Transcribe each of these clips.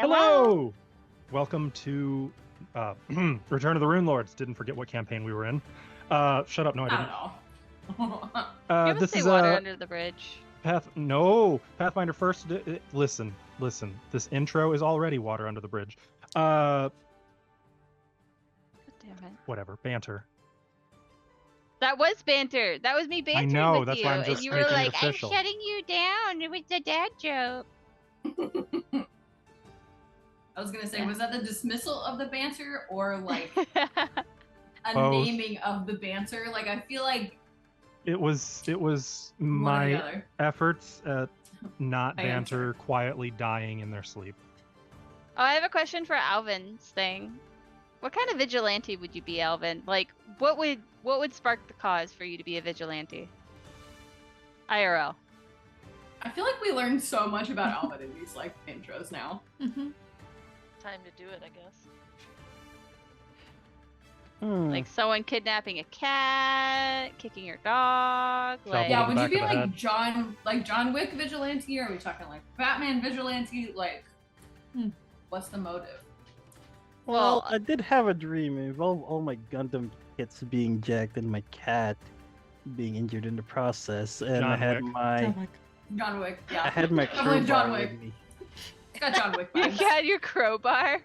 Hello! Welcome to Return of the Runelords. Didn't forget what campaign we were in. Shut up, no I didn't. This is water under the bridge. Pathfinder first. Listen. This intro is already water under the bridge. God damn it. Whatever. Banter. That was banter. That was me bantering know, with that's you. why I'm just and you were making it like, I'm official. shutting you down. It was a dad joke. I was gonna say, was that the dismissal of the banter or like a Both. naming of the banter? Like I feel like It was one or my the other. efforts at not Banter. banter quietly dying in their sleep. Oh, I have a question for Alvin's thing. What kind of vigilante would you be, Alvin? Like, what would spark the cause for you to be a vigilante? IRL. I feel like we learned so much about Alvin in these like intros now. Mm-hmm. Time to do it, I guess. Like someone kidnapping a cat, kicking your dog. Shovel Like, in Yeah, the would you back be of the like head. John Wick vigilante, or are we talking like Batman vigilante? Like, what's the motive? Well, I did have a dream of all my Gundam kits being jacked and my cat being injured in the process, and I John had Wick. my John Wick. Yeah, I had my Definitely crowbar John Wick. with me. It's got John Wick you vibes. got your crowbar.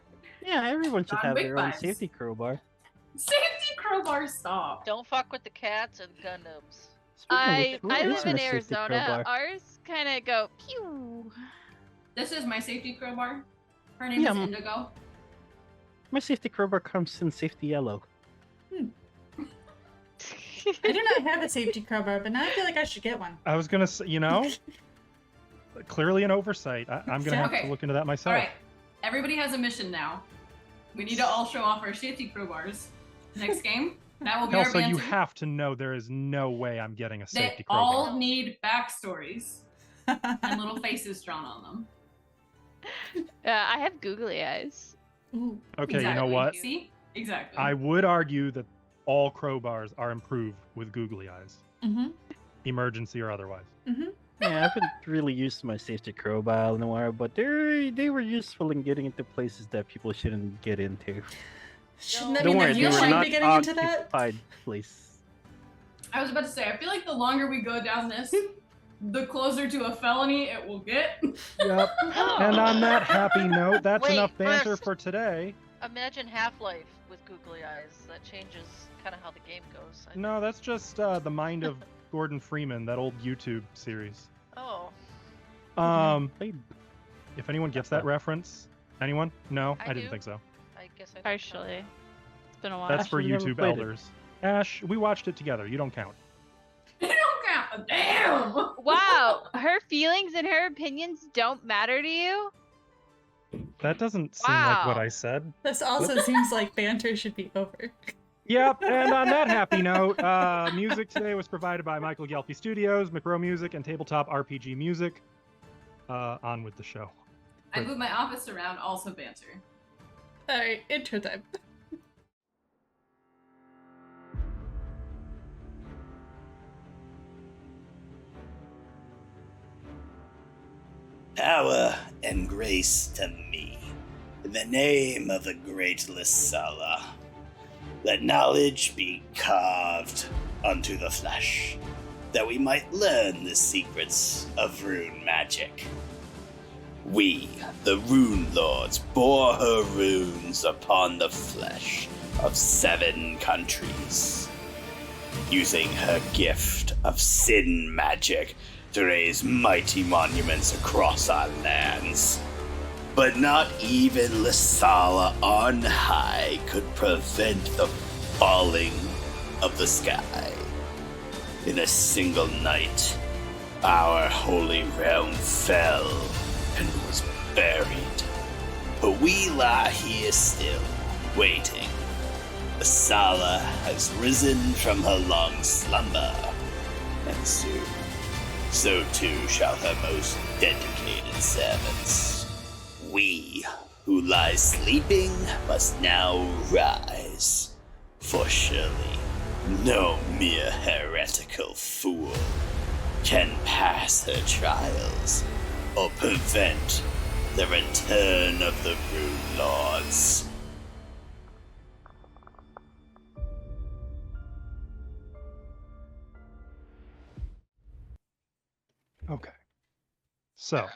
Yeah, everyone should John have Wick their own vibes. safety crowbar. Safety crowbar, stop. Don't fuck with the cats and Gundams. Speaking of which, I where is live in my safety Arizona. crowbar? Ours kind of go pew. This is my safety crowbar. Her name Yeah, is m- Indigo. My safety crowbar comes in safety yellow. I do not have a safety crowbar, but now I feel like I should get one. I was gonna say, clearly an oversight. I'm gonna have to Okay. look into that All myself. right, everybody has a mission now. We need to all show off our safety crowbars. Next game, that will be our Also, you banter. have to know there is no way I'm getting a They safety crowbar. all need backstories and little faces drawn on them. I have googly eyes. Ooh. Okay, Exactly. you know what? See? Exactly. I would argue that all crowbars are improved with googly eyes, Mm-hmm. emergency or otherwise. Mm-hmm. Yeah, I haven't really used my safety crowbar in a while, but they were useful in getting into places that people shouldn't get into. Shouldn't that Don't mean worry, that they you were shouldn't not be getting into that? occupied place. I was about to say, I feel like the longer we go down this, the closer to a felony it will get. Yep. And on that happy note, that's Wait, enough banter first- for today. Imagine Half-Life with googly eyes. That changes kind of how the game goes. I No, that's just the mind of Gordon Freeman, that old YouTube series. Oh, Played If anyone gets that reference, anyone? No, I I didn't do. think so. I guess I don't know. Partially. It's been a while. That's for Ash, you never YouTube played it. elders. Ash, we watched it together. You don't count. You don't count. Damn. Wow, her feelings and her opinions don't matter to you? That doesn't seem like what Wow. I said. This also seems like banter should be over. Yep, and on that happy note, music today was provided by Michael Gelfi Studios, McRow Music, and Tabletop RPG Music. On with the show. I moved my office around, also banter. Alright, intro time. Power and grace to me, in the name of the great Lysala. Let knowledge be carved unto the flesh, that we might learn the secrets of rune magic. We, the Runelords, bore her runes upon the flesh of 7 countries, using her gift of sin magic to raise mighty monuments across our lands. But not even Lysala on high could prevent the falling of the sky. In a single night, our holy realm fell and was buried. But we lie here still, waiting. Lysala has risen from her long slumber, and soon, so too shall her most dedicated servants. We, who lie sleeping, must now rise, for surely no mere heretical fool can pass her trials or prevent the return of the Runelords. Okay. So,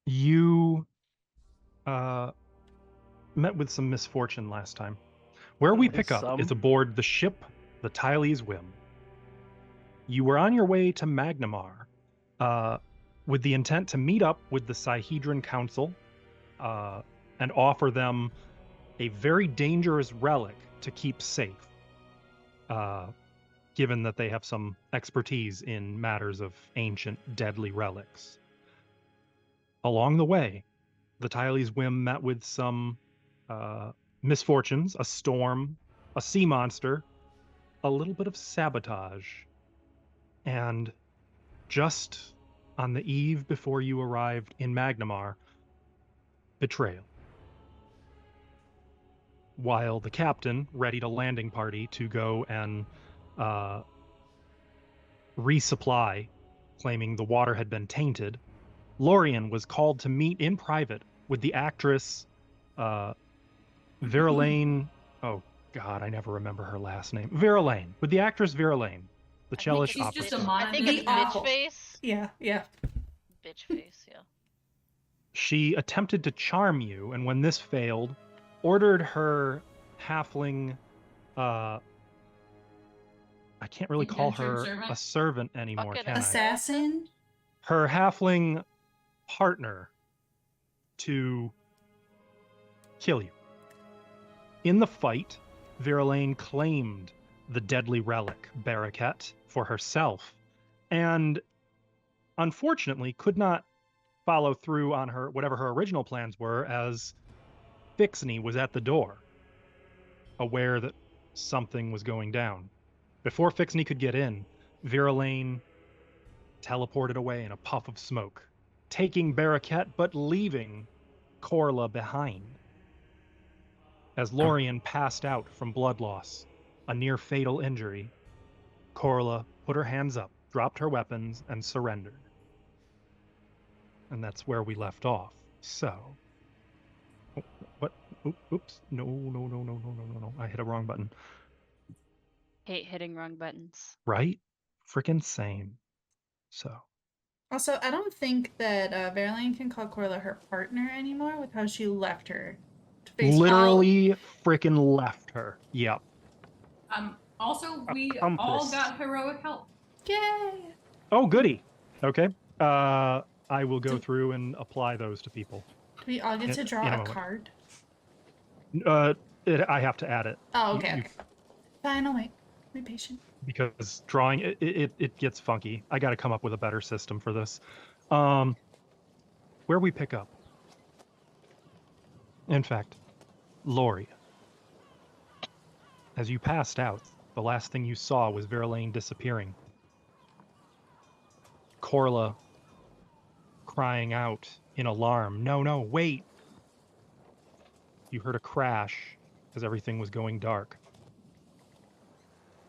you met with some misfortune last time. Where we pick up is aboard the ship, the Tylee's Whim. You were on your way to Magnimar with the intent to meet up with the Sihedron Council and offer them a very dangerous relic to keep safe, given that they have some expertise in matters of ancient, deadly relics. Along the way, the Tylee's Whim met with some misfortunes, a storm, a sea monster, a little bit of sabotage, and just on the eve before you arrived in Magnimar, betrayal. While the captain readied a landing party to go and resupply, claiming the water had been tainted, Lorien was called to meet in private with the actress Verlaine. Oh God, I never remember her last name. Verlaine. With the actress Verlaine, the Chelish she's opera just a singer. I think it's Awful. bitch face. Yeah, yeah. Bitch face, yeah. She attempted to charm you, and when this failed, ordered her halfling. I can't really call her Indentured a servant anymore, Fucking can I? Assassin? Her halfling partner to kill you. In the fight, Verlaine claimed the deadly relic, Baraket, for herself, and unfortunately could not follow through on her whatever her original plans were, as Fixney was at the door, aware that something was going down. Before Fixney could get in, Verlaine teleported away in a puff of smoke, taking Baraket but leaving Corla behind. As Lorien passed out from blood loss, a near fatal injury, Corla put her hands up, dropped her weapons, and surrendered. And that's where we left off. So, what? Oops! No! I hit a wrong button. Hate hitting wrong buttons. Right? Frickin' same. So. Also, I don't think that Verlaine can call Corla her partner anymore with how she left her. To face Literally frickin' left her. Yep. Also, we Accomplice. all got heroic help. Yay! Oh, goody. Okay. I will go through and apply those to people. Do we all get to draw in a a moment. card? I have to add it. Oh, You- okay. you- Okay. Fine, I'll wait. Be patient. Because drawing it gets funky. I got to come up with a better system for this. Where we pick up. In fact, Lori. As you passed out, the last thing you saw was Verlaine disappearing. Corla crying out in alarm, "No, wait!" You heard a crash as everything was going dark.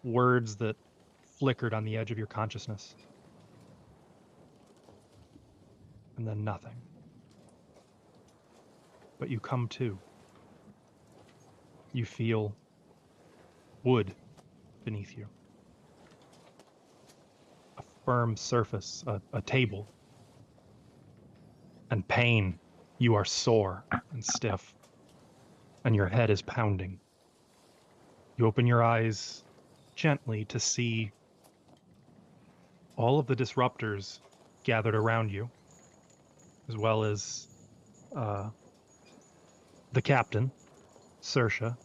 Words that flickered on the edge of your consciousness. And then nothing. But you come to. You feel wood beneath you. A firm surface, a table. And pain. You are sore and stiff. And your head is pounding. You open your eyes gently to see all of the disruptors gathered around you, as well as the captain, Saoirse,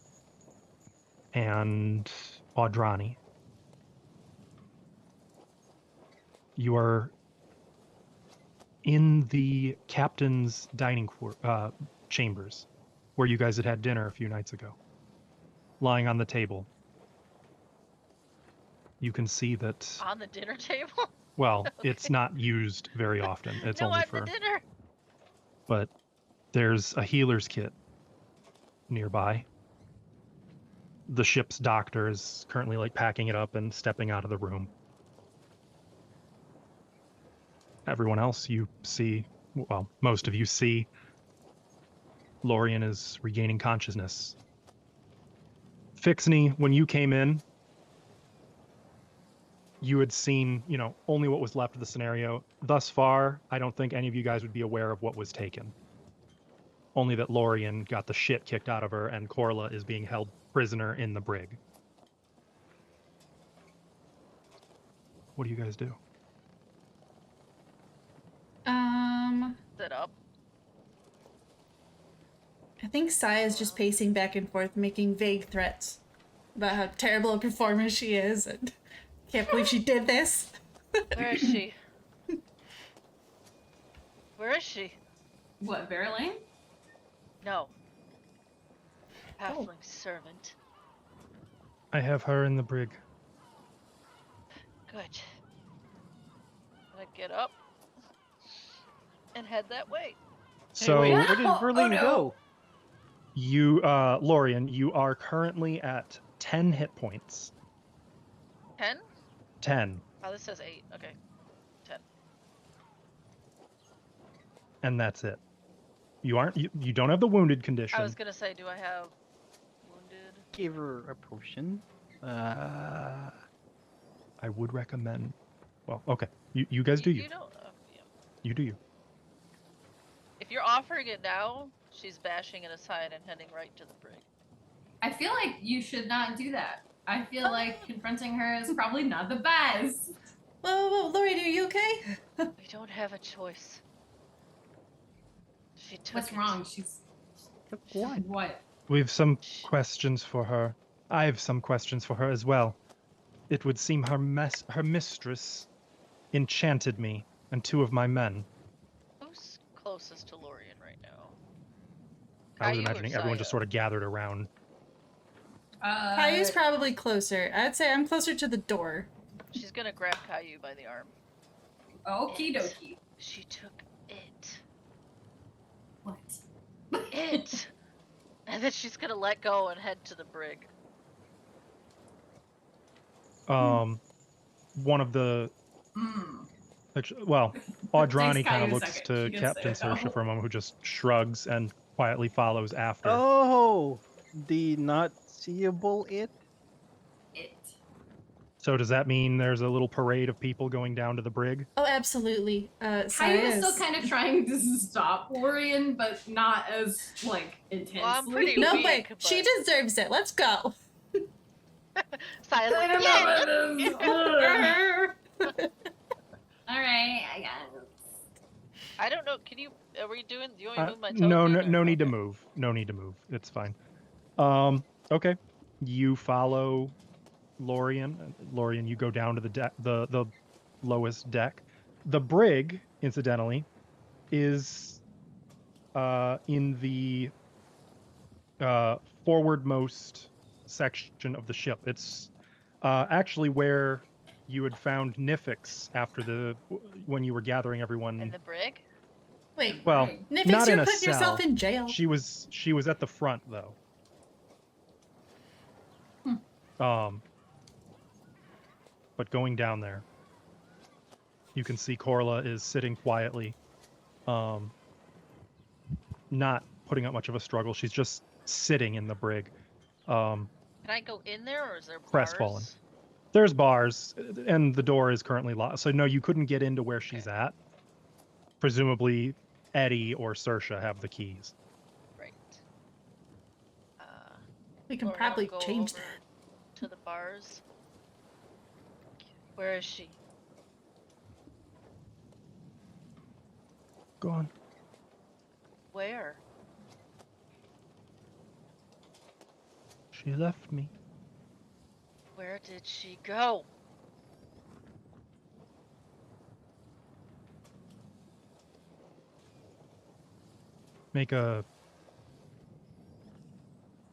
and Audrani. You are in the captain's dining chambers, where you guys had dinner a few nights ago. Lying on the table, you can see that, On the dinner table? well, it's not used very often. It's no, only I'm for, the dinner. but there's a healer's kit nearby. The ship's doctor is currently like packing it up and stepping out of the room. Everyone else you see well, most of you see Lorien is regaining consciousness. Fixney, when you came in, you had seen, only what was left of the scenario. Thus far, I don't think any of you guys would be aware of what was taken. Only that Lorien got the shit kicked out of her and Corla is being held prisoner in the brig. What do you guys do? Sit up. I think Sai is just pacing back and forth, making vague threats about how terrible a performer she is, and can't believe she did this. Where is she? Where is she? What, Verlaine? No. Halfling servant. I have her in the brig. Good. I'm gonna get up and head that way. So, Hey, wait, where did Verlaine go? you, Lorien, you are currently at 10 hit points. 10? 10. Oh, this says 8. Okay. 10. And that's it. You don't have the wounded condition. I was gonna say, do I have wounded? Gave her a potion. I would recommend. Well, okay. You guys do you. You don't. Yeah. You do you. If you're offering it now, she's bashing it aside and heading right to the brig. I feel like you should not do that. I feel like confronting her is probably not the best. Whoa, Lorien, are you okay? We don't have a choice. She took What's it. wrong? She's what? We have some questions for her. I have some questions for her as well. It would seem her mistress enchanted me and 2 of my men. Who's closest to Lorien right now? I was Caillou or imagining everyone just Saya? sort of gathered around. Caillou's probably closer. I'd say I'm closer to the door. She's gonna grab Caillou by the arm. Okie dokie. She took it. What? It! And then she's gonna let go and head to the brig. One of the Mm. well, Audrani Takes kind of Caillou a looks second. to She gets Captain there, though. Saoirse for a moment, who just shrugs and quietly follows after. Oh, the not seeable it? It. So does that mean there's a little parade of people going down to the brig? Oh, absolutely. Caillou Sai is is. still kind of trying to stop Lorien, but not as intensely. Well, I'm pretty No, weak, wait, but... she deserves it. Let's go. Silent. I don't know Yeah. what this. All right, I got it. I don't know. Can you? Are we doing? Do you want me to move my No, token? no, or- no need to okay. move. No need to move. It's fine. Okay. You follow Lorien. Lorien, you go down to the deck, the lowest deck. The brig, incidentally, is in the forwardmost section of the ship. It's actually where you had found Nifix when you were gathering everyone. In the brig? Wait, Well, Nifix, not you're in a putting yourself cell. in jail. She was at the front though. But going down there, you can see Corla is sitting quietly, not putting up much of a struggle. She's just sitting in the brig. Can I go in there, or is there bars? Crestfallen. There's bars, and the door is currently locked. So no, you couldn't get into where she's at. Presumably, Eddie or Saoirse have the keys. Right. We can Or I'll probably go change over that. to the bars. Where is she? Go on. Where? She left me. Where did she go?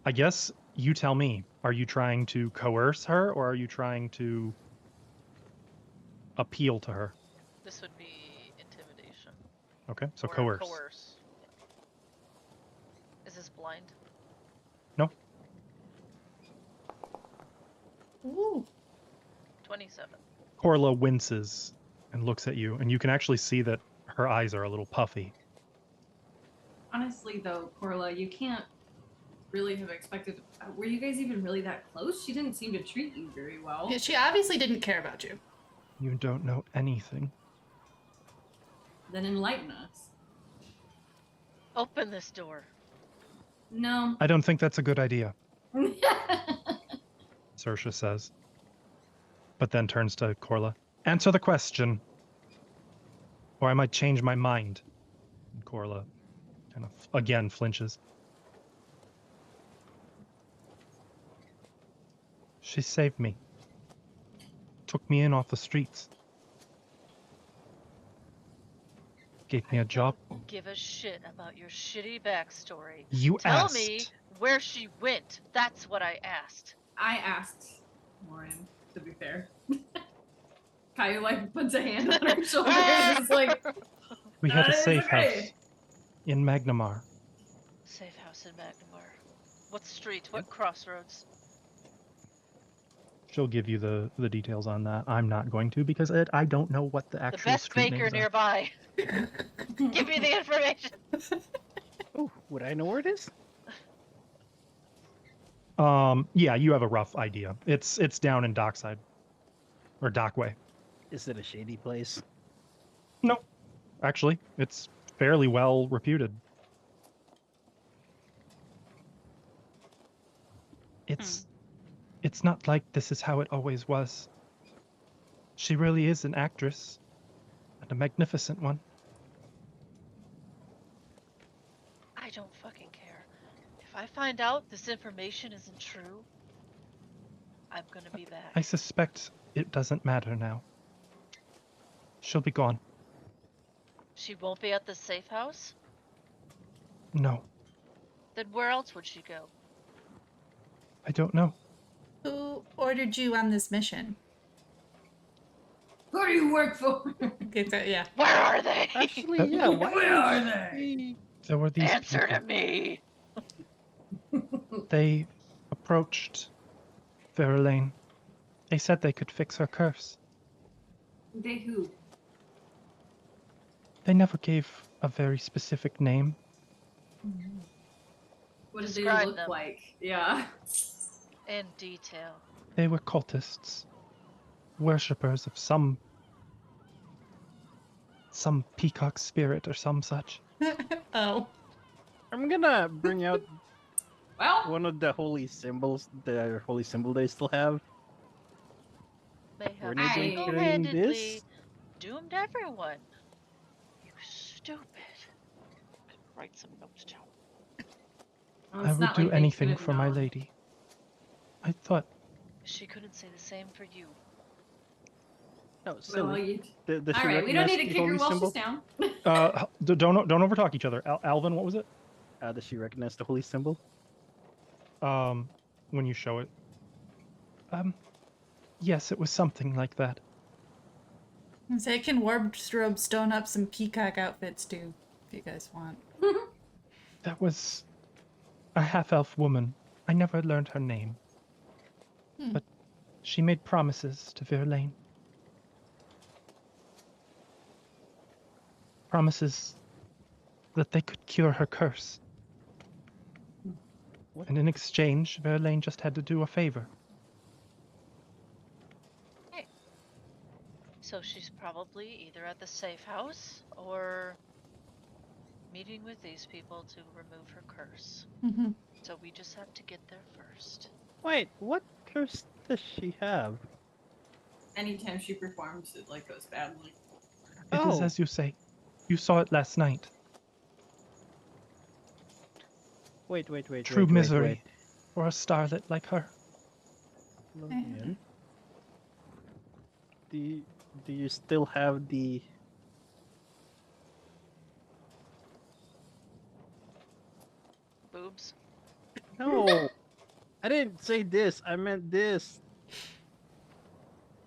I guess you tell me. Are you trying to coerce her, or are you trying to appeal to her? This would be intimidation. Okay, so Or coerce. Coerce. Is this blind? No. Ooh. 27. Corla winces and looks at you, and you can actually see that her eyes are a little puffy. Honestly, though, Corla, you can't really have expected. Were you guys even really that close? She didn't seem to treat you very well. Yeah, she obviously didn't care about you. You don't know anything. Then enlighten us. Open this door. No. I don't think that's a good idea, Saoirse says. But then turns to Corla. Answer the question, or I might change my mind. And Corla kind of again flinches. She saved me. Took me in off the streets. Gave me a job. Give a shit about your shitty backstory. You Tell asked. me where she went. That's what I asked. I asked Lauren, to be fair. Caillou, like, puts a hand on her shoulder and is like, We had a "It's safe okay." house in Magnimar. Safe house in Magnimar. What street? What crossroads? She'll give you the details on that. I'm not going to because I don't know what the The actual best street baker names are. nearby. Give me the information. Oh, would I know where it is? Yeah, you have a rough idea. It's down in Dockside. Or Dockway. Is it a shady place? No. Actually, it's fairly well reputed. It's not like this is how it always was. She really is an actress. And a magnificent one. I don't fucking care. If I find out this information isn't true, I'm gonna be back. I suspect it doesn't matter now. She'll be gone. She won't be at the safe house? No, Then where else would she go? I don't know. Who ordered you on this mission? Who do you work for? Okay, so, yeah. Where are they? Actually, yeah. Why Where are would they? she- There were these Answer people. to me. They approached Verlaine. They said they could fix her curse. They who? They never gave a very specific name. What did they Describe look them. like? Yeah. In detail. They were cultists, worshippers of some peacock spirit or some such. Oh. I'm gonna bring out Well, one of the holy symbols, the holy symbol they still have. They have Renegade doing single-handedly this? doomed everyone. You stupid. Write some notes down. well, I it's would not do like they anything could've for my known. lady. I thought She couldn't say the same for you. No, Well, silly. you... Does she All right, we don't recognize need to the kick her holy while symbol? she's down. don't overtalk each other. Alvin, what was it? Does she recognize the holy symbol? When you show it. Yes, it was something like that. So I can wardrobe stone up some peacock outfits too, if you guys want. That was a half-elf woman. I never learned her name. But she made promises to Verlaine. Promises that they could cure her curse. What? And in exchange, Verlaine just had to do a favor. So she's probably either at the safe house or meeting with these people to remove her curse. Mm-hmm. So we just have to get there first. Wait, what curse does she have? Anytime she performs, it like goes badly. It is Oh. as you say. You saw it last night. Wait. True misery Wait. for a starlet like her. Login. Do you still have the... Boobs. No! I didn't say this. I meant this.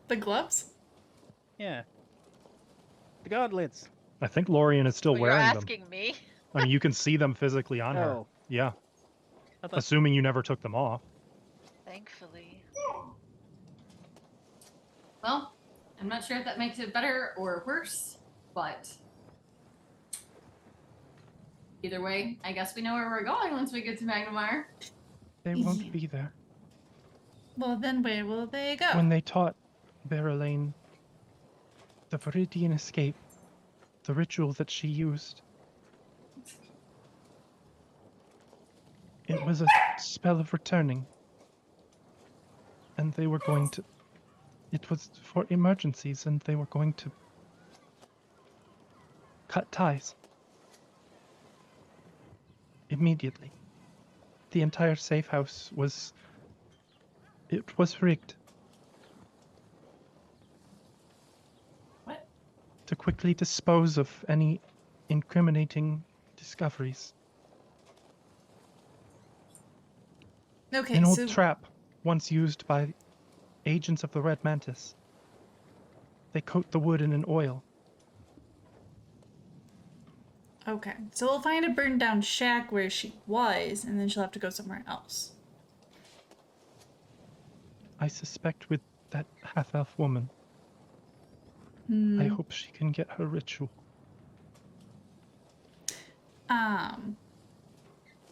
The gloves? Yeah. The gauntlets. I think Lorian is still Oh, you're wearing them. asking me? I mean, you can see them physically on her. Oh. Yeah. I thought... Assuming you never took them off. Thankfully. Well, I'm not sure if that makes it better or worse, but Either way, I guess we know where we're going once we get to Magnimar. They won't be there. Well, then where will they go? When they taught Verlaine the Viridian escape, the ritual that she used, it was a spell of returning. And they were going to... It was for emergencies, and they were going to cut ties. Immediately. The entire safe house was... It was rigged. What? To quickly dispose of any incriminating discoveries. Okay, An old so trap once used by agents of the Red Mantis. They coat the wood in an oil. okay, so we'll find a burned down shack where she was, and then she'll have to go somewhere else. I suspect with that half-elf woman. I hope she can get her ritual.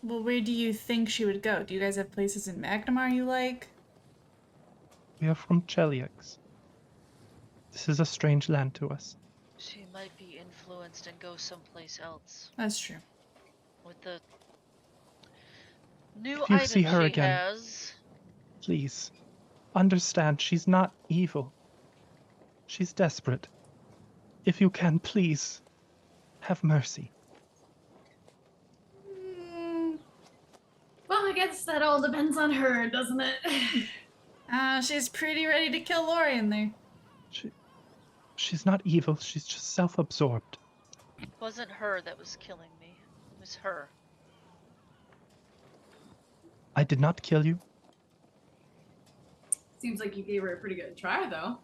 Well, where do you think she would go? Do you guys have places in Magnimar you like? We are from Cheliax. This is a strange land to us. She might be influenced and go someplace else. That's true. With the new If you item see her she again, has. Please, understand she's not evil. She's desperate. If you can, please, have mercy. Well, I guess that all depends on her, doesn't it? She's pretty ready to kill Lorian there. She's not evil, she's just self-absorbed. It wasn't her that was killing me. It was her. I did not kill you. Seems like you gave her a pretty good try, though.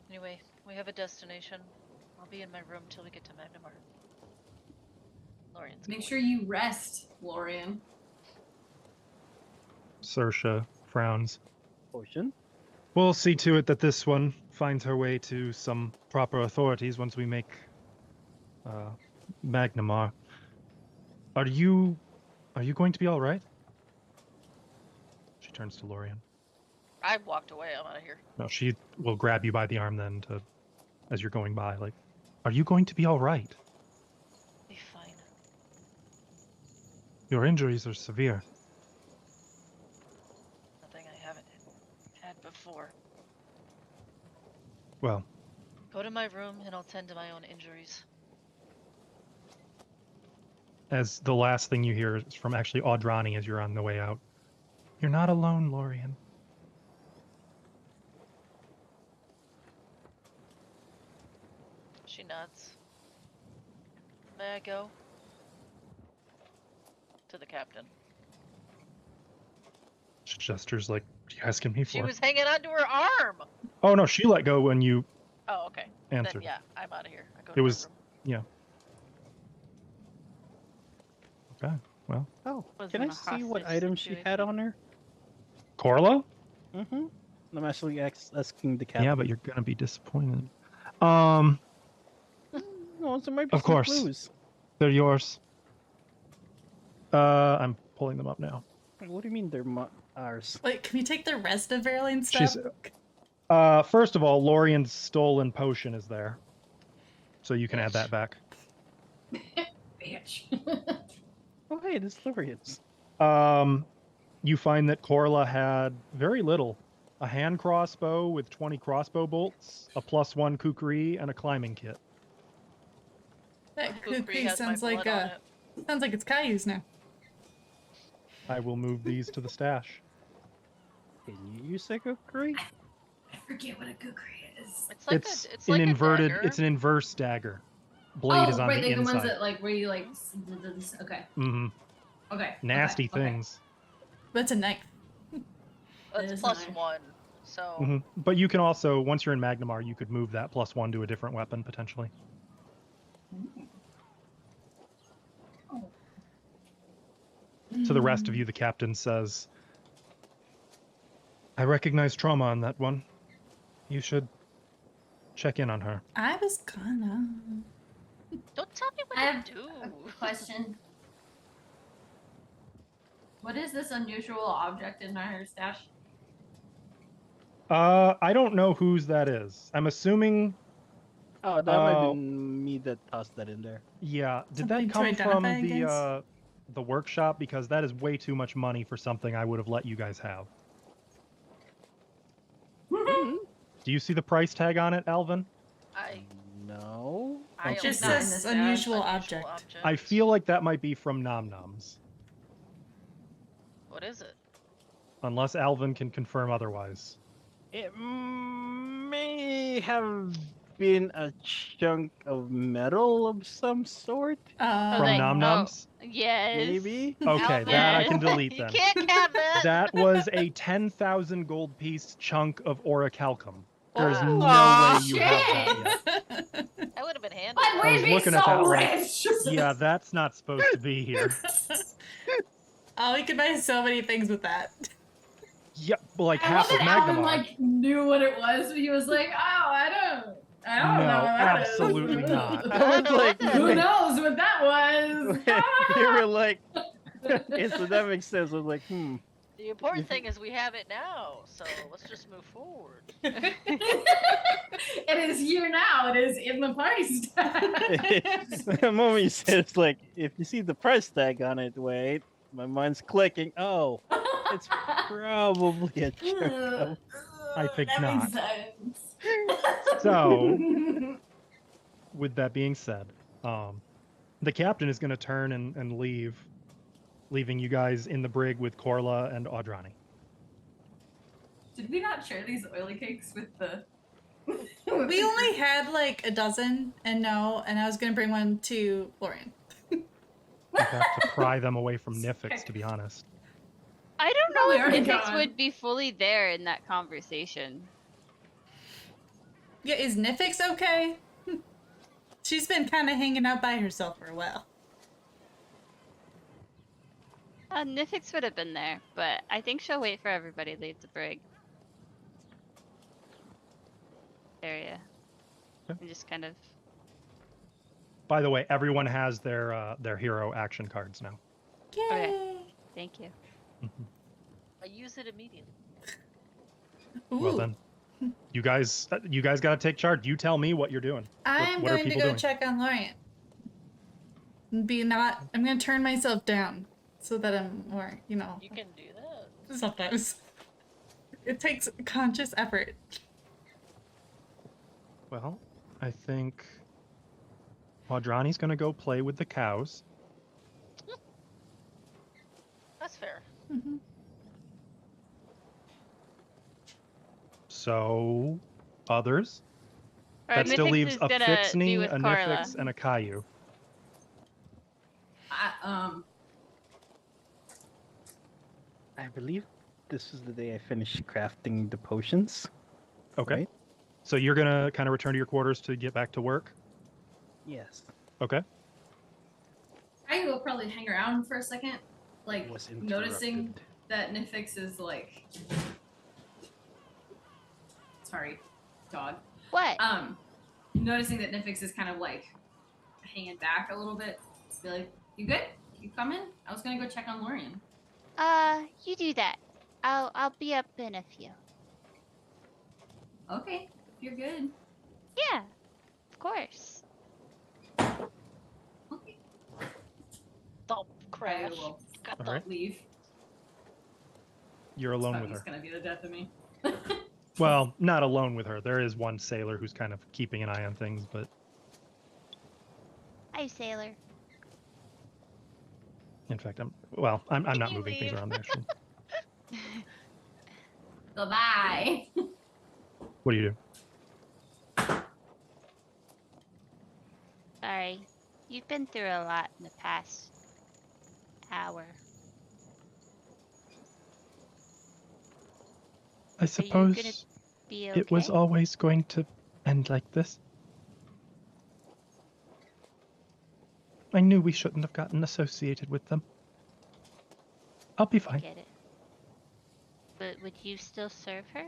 Anyway, we have a destination. I'll be in my room till we get to Magnimar. Lorian's Make going. sure you rest, Lorian. Saoirse frowns. Potion? We'll see to it that this one finds her way to some proper authorities once we make Magnimar. Are you going to be all right? She turns to Lorian. I walked away. I'm out of here. No, she will grab you by the arm then as you're going by. Like, are you going to be all right? Be fine. Your injuries are severe. Nothing I haven't had before. Well, Go to my room and I'll tend to my own injuries. as the last thing you hear is from actually Audrani as you're on the way out. You're not alone, Lorian. She nods. May I go? To the captain. She gestures like, what are you asking me for? She was hanging onto her arm! Oh no, she let go when you Oh, okay. answered. Then yeah, I'm out of here. I go It to my was- room. Yeah. Okay, well. Oh, Was can in I a see what hostage item she had situation. on her? Corla? Mm-hmm. I'm actually asking the captain. Yeah, but you're gonna be disappointed. No, so might be Of some course. clues. They're yours. I'm pulling them up now. What do you mean they're ours? Wait, can we take the rest of Verlaine's stuff? She's first of all, Lorian's stolen potion is there. So you can add that back. Bitch. Oh, hey, it's Lorian's. You find that Corla had very little. A hand crossbow with 20 crossbow bolts, a +1 kukri, and a climbing kit. That Kukri kukri has my sounds like blood on it. sounds like it's Caillou's now. I will move these to the stash. Can you use Psychocree? I forget what a kukri is. It's like It's it's an like inverted. A dagger. It's an inverse dagger. Blade is on right, the like the inside. ones that like where you like. Okay, Mm-hmm. okay. Nasty okay. things. That's a knife. That's is plus nice. 1. So Hmm. But you can also, once you're in Magnimar, you could move that +1 to a different weapon potentially. To the rest of you, the captain says, I recognize trauma on that one. You should check in on her. I was gonna. don't Tell me what I to have do. a question. What is this unusual object in my hair stash? I don't know whose that is. I'm assuming. Oh, that might be me that tossed that in there. Yeah. Did Something that to come identify from against? the workshop? Because that is way too much money for something I would have let you guys have. Mhm. Do you see the price tag on it, Alvin? No. I It just Not in says this bag. unusual object. I feel like that might be from Nom Noms, What is it? unless Alvin can confirm otherwise. It may have been a chunk of metal of some sort. Oh, From like, Nom Noms? yes. Maybe. Okay, that I can Alvin. delete You then. can't have that. That was a 10,000 gold piece chunk of orichalcum. There's Oh, no way you have that shit. yet. That would have been handy. But I was we'd be looking at so that like, rich. yeah, that's not supposed to be here. Oh, we could buy so many things with that. Yep, like I half love of that Alvin Magnimar. like knew what it was, but he was like, "Oh, I don't know No, what that is." absolutely not. I was like, Who knows what that was? you were like, okay, so that makes sense. I was like, The important thing is we have it now, so let's just move forward. It is here now. It is in the price tag. the moment you said it's like, if you see the price tag on it, wait, my mind's clicking. Oh, it's probably a chunk of. I think that not. makes sense. So, with that being said, the captain is going to turn and leave, leaving you guys in the brig with Corla and Audrani. Did we not share these oily cakes with the? We only had like a dozen, and I was gonna bring one to Lorian. You have to pry them away from Nifix, to be honest. I don't Probably know already if Nifix gone. would be fully there in that conversation. Yeah, is Nifix okay? She's been kind of hanging out by herself for a while. Nifix would have been there, but I think she'll wait for everybody to leave the brig area. Okay. And just kind of. By the way, everyone has their hero action cards now. Yay! Okay. Thank you. I use it immediately. Well Ooh. then, you guys got to take charge. You tell me what you're doing. I'm what are going to people go doing? check on Lorian. I'm going to turn myself down so that I'm more, You can do that. sometimes. It takes conscious effort. Well, I think Audrani's going to go play with the cows. That's fair. Mm-hmm. So, others? Alright, That still Nifix leaves is a gonna Fixney, be with a Carla. Nifix, and a Caillou. I believe this is the day I finished crafting the potions. Okay. Right? So you're going to kind of return to your quarters to get back to work? Yes. Okay. I will probably hang around for a second, like Was noticing interrupted. that Nifix is like. Sorry, dog. What? Noticing that Nifix is kind of like hanging back a little bit. Be like, "You good? You coming? I was gonna go check on Lorian." You do that. I'll be up in a few. Okay, if you're good. Yeah, of course. Okay. Thump, I crash. will Got All the right. leave. You're alone with It's her. gonna be the death of me. Well, not alone with her. There is one sailor who's kind of keeping an eye on things, but Hi, sailor. in fact, I'm not you moving things leave? around there. Actually. Bye-bye. What do you do? Sorry. You've been through a lot in the past hour. I Are you gonna be okay? it was always going to end like this. I knew we shouldn't have gotten associated with them. I'll be I fine. get it. But would you still serve her?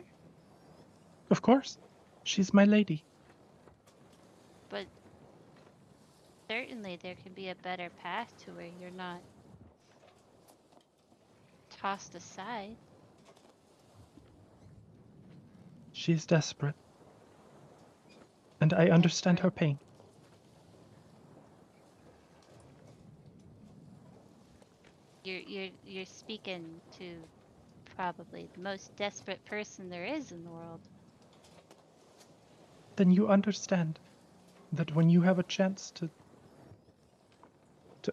Of course. She's my lady. But Certainly there can be a better path to where you're not tossed aside. She's desperate. And I understand her pain. You're speaking to probably the most desperate person there is in the world. Then you understand that when you have a chance to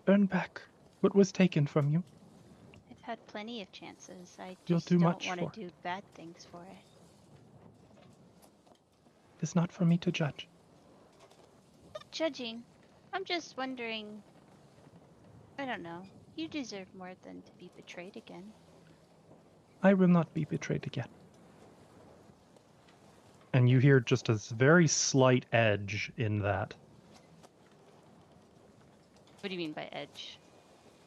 earn back what was taken from you, I've had plenty of chances. I You'll just do don't much want for to do bad things for it. it's not for me to judge. Not judging. I'm just wondering. I don't know. You deserve more than to be betrayed again. I will not be betrayed again. And you hear just a very slight edge in that. What do you mean by edge?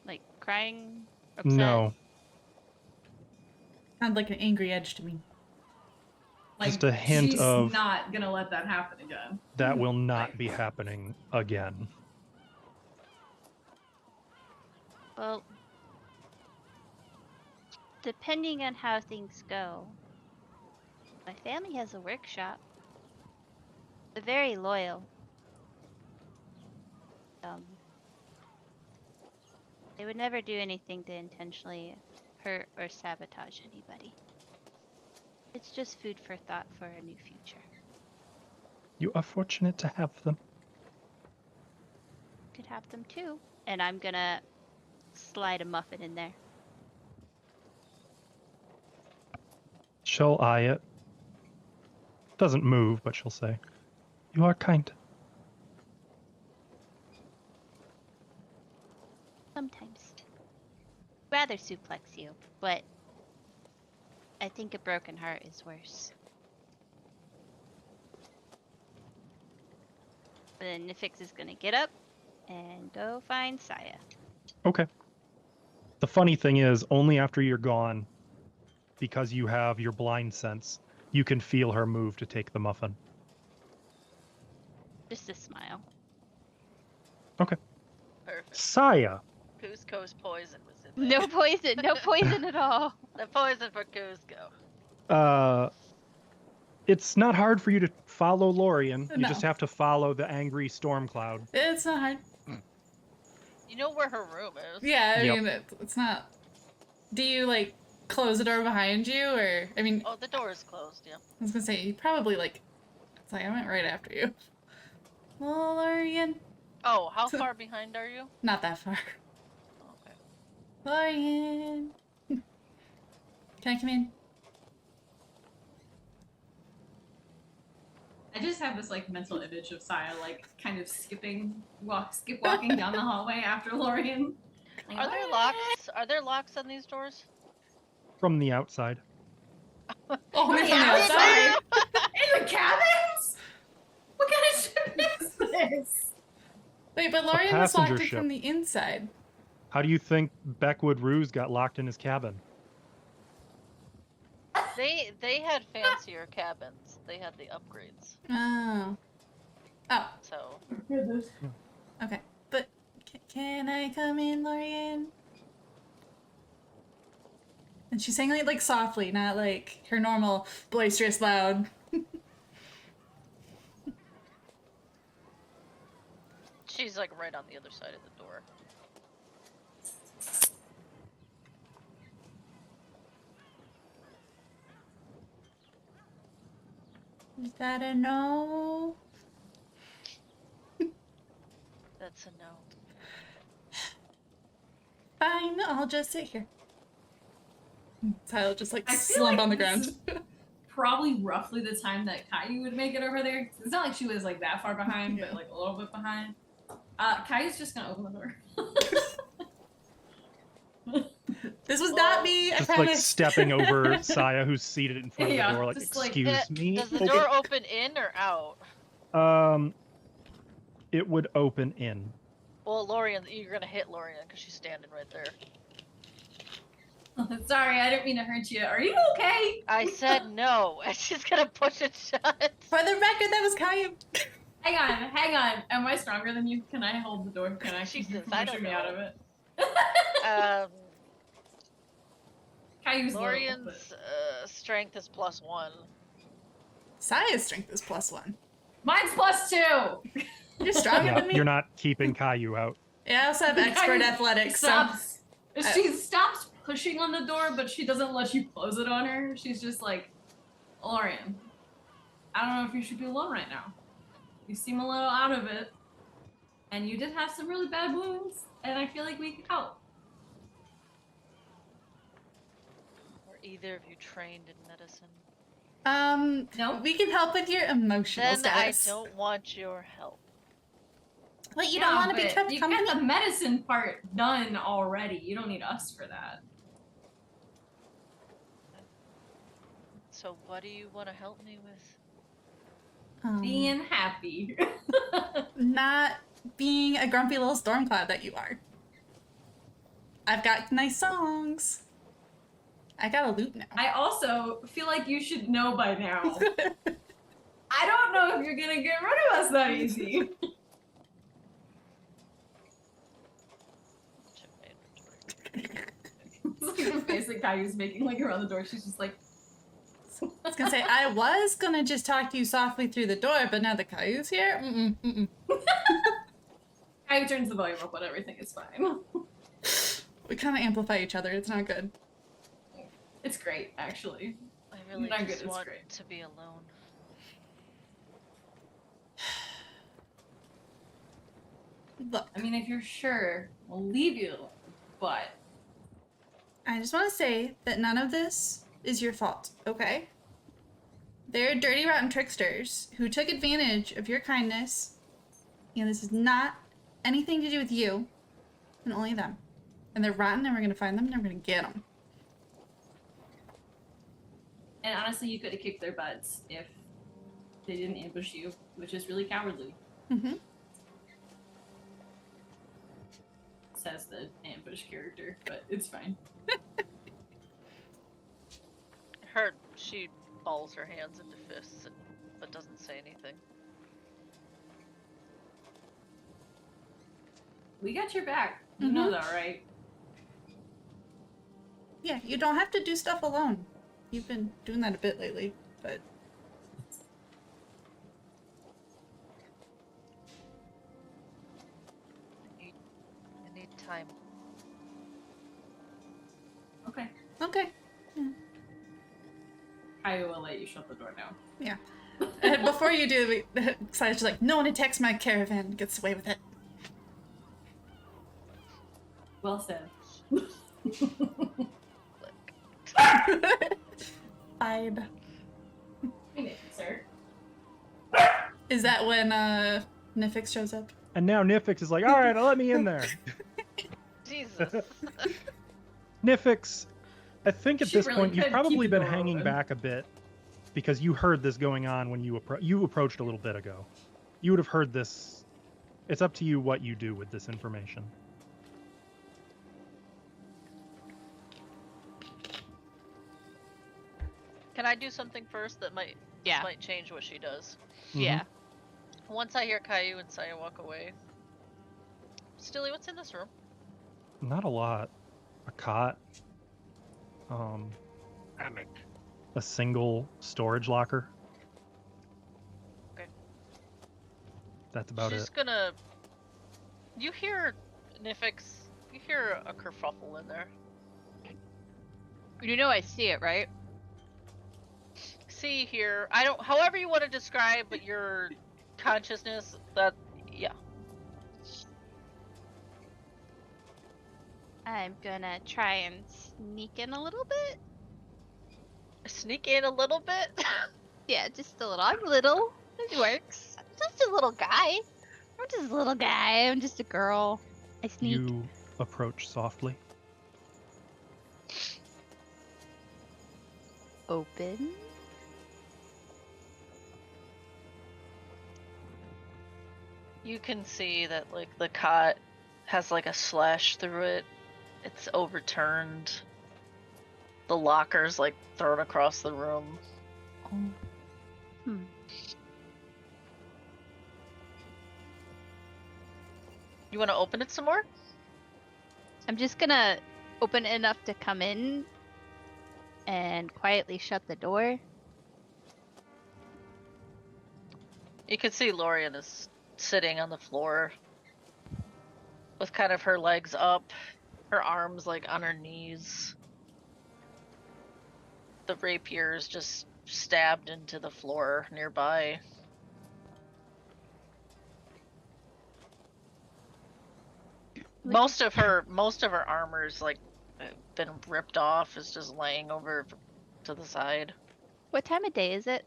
Like crying? Upset? No, Sounds like an angry edge to me. Like, just a hint she's of not gonna let that happen again. that will not Like- be happening again. Well, depending on how things go, my family has a workshop. They're very loyal. They would never do anything to intentionally hurt or sabotage anybody. It's just food for thought for a new future. You are fortunate to have them. Could have them too. And I'm gonna slide a muffin in there. She'll eye it. Doesn't move, but she'll say, "You are kind." Sometimes. Rather suplex you, but I think a broken heart is worse. But then Nifix is gonna get up and go find Saya. Okay. The funny thing is, only after you're gone, because you have your blind sense, you can feel her move to take the muffin. Just a smile. Perfect. Saya, Cusco's poison was in there. No poison, no poison at all. The poison for Cusco. it's not hard for you to follow Lorien. You No. just have to follow the angry storm cloud. It's not hard. You know where her room is. Yeah, I Yep. mean, it's not. Do you, like, close the door behind you, or. I mean, Oh, the door is closed, yeah. I was gonna say, you probably, like. It's like, I went right after you. Lorien. Oh, how far behind are you? Not that far. Okay. Lorien. Can I come in? I just have this like mental image of Saya like kind of walking down the hallway after Lorien. Like, Are there locks? Are there locks on these doors? From the outside. Oh, they're from the outside? outside. In the cabins? What kind of ship is this? Wait, but Lorien was passenger locked in ship. from the inside. How do you think Beckwood Ruse got locked in his cabin? They had fancier cabins. They had the upgrades. Oh. Oh, So okay. But can I come in, Lorien? And she's saying it like softly, not like her normal boisterous loud. she's like right on the other side of the door. Is that a no? That's a no. Fine, I'll just sit here. Tyler just like I feel slump like on the this ground. Probably roughly the time that Caillou would make it over there. It's not like she was like that far behind, but like a little bit behind. Caillou's just gonna open the door. This was not me, I Just like promise. stepping over Saya, who's seated in front of Yeah, the door, like, just like- excuse me. Does the door open in or out? It would open in. Well, Lorien, you're gonna hit Lorien because she's standing right there. Sorry, I didn't mean to hurt you. Are you okay? I said no, and she's gonna push it shut. For the record, that was Caillou. Hang on. Am I stronger than you? Can I hold the door? Can I keep you Jesus, from I pushing don't me out of know. it? Caillou's little, Lorian's strength is +1. Saya's strength is +1. Mine's +2. You're stronger than me. You're not keeping Caillou out. Yeah, I also have expert athletics. Stops. She stops pushing on the door, but she doesn't let you close it on her. She's just like, Lorian, I don't know if you should be alone right now. You seem a little out of it, and you did have some really bad wounds, and I feel like we could help. Were either of you trained in medicine? No. We can help with your emotional Then status. I don't want your help. But you don't want to be kept you company? got the medicine part done already. You don't need us for that. So what do you want to help me with? Being happy. Not being a grumpy little storm cloud that you are. I've got nice songs. I got a loot now. I also feel like you should know by now. I don't know if you're gonna get rid of us that easy. It's like the face that Caillou's making, like around the door. She's just like. I was gonna say, I was gonna just talk to you softly through the door, but now that Caillou's here, Caillou turns the volume up on everything. It's fine. We kind of amplify each other. It's not good. It's great, actually. I really Not just good, it's want great. to be alone. Look, I mean, if you're sure, we'll leave you alone. But I just want to say that none of this is your fault, okay? They're dirty, rotten tricksters who took advantage of your kindness. And this is not anything to do with you, and only them. And they're rotten, and we're gonna find them, and we're gonna get them. and honestly, you could have kicked their butts if they didn't ambush you, which is really cowardly. Mm-hmm. Says the ambush character, but it's fine. She balls her hands into fists, but doesn't say anything. We got your back. You know that, right? Yeah, you don't have to do stuff alone. You've been doing that a bit lately, but... I need time. Okay. Okay. I will let you shut the door now. Yeah. And before you do, Side's just like, no one attacks my caravan, gets away with it. Well said. Hide. Hey, sir. Is that when Nifix shows up? And now Nifix is like, all right, let me in there. Jesus. Nifix, I think at She this really point you've could probably keep the been door hanging open. back a bit because you heard this going on when you approached a little bit ago. You would have heard this. It's up to you what you do with this information. Can I do something first that might Yeah. might change what she does? Yeah. Once I hear Caillou and Saya walk away. Stilly, what's in this room? Not a lot. A cot. A single storage locker. Okay. That's about She's it. gonna. You hear Nifix. You hear a kerfuffle in there. You know I see it, right? See here. I don't. However you want to describe your consciousness. That. Yeah. I'm gonna try and sneak in a little bit. Sneak in a little bit. Yeah, just a little. I'm little. It works. I'm just a little guy. I'm just a little guy. I'm just a girl. I sneak. You approach softly. Open. You can see that like the cot has like a slash through it. It's overturned. The locker's like thrown across the room. You want to open it some more? I'm just gonna open it enough to come in and quietly shut the door. You can see Lorian is sitting on the floor with kind of her legs up, her arms like on her knees. The rapier is just stabbed into the floor nearby. Most of her armor's like been ripped off. Is just laying over to the side. What time of day is it?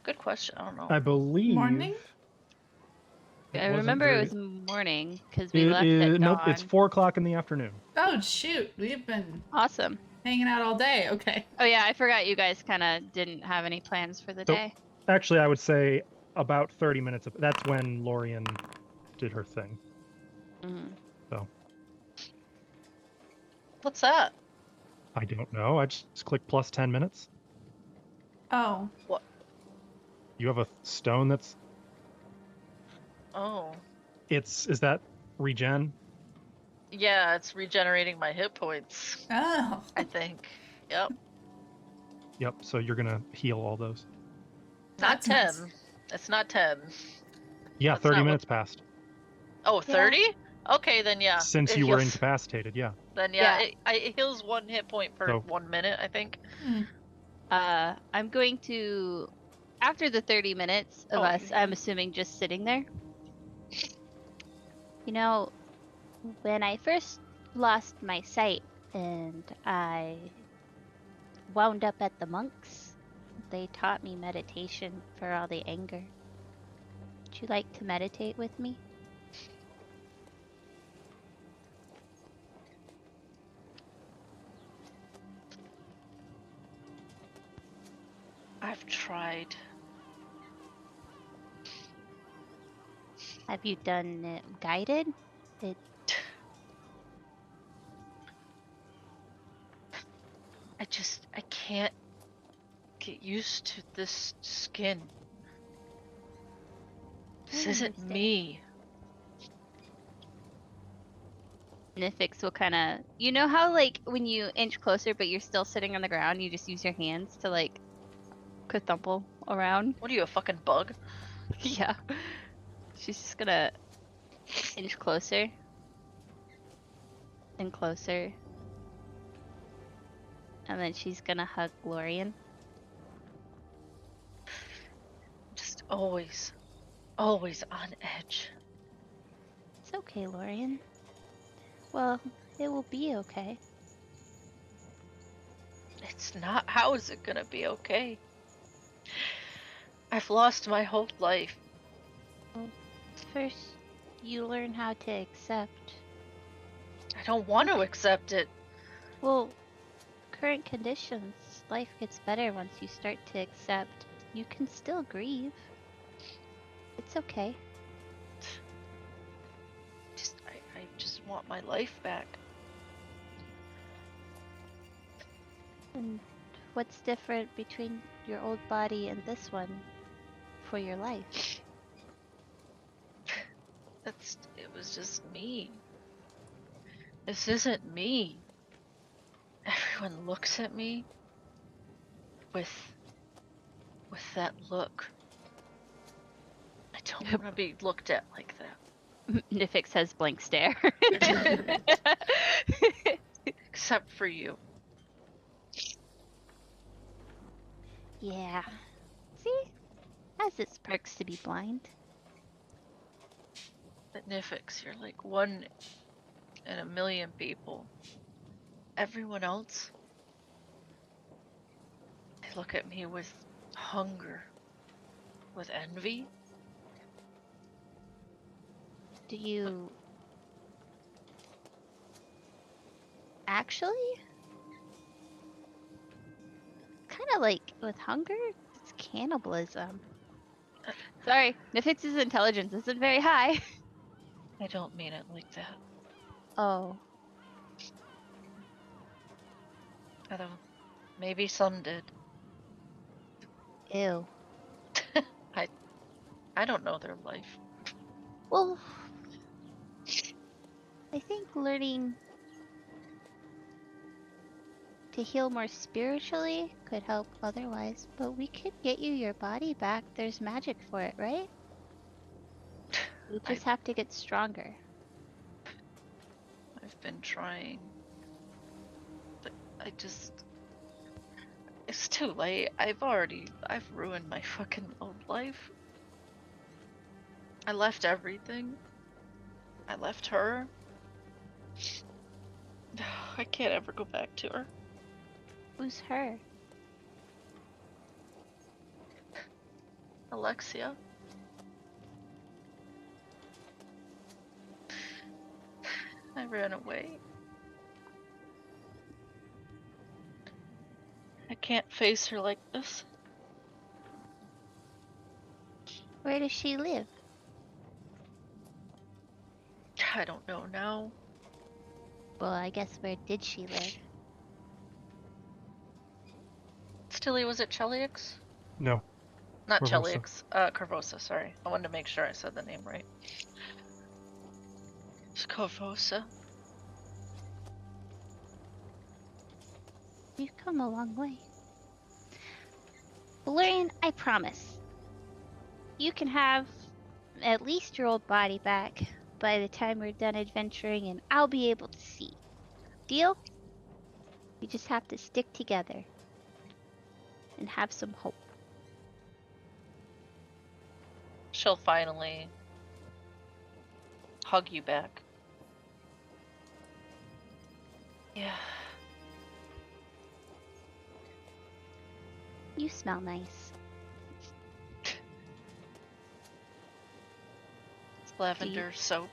Good question. I don't know. I believe. Morning? I wasn't remember it was very- morning because we It left is at nope. dawn. It's 4:00 in the afternoon. Oh shoot, we've been Awesome. hanging out all day. Okay. Oh yeah, I forgot you guys kind of didn't have any plans for the Nope. day. Actually, I would say about 30 minutes. That's when Lorian did her thing. Mhm. So What's that? I don't know. I just click plus 10 minutes. Oh. You have a stone that's. Oh. Is that regen? Yeah, it's regenerating my hit points, Oh. I think. Yep. Yep. So you're gonna heal all those. Not That's 10. nice. It's not 10. Yeah, That's 30 not what- minutes passed Oh, 30? Okay, then yeah. since It you were heals- incapacitated. Yeah. Then yeah, Yeah. it heals 1 hit point per So- 1 minute, I think. I'm going to, after the 30 minutes of Oh, us, yeah. I'm assuming just sitting there. You know, when I first lost my sight and I wound up at the monks, they taught me meditation for all the anger. Would you like to meditate with me? I've tried. Have you done it guided? I can't get used to this skin. This I isn't understand. me. Nifix will kind of, you know how like when you inch closer but you're still sitting on the ground, you just use your hands to like kathumple around. What are you, a fucking bug? Yeah. She's just gonna inch closer and closer. And then she's gonna hug Lorian. Just always on edge. It's okay, Lorian. Well, it will be okay. It's not. How is it gonna be okay? I've lost my whole life. First, you learn how to accept. I don't want to accept it. Well, current conditions, life gets better once you start to accept. You can still grieve. It's okay. I just want my life back. And what's different between your old body and this one for your life? It was just me. This isn't me. Everyone looks at me with that look. I don't want to be looked at like that. Nifix has blank stare. Except for you. Yeah. See? Has its perks to be blind. But Nifix, you're like 1 in a million people. Everyone else, they look at me with hunger, with envy. Do you actually? Kind of like with hunger, it's cannibalism. Sorry, Nifix's intelligence isn't very high. I don't mean it like that. Oh, Although, maybe some did. ew. I don't know their life. Well, I think learning to heal more spiritually could help otherwise, but we could get you your body back. There's magic for it, right? You just have to get stronger. I've been trying. But it's too late. I've ruined my fucking own life. I left everything. I left her. I can't ever go back to her. Who's her? Alexia. I ran away. I can't face her like this. Where does she live? I don't know now. Well, I guess where did she live? Tilly, was it Cheliax? No. Not Corvosa. Cheliax. Corvosa, sorry. I wanted to make sure I said the name right. It's Corvosa. You've come a long way. Valerian, I promise. You can have at least your old body back by the time we're done adventuring, and I'll be able to see. Deal? We just have to stick together and have some hope. She'll finally hug you back. Yeah. You smell nice. It's lavender soap.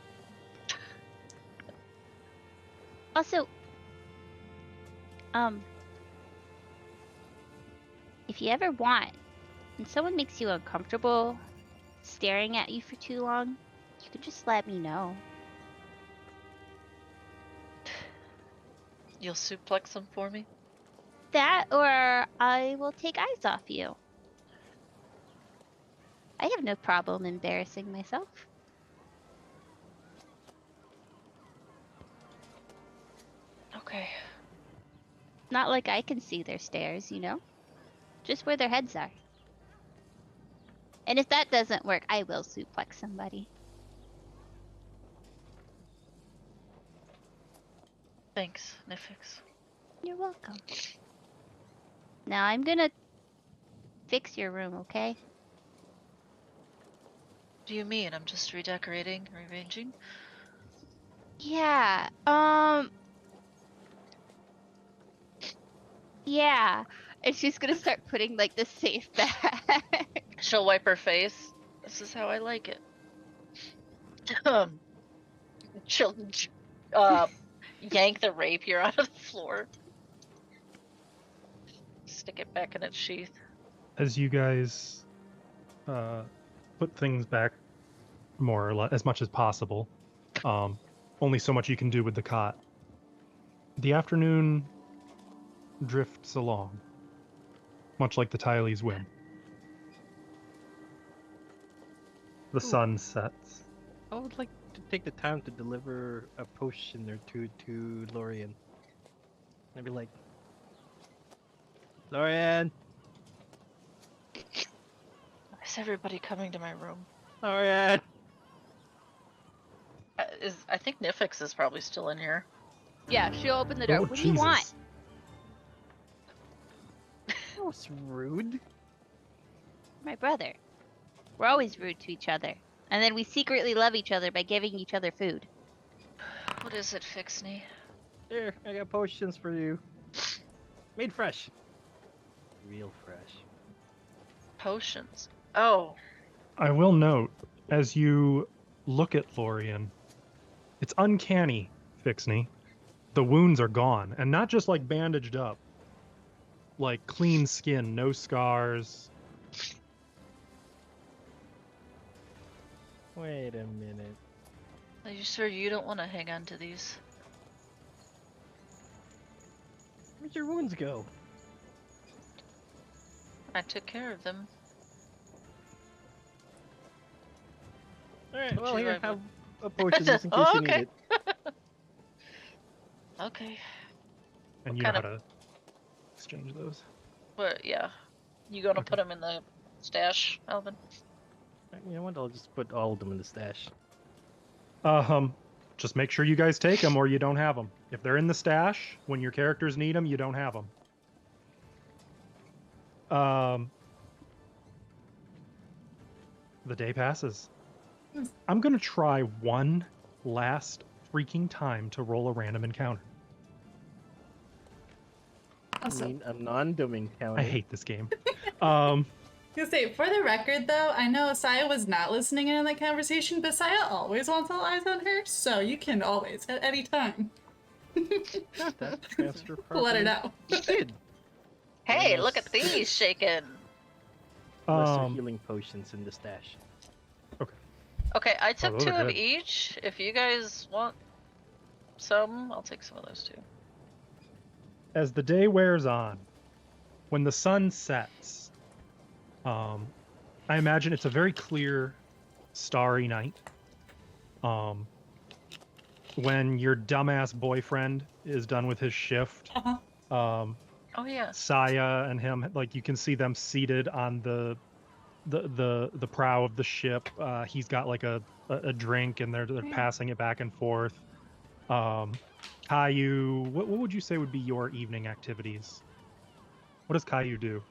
Also, if you ever want, and someone makes you uncomfortable staring at you for too long, you can just let me know. You'll suplex them for me? That, or I will take eyes off you. I have no problem embarrassing myself. Okay. Not like I can see their stares, you know? Just where their heads are. And if that doesn't work, I will suplex somebody. Thanks, Nifix. You're welcome. Now I'm gonna fix your room, okay? What do you mean? I'm just redecorating, rearranging? Yeah, yeah. And she's gonna start putting, like, the safe back. She'll wipe her face. This is how I like it. She'll yank the rapier out of the floor. Stick it back in its sheath. As you guys put things back more or less as much as possible, only so much you can do with the cot. The afternoon drifts along, much like the Tylee's whim. The sun sets. I would like to take the time to deliver a potion or two to Lorian. I'd be like, Lorian! Is everybody coming to my room? Lorian! I think Nifix is probably still in here. Yeah, she'll open the door. Oh, What do you want? Jesus. That was rude. My brother. We're always rude to each other. And then we secretly love each other by giving each other food. What is it, Fixney? Here, I got potions for you. Made fresh. Real fresh. Potions. Oh. I will note, as you look at Lorian, it's uncanny, Fixney. The wounds are gone, and not just like bandaged up. Like clean skin, no scars. Wait a minute. Are you sure you don't want to hang on to these? Where'd your wounds go? I took care of them. Alright, Told well you here, I have would. a potion just in case Oh, you need okay. it. Okay. And What you know kind how to exchange those. But yeah. You gonna Okay. put them in the stash, Alvin? You know what? I'll just put all of them in the stash. Just make sure you guys take them or you don't have them. If they're in the stash, when your characters need them, you don't have them. The day passes. I'm going to try one last freaking time to roll a random encounter. I mean, a non-doom encounter. I hate this game. I was gonna say, for the record though, I know Saya was not listening in on that conversation, but Saya always wants all eyes on her, so you can always, at any time, That transfer let her properly. know. You did. Hey, Yes. look at these shaking. Lesser healing potions in the stash. Okay, I took those 2 are of good. each. If you guys want some, I'll take some of those too. As the day wears on, when the sun sets, I imagine it's a very clear, starry night. When your dumbass boyfriend is done with his shift, Oh yeah. Saya and him, like you can see them seated on the prow of the ship. He's got like a drink, and they're passing it back and forth. Caillou, what would you say would be your evening activities? What does Caillou do?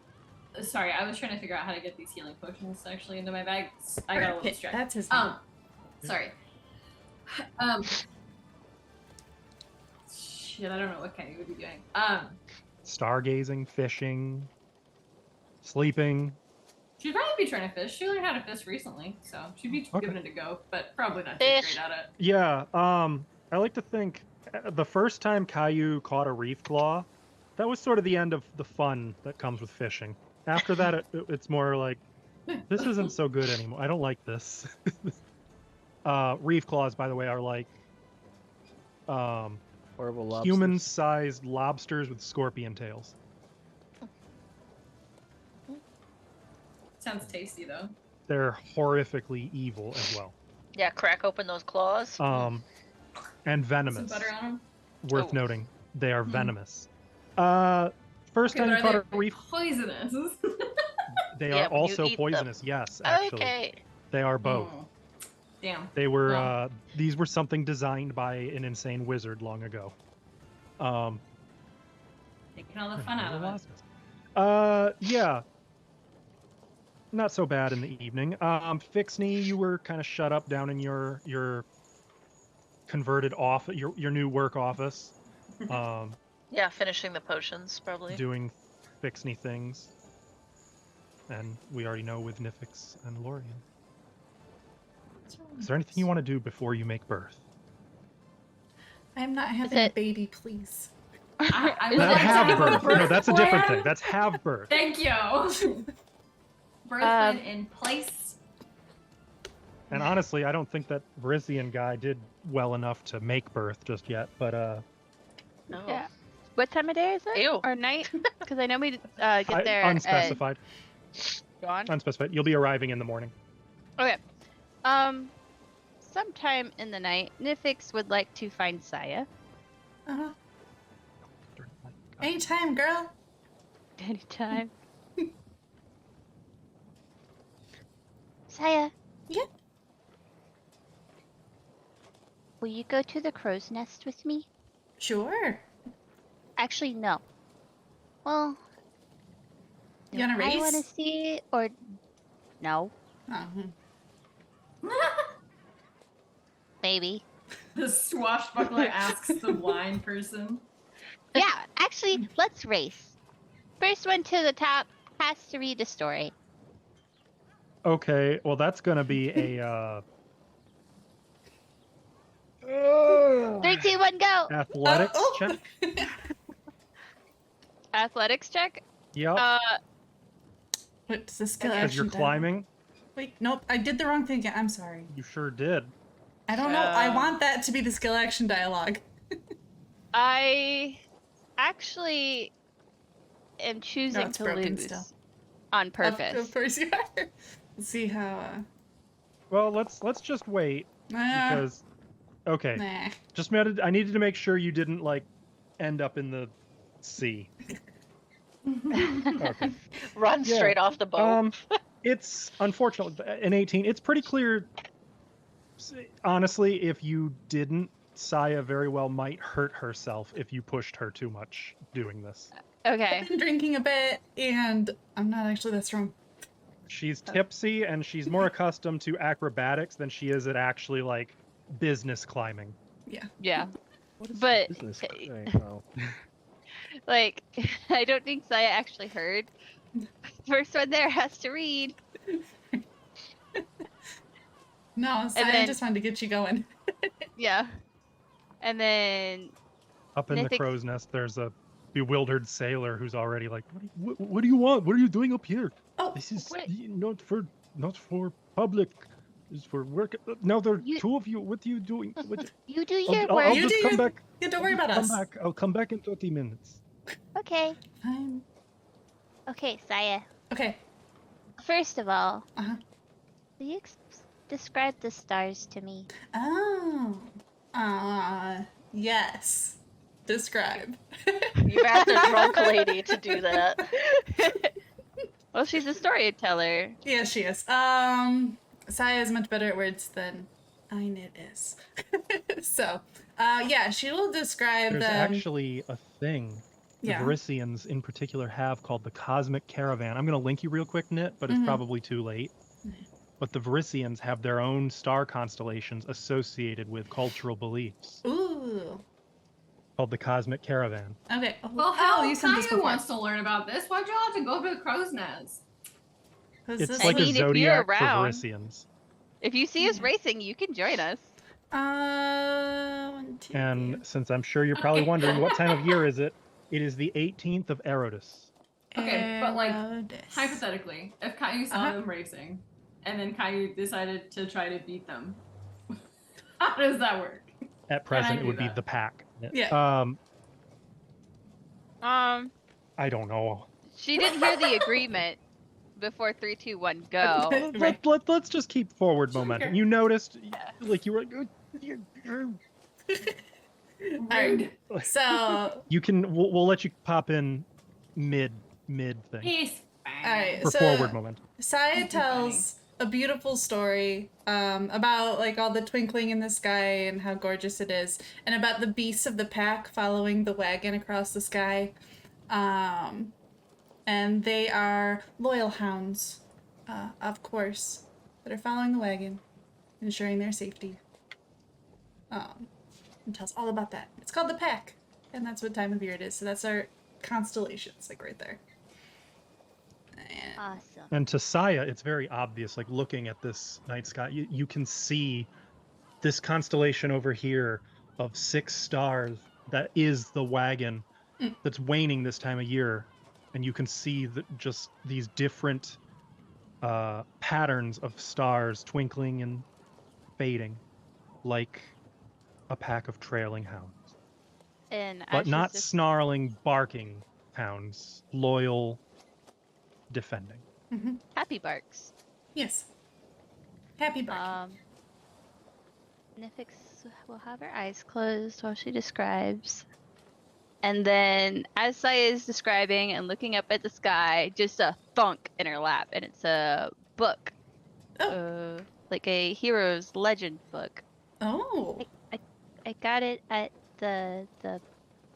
Sorry, I was trying to figure out how to get these healing potions actually into my bag. I got a little distracted. That's his name. Sorry. Shit, I don't know what Kenny would be doing. Stargazing, fishing, sleeping. She'd probably be trying to fish. She learned how to fish recently, so she'd be Okay. giving it a go, but probably not too Fish. great at it. Yeah, I like to think the first time Caillou caught a reef claw, that was sort of the end of the fun that comes with fishing. After that, it's more like, this isn't so good anymore. I don't like this. Reef claws, by the way, are like Horrible lobsters. human-sized lobsters with scorpion tails. Sounds tasty though. They're horrifically evil as well. Yeah, crack open those claws. And Some venomous. butter on them. Worth Oh. noting, they are venomous. First time you but caught are a they reef, poisonous? they Yeah, are when you also eat them. poisonous. Yes, actually, Okay. they are both. Mm. Damn. They were Well. these were something designed by an insane wizard long ago. Taking all the fun out of it. Yeah. Not so bad in the evening. Fixney, you were kind of shut up down in your converted off your new work office, Yeah, finishing the potions probably. doing Fixney things. And we already know with Nifix and Lorian. Is there anything you want to do before you make birth? I'm not having a it- baby, please. I would Not like to have have a birth. No, that's a different plan. thing. That's have birth. Thank you. Birth plan in place. And honestly, I don't think that Varisian guy did well enough to make birth just yet. But Oh. Yeah. What time of day is it? Ew. Or night? Because I know we get there unspecified. at dawn. Unspecified. You'll be arriving in the morning. Okay. Sometime in the night, Nifix would like to find Saya. Uh-huh. Anytime, girl. Anytime. Saya. Yeah? Will you go to the crow's nest with me? Sure. Actually, no. Well, You wanna I want to race? see it, or no, maybe. The swashbuckler asks the blind person. Yeah, actually, let's race. First one to the top has to read a story. Okay, well that's gonna be a 3, 2, 1, go! athletics Oh. check. Athletics check. Yep, What's the skill because you're action dialogue? climbing. Wait, nope, I did the wrong thing again. I'm sorry. You sure did. I don't know. I want that to be the skill action dialogue. I actually am choosing it's to broken lose still. on purpose. Of course you are. Let's see how. Well, let's just wait because okay. Nah. I needed to make sure you didn't like end up in the sea. Okay. Run Yeah, straight off the boat. It's unfortunate. An 18. It's pretty clear. Honestly, if you didn't, Saya very well might hurt herself if you pushed her too much doing this. Okay. I've been drinking a bit, and I'm not actually that strong. She's tipsy, and she's more accustomed to acrobatics than she is at actually, like, business climbing. Yeah. What is But- business? Oh. Like, I don't think Saya actually heard. First one there has to read. No, Saya then- just wanted to get you going. Yeah. And then Up in the Mythic- crow's nest, there's a bewildered sailor who's already like, what do you want? What are you doing up here? Oh, This is What? not for public. It's for work. Now there are You- two of you. What are you doing? you do your I'll work. You just do come your- back. yeah, don't worry I'll about just us. come back. I'll come back in 30 minutes. Okay. Fine. Okay, Saya. Okay. First of all, Uh-huh. will you describe the stars to me? Oh. Yes. Describe. You've asked a drunk lady to do that. Well, she's a storyteller. Yeah, she is. Saya is much better at words than Einit is. So, yeah, she will describe There's them. actually a thing the Yeah. Varisians in particular have called the Cosmic Caravan. I'm going to link you real quick, Nit, but it's Mhm. probably too late. But the Varisians have their own star constellations associated with cultural beliefs Ooh. called the Cosmic Caravan. Okay. Well, how you sent this Kaya before. wants to learn about this? Why'd y'all have to go to the crow's nest? 'Cause It's this like I a mean, if you're zodiac for around- Varisians. If you see us racing, you can join us. 1, 2. And since I'm sure you're probably wondering what time of year is it, it is the 18th of Erodus. Okay, but, like, Erodus. Hypothetically, if Caillou saw Uh-huh. them racing, and then Caillou decided to try to beat them, how does that work? At present, do it would be that? the pack. Yeah. I don't know. She didn't hear the agreement before 3, 2, 1, go. Let's just keep forward momentum. Okay. You noticed, like you were. Rude. So, You can. We'll let you pop in mid thing He's fine. alright. for So, forward momentum. Saya Thank you, tells a beautiful story about like all the twinkling in the sky and how gorgeous it is, and about the beasts of the pack following the wagon across the sky. And they are loyal hounds, of course, that are following the wagon, ensuring their safety. And tells all about that. It's called the pack, and that's what time of year it is. So that's our constellations, like right there. And Awesome. And to Saya, it's very obvious. Like looking at this night sky, you can see this constellation over here of 6 stars. That is the wagon that's waning this time of year, and you can see just these different patterns of stars twinkling and fading, like a pack of trailing hounds, And but Ash not is just, snarling, barking hounds. Loyal, defending. happy barks. yes, happy barking. Nifix will have her eyes closed while she describes. And then, as Saya is describing and looking up at the sky, just a thunk in her lap, and it's a book. Oh. Like a hero's legend book. Oh, I got it at the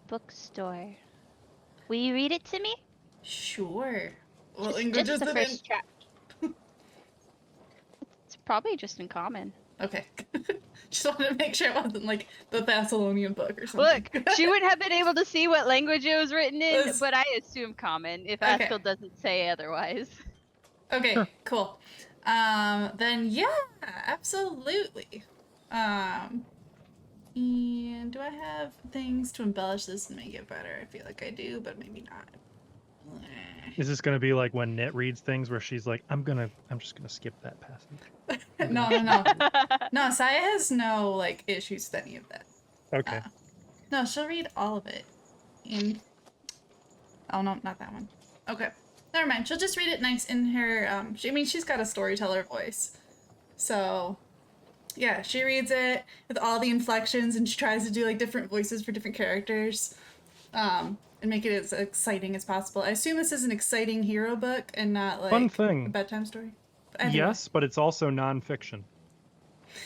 bookstore. Will you read it to me? sure. What Just language is the it first chapter. It's probably just in common. in? Okay. Just wanted to make sure it wasn't like the Thassilonian book or something. Look, she wouldn't have been able to see what language it was written in, It's- but I assume common if Okay. Askell doesn't say otherwise. Okay, Sure. cool. Then yeah, absolutely. And do I have things to embellish this and make it better? I feel like I do, but maybe not. Is this going to be like when Nit reads things where she's like, I'm just gonna skip that passage? No. No, Saya has no like issues with any of that. Okay. No, she'll read all of it. And oh no, not that one. Okay, never mind. She'll just read it nice in her. She's got a storyteller voice, so yeah, she reads it with all the inflections, and she tries to do like different voices for different characters. and make it as exciting as possible. I assume this is an exciting hero book and not like Fun a thing. bedtime story. But anyway. Yes, but it's also nonfiction.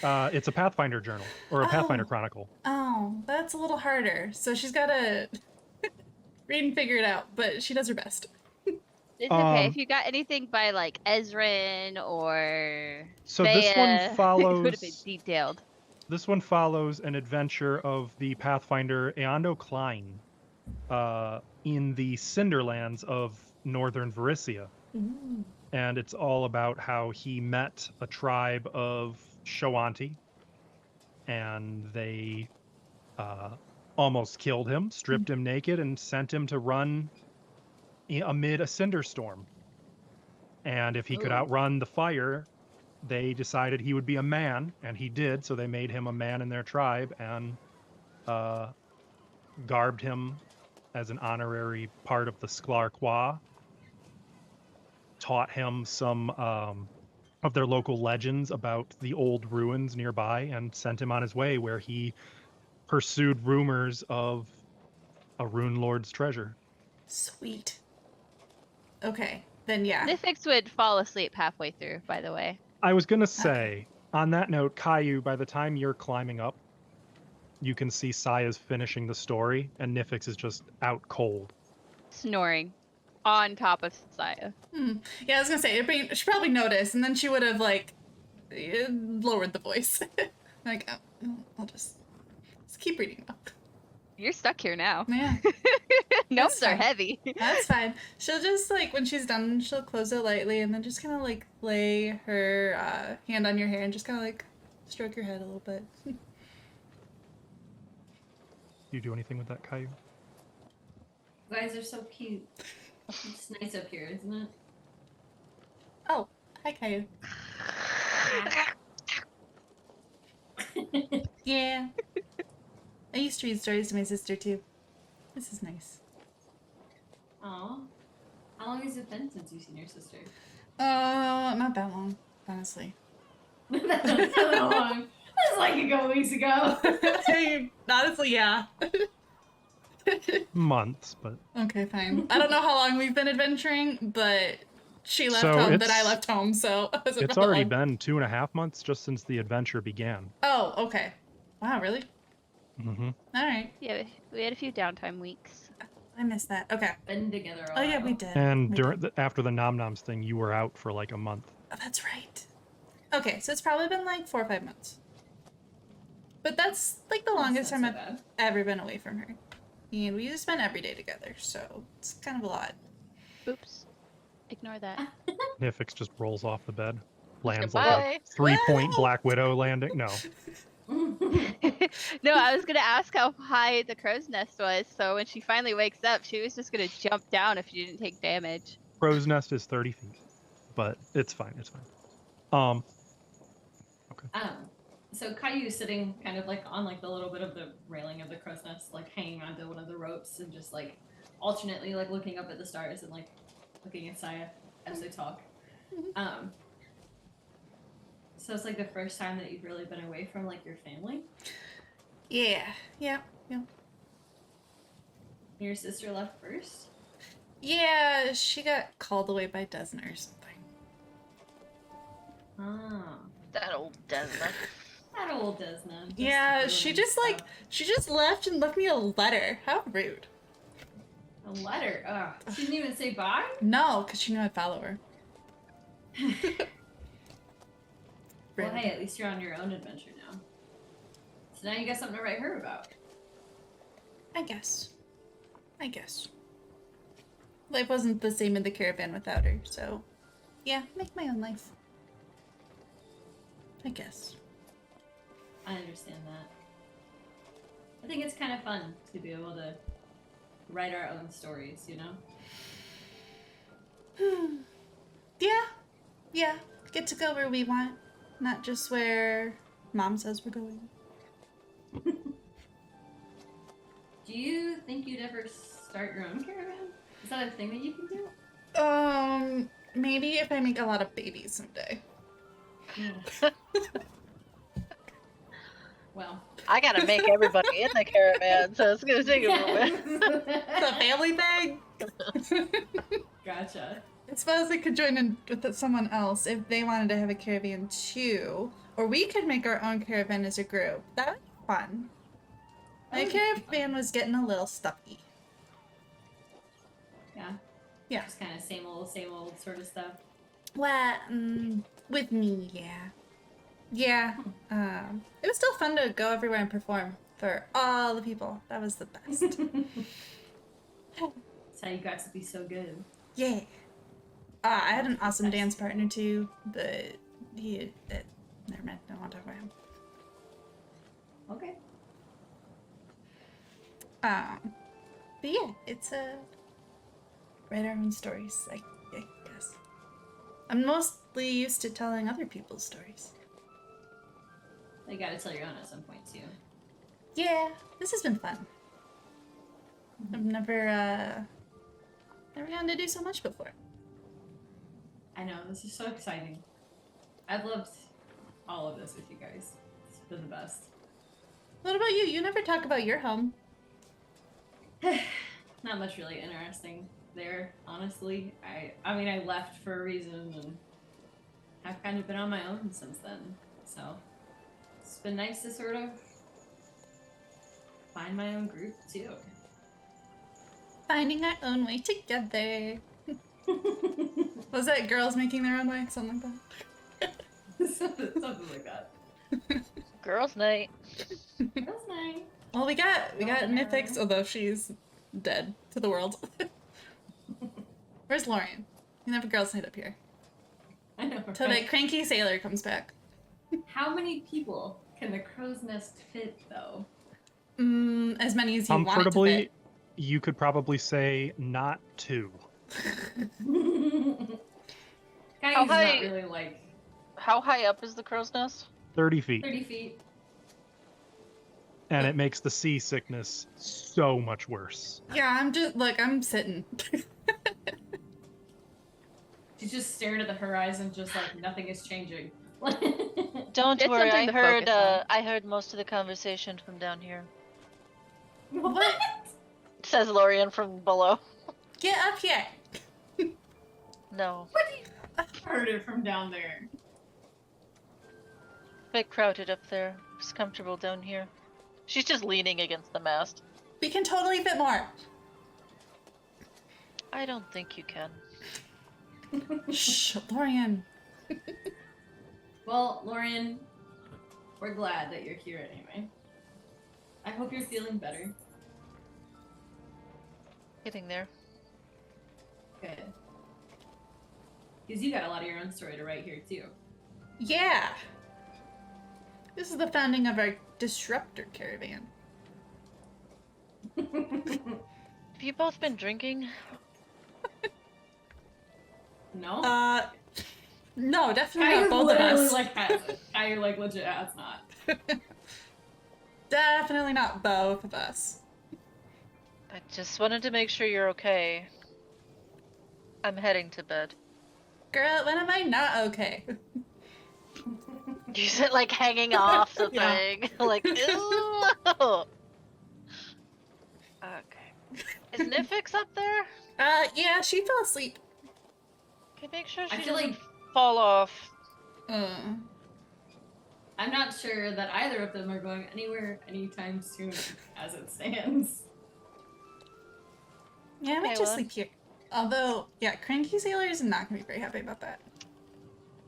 It's a Pathfinder journal or a Pathfinder chronicle. Oh, that's a little harder. So she's got to read and figure it out, but she does her best. It's okay if you got anything by like Ezrin or So Thea, this one it would have been follows. detailed. This one follows an adventure of the Pathfinder Eondo Klein in the Cinderlands of northern Varisia. Ooh. And it's all about how he met a tribe of Shoanti, and they almost killed him, stripped him naked, and sent him to run amid a cinder storm. And if he could outrun the fire, they decided he would be a man, and he did, so they made him a man in their tribe and garbed him as an honorary part of the Sklarqua, taught him some of their local legends about the old ruins nearby, and sent him on his way where he pursued rumors of a Runelords treasure. Sweet. Okay, then yeah. Nifix would fall asleep halfway through, by the way. I was going to say, on that note, Caillou, by the time you're climbing up, you can see Saya's finishing the story, and Nifix is just out cold. Snoring on top of Saya. Yeah, I was gonna say, she probably noticed, and then she would have, like, lowered the voice. Like, I'll just keep reading now. You're stuck here now. Yeah. Gnomes are fine. heavy. That's fine. She'll just, like, when she's done, she'll close it lightly, and then just kind of, like, lay her hand on your hair and just kind of, like, stroke your head a little bit. Do you do anything with that, Caillou? You guys are so cute. It's nice up here, isn't it? Oh, hi, Caillou. Yeah. I used to read stories to my sister, too. This is nice. Aw. How long has it been since you've seen your sister? Not that long, honestly. Not that long. That's like a couple weeks ago. Honestly, yeah. Months, but... Okay, fine. I don't know how long we've been adventuring, but she left So home, then it's- I left home, so... It's already been 2.5 months just since the adventure began. Oh, okay. Wow, really? Mm-hmm. Alright. Yeah, we had a few downtime weeks. I missed that. Okay. Been together a Oh, yeah, while. we did. And We during did. after the Nom Noms thing, you were out for like a month. Oh, that's right. Okay, so it's probably been like 4 or 5 months. But that's like the longest That's time not so I've bad. ever been away from her. And we just spend every day together, so it's kind of a lot. Oops. Ignore that. Nifix just rolls off the bed, lands Goodbye. like a 3-point Black Widow landing. No, No, I was gonna ask how high the crow's nest was, so when she finally wakes up, she was just gonna jump down if she didn't take damage. Crow's Nest is 30 feet, but it's fine. It's fine. So Caillou's sitting kind of like on like the little bit of the railing of the crow's nest, like hanging onto one of the ropes and just like alternately like looking up at the stars and like looking at Saya as they talk. So it's like the first time that you've really been away from like your family. Yeah, yeah. Your sister left first. Yeah, she got called away by Desna or something. Ah, That old Desna. that old Desna. Yeah, she just left and left me a letter. How rude. a letter. She didn't even say bye. No, because she knew I'd follow her. Well, hey, at least you're on your own adventure now. So now you got something to write her about. I guess. Life wasn't the same in the caravan without her, so yeah, make my own life. I guess. I understand that. I think it's kind of fun to be able to write our own stories, you know? Yeah. Get to go where we want, not just where Mom says we're going. Do you think you'd ever start your own caravan? Is that a thing that you can do? Maybe if I make a lot of babies someday. Well. I gotta make everybody in the caravan, so it's gonna take a little bit. It's a family thing. Gotcha. I suppose we could join in with someone else if they wanted to have a caravan too. Or we could make our own caravan as a group. That would be fun. My caravan was getting a little stuffy. Yeah. Yeah. Just kind of same old sort of stuff. Well, with me, yeah. Yeah. It was still fun to go everywhere and perform for all the people. That was the best. That's how you got to be so good. Yeah. I had an awesome dance partner too, but never mind. I don't want to talk about him. Okay. But yeah, it's write our own stories, I guess. I'm mostly used to telling other people's stories. You gotta tell your own at some point too. Yeah, this has been fun. I've never gotten to do so much before. I know, this is so exciting. I've loved all of this with you guys. It's been the best. What about you? You never talk about your home. Not much really interesting there, honestly. I mean, I left for a reason and I've kind of been on my own since then. So it's been nice to sort of find my own group too. Finding our own way together. Was that girls making their own way? Something like that? Something like that. Girls' night. That's nice. Well, we got Mythics, although she's dead to the world. Where's Lorian? We can have a girls' night up here. I know. Till that cranky sailor comes back. How many people can the crow's nest fit, though? As many as you want it to Comfortably, fit. you could probably say not 2. Guy's How not high- really like How high up is the crow's nest? 30 feet. 30 feet. And it makes the seasickness so much worse. Yeah, I'm sitting. She's just staring at the horizon, just like nothing is changing. Don't It's worry, something to focus on. I heard most of the conversation from down here. What? Says Lorian from below. Get up here. No. What do you heard it from down there? Bit crowded up there. It's comfortable down here. She's just leaning against the mast. We can totally fit more. I don't think you can. Shh, Lorian. Well, Lorian, we're glad that you're here anyway. I hope you're feeling better. Getting there. Good. Because you got a lot of your own story to write here, too. Yeah. This is the founding of our disruptor caravan. Have you both been drinking? No? No, definitely not Kyle both of literally us. like has it. Kyle like legit has not. Definitely not both of us. I just wanted to make sure you're okay. I'm heading to bed. Girl, when am I not okay? You said like hanging off the Yeah. thing. Like, ew. Okay. Is Nifix up there? Yeah, she fell asleep. Can make sure I she feel doesn't like- fall off. I'm not sure that either of them are going anywhere anytime soon, as it stands. Yeah, I might Okay, just well. sleep here. Although, yeah, Cranky Sailor is not gonna be very happy about that.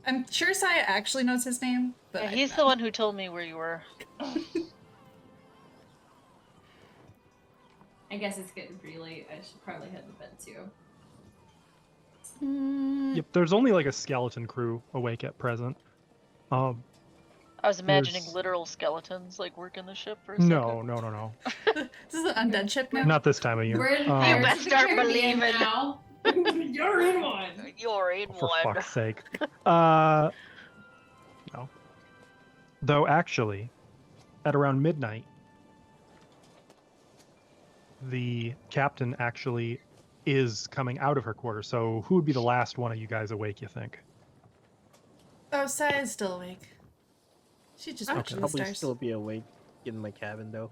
I'm sure Saya actually knows his name, but Yeah, I he's don't the know. one who told me where you were. I guess it's getting pretty late. I should probably head to bed too. Yep, there's only like a skeleton crew awake at present. I was imagining There's- literal skeletons like working the ship for a No, second. no. This is an undead ship now. Not this time of year. We're in You Um, best start believing. now. You're in one. You're in for one. fuck's sake. No. Though actually, at around midnight, the captain actually is coming out of her quarters. So who would be the last one of you guys awake, you think? Oh, Saya's still awake. She's just I'd watching the probably stars. still be awake. In my cabin, though.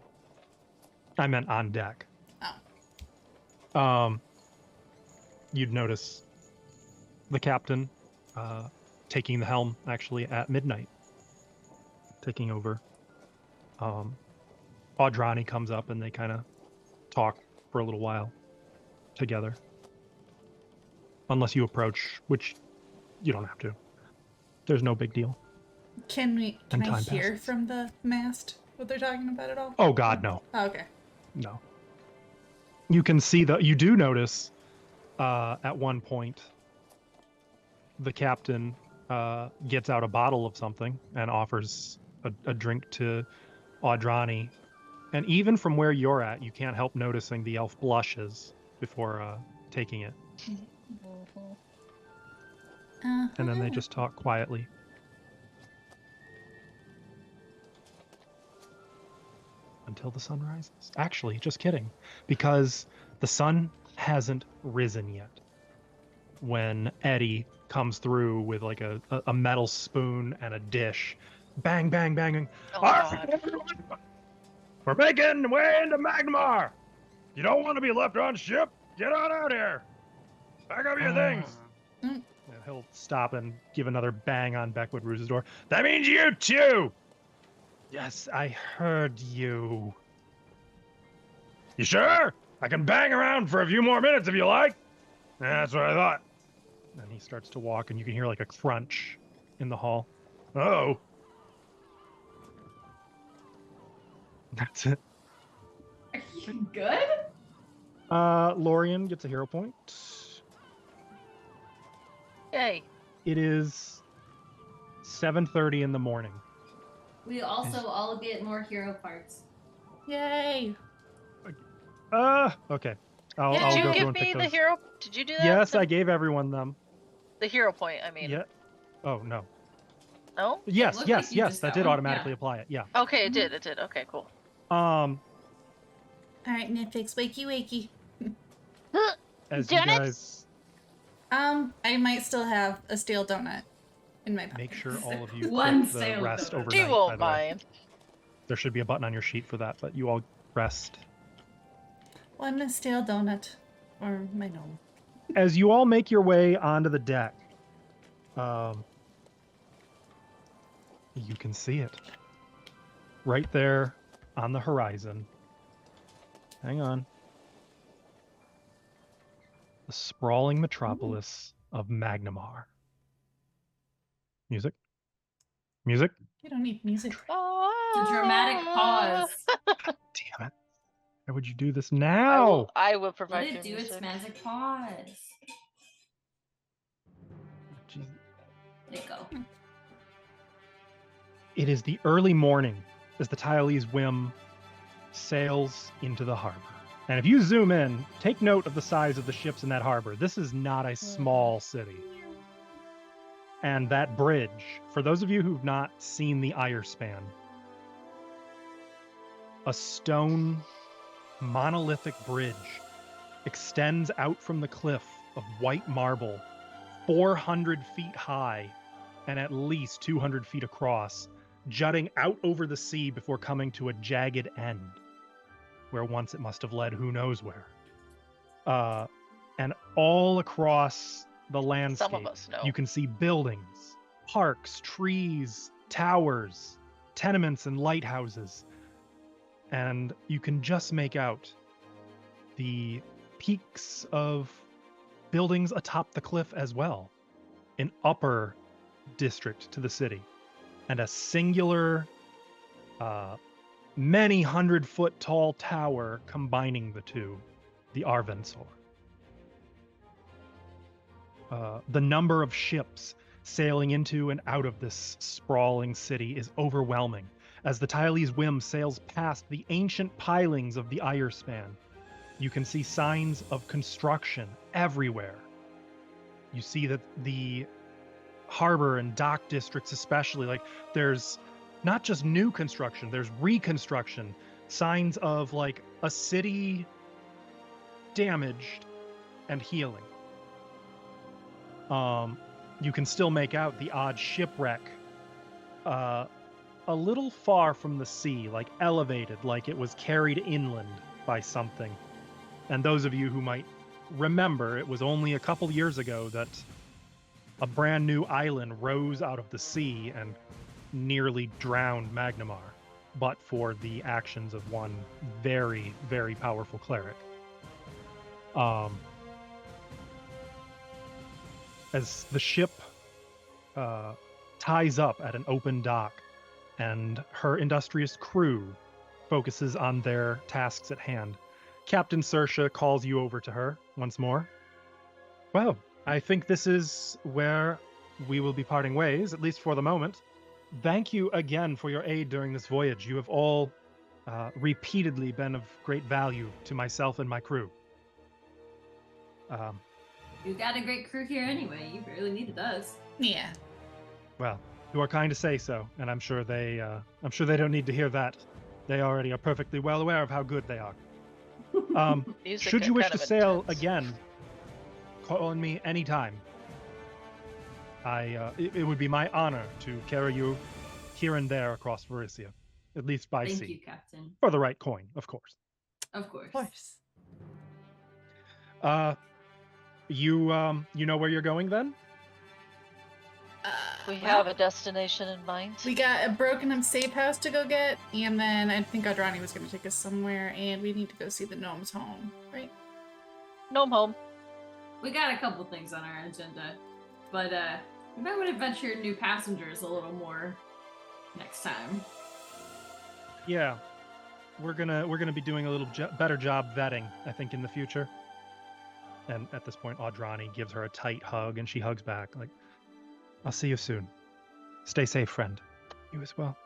I meant on deck. Oh. You'd notice the captain taking the helm actually at midnight, taking over. Audrani comes up and they kind of talk for a little while together. Unless you approach, which you don't have to. There's no big deal. Can I time hear passes. from the mast what they're talking about at all? Oh God, no. Oh, okay. No. You can see you do notice at one point the captain gets out a bottle of something and offers a drink to Audrani. And even from where you're at, you can't help noticing the elf blushes before taking it. And then they just talk quietly. Until the sun rises. Actually, just kidding. Because the sun hasn't risen yet. When Eddie comes through with like a metal spoon and a dish. Bang, bang, banging. Oh, All right, God. everyone, we're making way into Magnimar. You don't want to be left on ship? Get on out here. Pack up your things. And he'll stop and give another bang on Beckwood Rose's door. That means you too. Yes, I heard you. You sure? I can bang around for a few more minutes if you like. That's what I thought. And he starts to walk, and you can hear like a crunch in the hall. Oh. That's it. Are you good? Lorian gets a hero point. Yay. It is 7:30 in the morning. We also all get more hero parts. Yay! Okay. I'll Did go you through give and me pick the those. hero? Did you do that? Yes, I gave everyone them. The hero point, I mean. Yeah. Oh no. No? Yes, looked yes, like you yes. just That got did one, automatically yeah. apply it. Yeah. Okay, it did. It did. Okay, cool. All right, Netflix, wakey, wakey. As you Donuts? guys I might still have a stale donut in my pocket. make sure all of you One pick the stale rest donut. overnight. She by won't the way. mind. There should be a button on your sheet for that, but you all rest. One stale donut, or my gnome. As you all make your way onto the deck, you can see it right there on the horizon. Hang on. The sprawling metropolis of Magnimar. Music. Music. You don't need music. It's a dramatic pause. Damn it. Why would you do this now? I will Let provide it you do its music. magic pause. Jeez. There you go. It is the early morning as the Tyrese Whim sails into the harbor. And if you zoom in, take note of the size of the ships in that harbor. This is not a small city. And that bridge, for those of you who've not seen the Irespan, a stone monolithic bridge extends out from the cliff of white marble, 400 feet high and at least 200 feet across, jutting out over the sea before coming to a jagged end, where once it must have led who knows where. And all across the landscape, Some of us know. you can see buildings, parks, trees, towers, tenements, and lighthouses. And you can just make out the peaks of buildings atop the cliff as well, an upper district to the city, and a singular, many 100-foot tall tower combining the two, the Arvensor. The number of ships sailing into and out of this sprawling city is overwhelming as the Tyrese Whim sails past the ancient pilings of the Irespan. You can see signs of construction everywhere. You see that the harbor and dock districts especially, like there's not just new construction, there's reconstruction, signs of like a city damaged and healing. You can still make out the odd shipwreck a little far from the sea, like elevated, like it was carried inland by something. And those of you who might remember, it was only a couple years ago that a brand new island rose out of the sea and nearly drowned Magnimar, but for the actions of one very, very powerful cleric. As the ship ties up at an open dock and her industrious crew focuses on their tasks at hand, Captain Sersha calls you over to her once more. Well, I think this is where we will be parting ways, at least for the moment. Thank you again for your aid during this voyage. You have all repeatedly been of great value to myself and my crew. You got a great crew here anyway. You barely needed us. Yeah. Well, you are kind to say so, and I'm sure they don't need to hear that. They already are perfectly well aware of how good they are. Should you wish to sail again, call on me anytime. It would be my honor to carry you here and there across Varisia, at least by sea. Thank you, Captain. For the right coin, of course. Of course. You know where you're going then? We have a destination in mind. We got a broken up safe house to go get, and then I think Adrani was going to take us somewhere, and we need to go see the gnome's home, right? Gnome home. We got a couple things on our agenda, but we might want to venture new passengers a little more next time. Yeah, we're gonna be doing a little better job vetting, I think, in the future. And at this point, Adrani gives her a tight hug, and she hugs back, like, I'll see you soon. Stay safe, friend. You as well.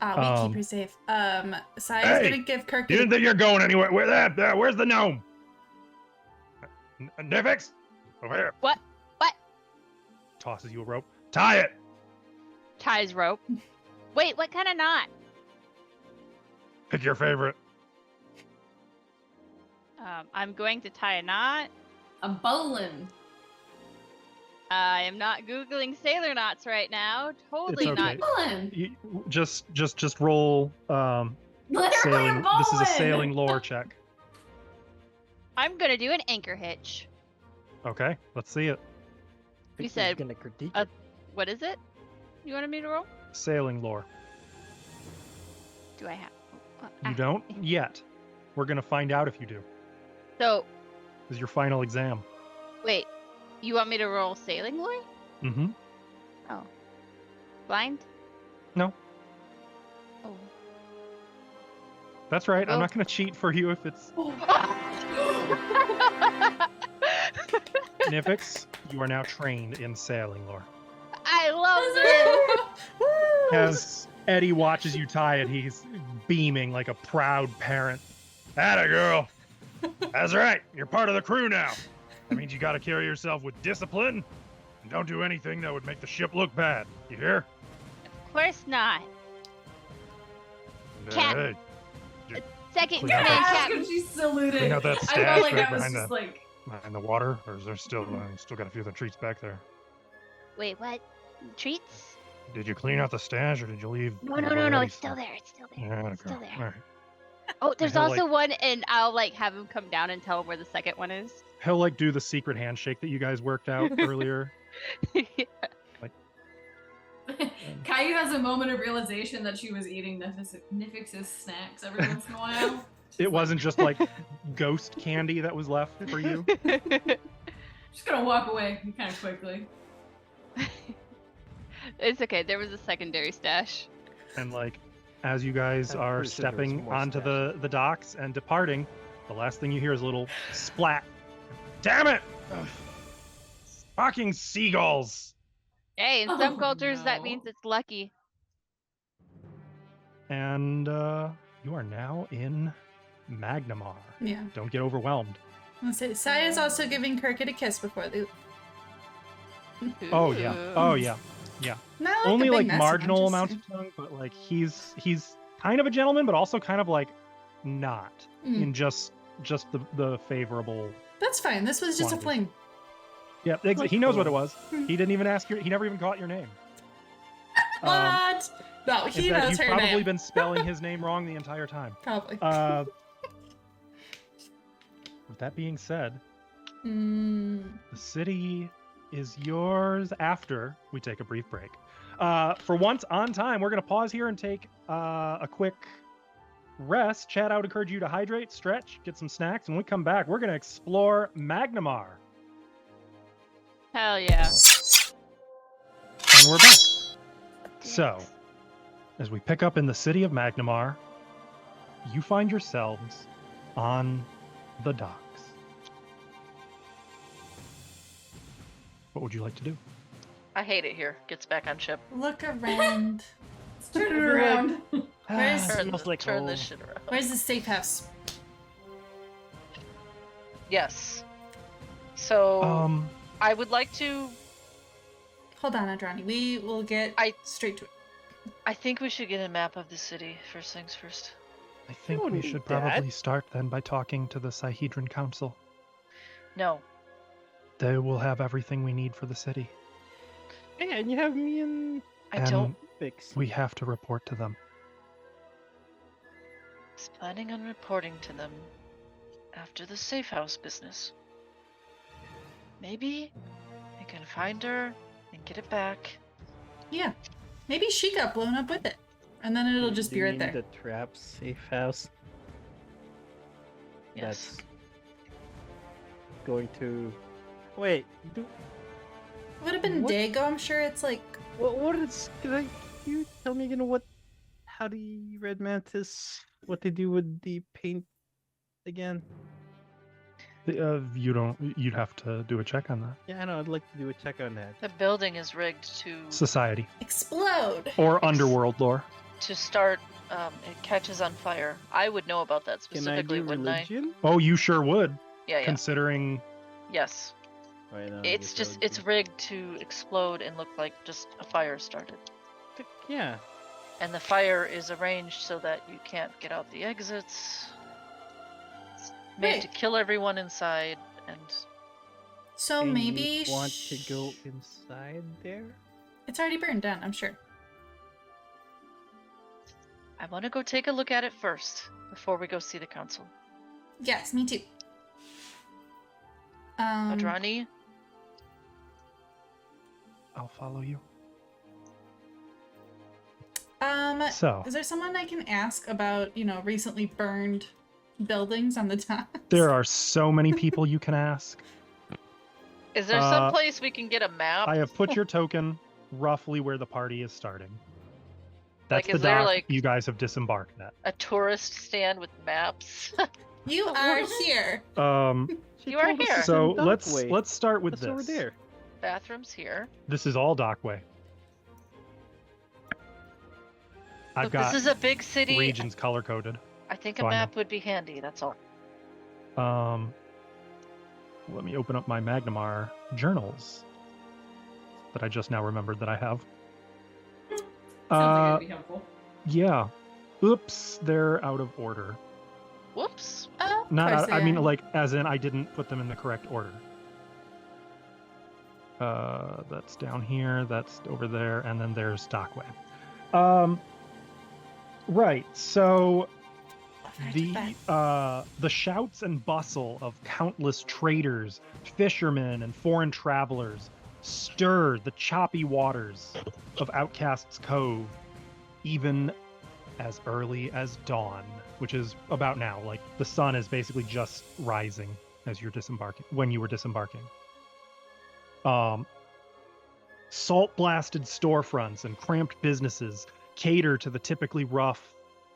We keep her safe. Saya's gonna give Kirk. You didn't think you're going anywhere? Where's the gnome? Nifix? Over here. What? Tosses you a rope. Tie it! Ties rope. Wait, what kind of knot? Pick your favorite. I'm going to tie a knot. A bowline. I am not Googling sailor knots right now. Totally It's okay. not. Bowline. You, just roll Literally sailing. a This is a bowline. sailing lore check. I'm gonna do an anchor hitch. Okay, let's see it. You said gonna critique a- it. What is it? You wanted me to roll? Sailing lore. Do I have? You don't yet. We're gonna find out if you do. So, This is your final exam. wait. You want me to roll sailing lore? Mm-hmm. Oh. Blind? No. Oh. That's right. I'm Well- not gonna cheat for you if it's Nifix. You are now trained in sailing lore. I love this. As Eddie watches you tie it, he's beaming like a proud parent. Atta girl. That's right. You're part of the crew now. That means you got to carry yourself with discipline and don't do anything that would make the ship look bad. You hear? Of course not. Cap- Hey, Second Clean out command, Ask Captain. if she saluted. Clean out that I stash felt like right I was behind just the- like, in the water, or is there still got a few of the treats back there? Wait, what? Treats? Did you clean out the stash, or did you leave? No, everybody it's still some? there. It's still there. Yeah, It's still there. All right. Oh, there's He'll, also one, and I'll have him come down and tell him where the second one is. He'll do the secret handshake that you guys worked out earlier. Caillou has a moment of realization that she was eating Nifix's snacks every once in a while. It wasn't just like ghost candy that was left for you. Just gonna walk away kind of quickly. It's okay. There was a secondary stash. And as you guys I'm are pretty sure there was stepping more onto stash. the docks and departing, the last thing you hear is a little splat. Damn it! Ugh. Fucking seagulls! Hey, in Oh, some cultures that no. means it's lucky. And you are now in Magnimar. Yeah. Don't get overwhelmed. I'll say Saya's also giving Kirkit a kiss before they. Oh yeah. Ooh. Oh yeah. Not like Only a big message, marginal I'm amounts just of tongue, but he's kind of a gentleman, but also kind of not Mm. in just the favorable. That's fine. This was just a Quantity. fling. Yeah, he knows what it was. He didn't even ask he never even caught your name. What? No, In he fact, knows you've her probably name. been spelling his name wrong the entire time. Probably. With that being said, Mm. the city is yours after we take a brief break. For once on time, we're going to pause here and take a quick rest. Chad, I would encourage you to hydrate, stretch, get some snacks. And when we come back, we're going to explore Magnimar. Hell yeah. And we're back. So, as we pick up in the city of Magnimar, you find yourselves on the docks. What would you like to do? I hate it here. Gets back on ship. Look around. Let's turn it around. Where's Smells like turn home. this shit around. Where's the safe house? Yes. So I would like to. Hold on, Adrani. We will get straight to it. I think we should get a map of the city. First things first. I think don't we need should that. probably start then by talking to the Sihedron Council. No. They will have everything we need for the city. Yeah, and you have me and I And don't. Fix. We have to report to them. Was planning on reporting to them after the safe house business. Maybe I can find her and get it back. Yeah. Maybe she got blown up with it. And then it'll just Do be you right mean there. The trap safe house. Yes. That's going to. Wait. Would have been What? Dago, I'm sure it's like. What is? Can you tell me again what? How the red mantis? What they do with the paint again? You'd have to do a check on that. Yeah, I know. I'd like to do a check on that. The building is rigged to Society. Explode! Or underworld lore. start. It catches on fire. I would know about that Can I specifically, do wouldn't religion? Oh, you sure would, I? Yeah. considering... Yes. Right, no, I It's guess just that would it's be- rigged to explode and look like just a fire started. Yeah. And the fire is arranged so that you can't get out the exits. It's made Right. to kill everyone inside, and So And maybe. you want to go inside there? It's already burned down, I'm sure. I want to go take a look at it first before we go see the council. Yes, me too. Adrani, I'll follow you. So, is there someone I can ask about, recently burned buildings on the top? There are so many people you can ask. is there some place we can get a map? I have put your token roughly where the party is starting. That's Like, the is there, dock like- you guys have disembarked at. A tourist stand with maps. You are here. She You are told us here. it's So in Dockway. let's start with That's this. over there. Bathrooms here. This is all Dockway. I've Look, got this is a big city. regions color coded. I think So a I know. map would be handy. That's all. Let me open up my Magnimar journals that I just now remembered that I have. Sounds like it'd be helpful. Yeah. Oops, they're out of order. Whoops. Oh, of Not course out, I they mean are. like as in I didn't put them in the correct order. That's down here, that's over there, and then there's Dockway. Right. So the shouts and bustle of countless traders, fishermen, and foreign travelers stir the choppy waters of Outcast's Cove, even as early as dawn, which is about now. Like the sun is basically just rising as you're disembarking. When you were disembarking, salt-blasted storefronts and cramped businesses cater to the typically rough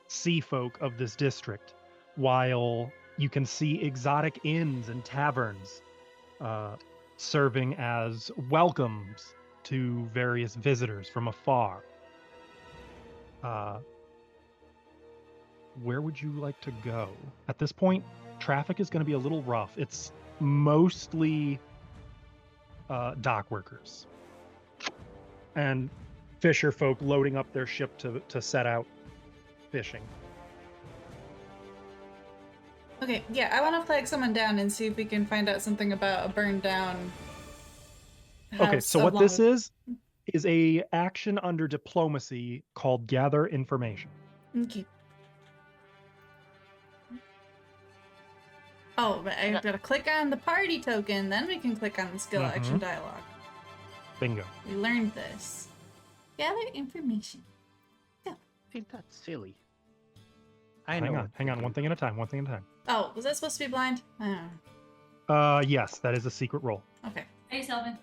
sea folk of this district, while you can see exotic inns and taverns serving as welcomes to various visitors from afar. Where would you like to go? At this point, traffic is going to be a little rough. It's mostly dock workers and fisher folk loading up their ship to set out fishing. Okay, yeah, I want to flag someone down and see if we can find out something about a burned down house. Okay, so what this is is a action under diplomacy called gather information. Okay. Oh, but I've got to click on the party token, then we can click on the skill action dialogue. Bingo. We learned this. Gather information. I think that's silly. Hang on. One thing at a time. Oh, was that supposed to be blind? I don't know. Yes, that is a secret roll. Okay. Hey, Selvin.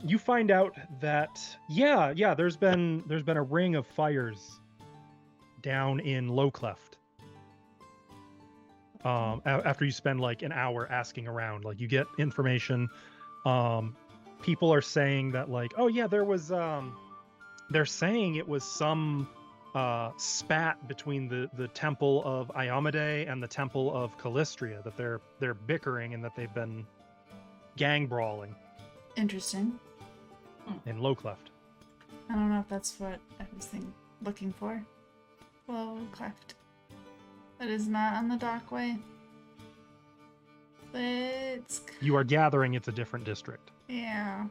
You find out that there's been a ring of fires down in Low Cleft. After you spend like an hour asking around, like you get information. People are saying that like, oh yeah, there was they're saying it was some spat between the temple of Iomade and the temple of Callistria, that they're bickering and that they've been gang brawling Interesting. in Low Cleft. I don't know if that's what I was looking for. Low Cleft. That is not on the dockway. It's... You are gathering it's a different district. Yeah.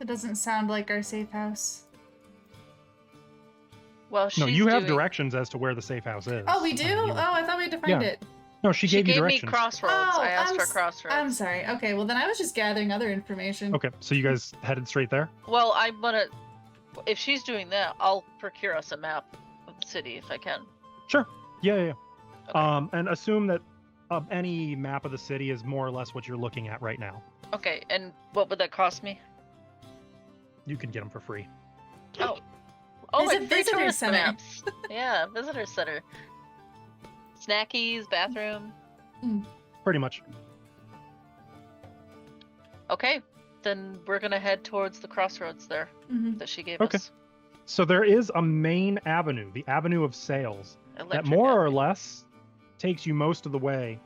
It doesn't sound like our safe house. Well, No, you have directions as to where the safe house is. Oh, we do? You- Oh, I thought we had to find Yeah. it. No, she gave you me directions. Crossroads. Oh, I asked I'm for s- Crossroads. I'm sorry. Okay, well then I was just gathering other information. Okay, so you guys headed straight there? Well, I'm gonna. If she's doing that, I'll procure us a map of the city if I can. Sure. Yeah. Okay. And assume that any map of the city is more or less what you're looking at right now. Okay, and what would that cost me? You can get them for free. Oh, There's my a free visitor tourist center. maps. Yeah, visitor center. Snackies, bathroom. Pretty much. Okay, then we're gonna head towards the crossroads there Mm-hmm. that she gave Okay. us. So there is a main avenue, the Avenue of Sales, that Electric more or avenue. less takes you most of the way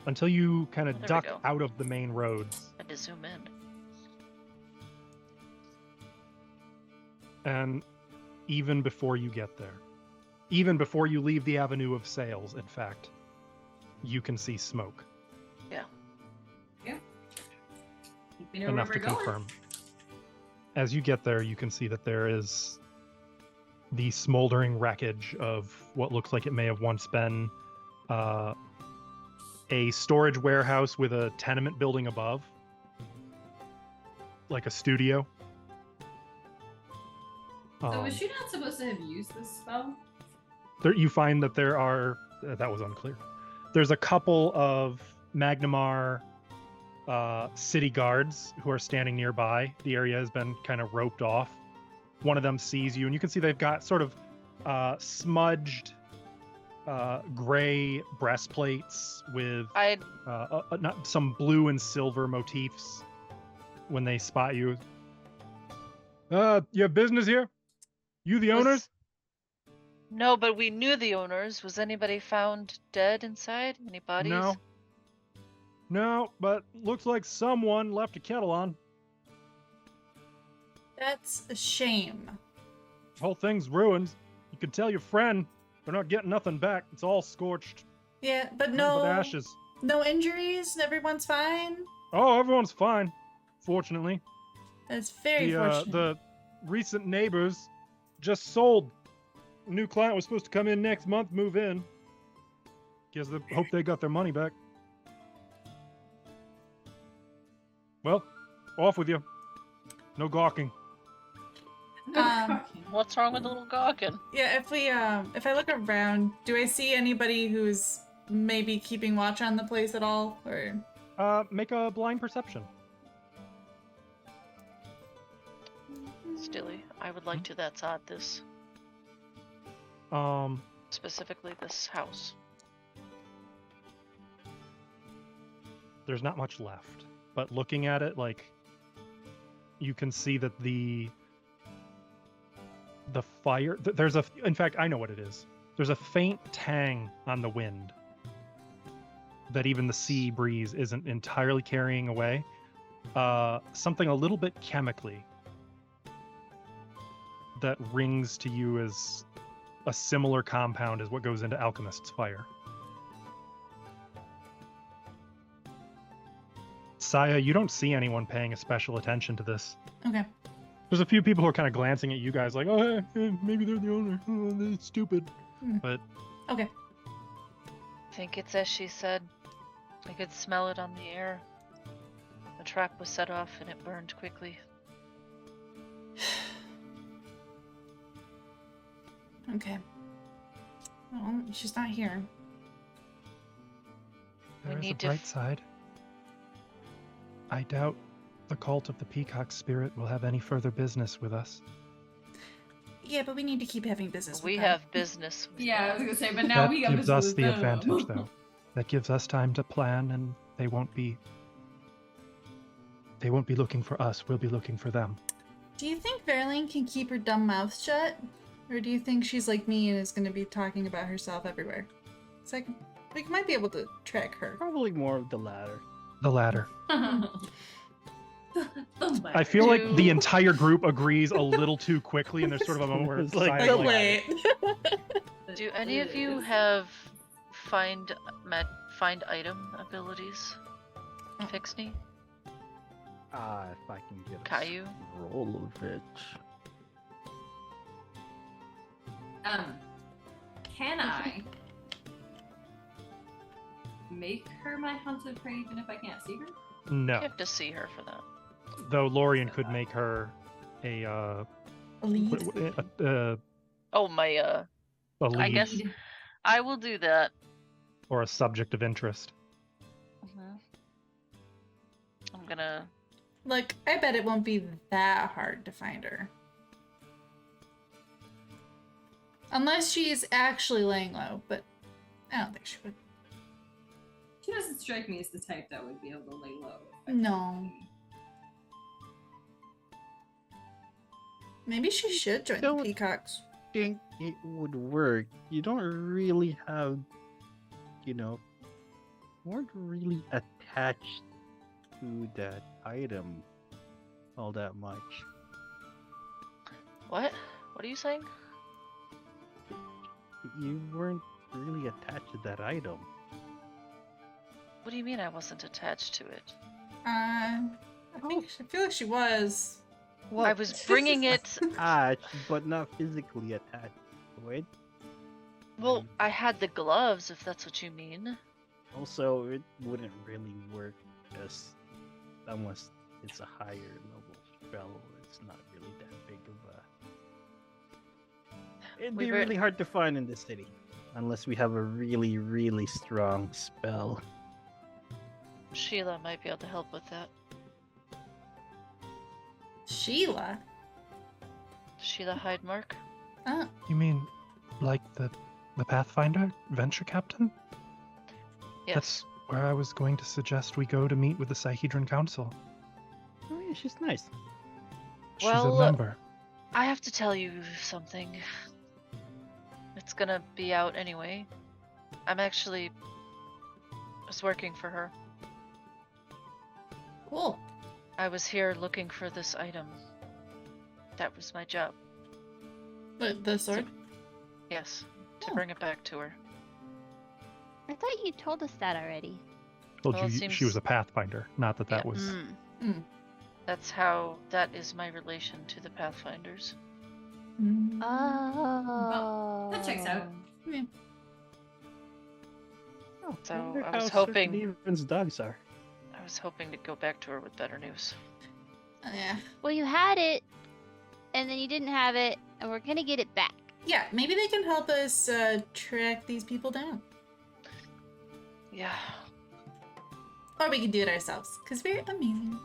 until you kind of There we duck go. out of the main roads. I had to zoom in. And even before you get there, even before you leave the Avenue of Sales, in fact, you can see smoke. We know where Enough we're to going. confirm. As you get there, you can see that there is the smoldering wreckage of what looks like it may have once been a storage warehouse with a tenement building above, like a studio. So was she not supposed to have used this spell? You find that there are that was unclear. There's a couple of Magnimar city guards who are standing nearby. The area has been kind of roped off. One of them sees you, and you can see they've got sort of smudged gray breastplates with not some blue and silver motifs. When they spot you, you have business here? You the owners? No, but we knew the owners. Was anybody found dead inside? Any bodies? No, but looks like someone left a kettle on. That's a shame. Whole thing's ruined. You can tell your friend they're not getting nothing back. It's all scorched. Yeah, but Nothing but no ashes. no injuries. Everyone's fine. Oh, everyone's fine. Fortunately, That's very fortunate. the recent neighbors just sold. A new client was supposed to come in next month, move in. Guess they hope they got their money back. Well, off with you. No gawking. What's wrong with the little gawkin? Yeah, if I look around, do I see anybody who's maybe keeping watch on the place at all, or? Make a blind perception. Stilly, I would like to. That's odd. This Um, specifically this house. there's not much left, but looking at it, like, you can see that the fire. There's a. In fact, I know what it is. There's a faint tang on the wind that even the sea breeze isn't entirely carrying away. Something a little bit chemically that rings to you as a similar compound as what goes into Alchemist's Fire. Saya, you don't see anyone paying a special attention to this. Okay. There's a few people who are kind of glancing at you guys like, oh, maybe they're the owner. Oh, they're stupid. But Okay. I think it's as she said. I could smell it on the air. The trap was set off and it burned quickly. Okay. Well, she's not here. We there is a need to bright side. I doubt the cult of the Peacock Spirit will have any further business with us. Yeah, but we need to keep having business. We with them. have business. With Yeah, I them. was gonna say, but now That we got gives business us with the them. advantage, though. That gives us time to plan, and they won't be looking for us. We'll be looking for them. Do you think Verlaine can keep her dumb mouth shut? Or do you think she's like me and is going to be talking about herself everywhere? It's like, we might be able to track her. Probably more of the latter. The latter. The I feel like the Do- entire group agrees a little too quickly, and there's sort of a moment where It's like, silence. But wait. Do any of you have find item abilities? Fixney? If I can get Caillou? a roll of it. Can I make her my hunted prey even if I can't see her? No. You have to see her for that. Though Lorien could make her a A lead? Oh, my, a lead I guess I will do that. or a subject of interest. I'm gonna... Look, I bet it won't be that hard to find her. Unless she's actually laying low, but I don't think she would. She doesn't strike me as the type that would be able to lay low. No. Maybe she should join the Don't- Peacocks. Think it would work. You don't really have, weren't really attached to that item all that much. What? What are you saying? You weren't really attached to that item. What do you mean I wasn't attached to it? I feel like she was. Well, I was bringing it... attached, but not physically attached to it. Well, I had the gloves, if that's what you mean. Also, it wouldn't really work because unless it's a higher level spell, it's not really that big of a... It'd be really hard to find in this city. Unless we have a really, really strong spell. Sheila might be able to help with that. Sheila? Sheila Hydemark? Oh, You mean like the Pathfinder venture captain? Yes. That's where I was going to suggest we go to meet with the Sihedron Council. Oh yeah, she's nice. She's Well, a member. I have to tell you something. It's gonna be out anyway. I'm actually... was working for her. cool. I was here looking for this item. That was my job. The sword? Yes. To Oh. bring it back to her. I thought you told us that already. Told well, it you she seems- was a Pathfinder, not that that Yeah. was. That's how... that is my relation to the Pathfinders. Mm. Oh. that checks out. Oh, So, wonder I was how hoping- Steven's dogs are. I was hoping to go back to her with better news. Yeah. Well, you had it, and then you didn't have it, and we're gonna get it back. Yeah, maybe they can help us track these people down. Yeah. Or we can do it ourselves, because we're amazing.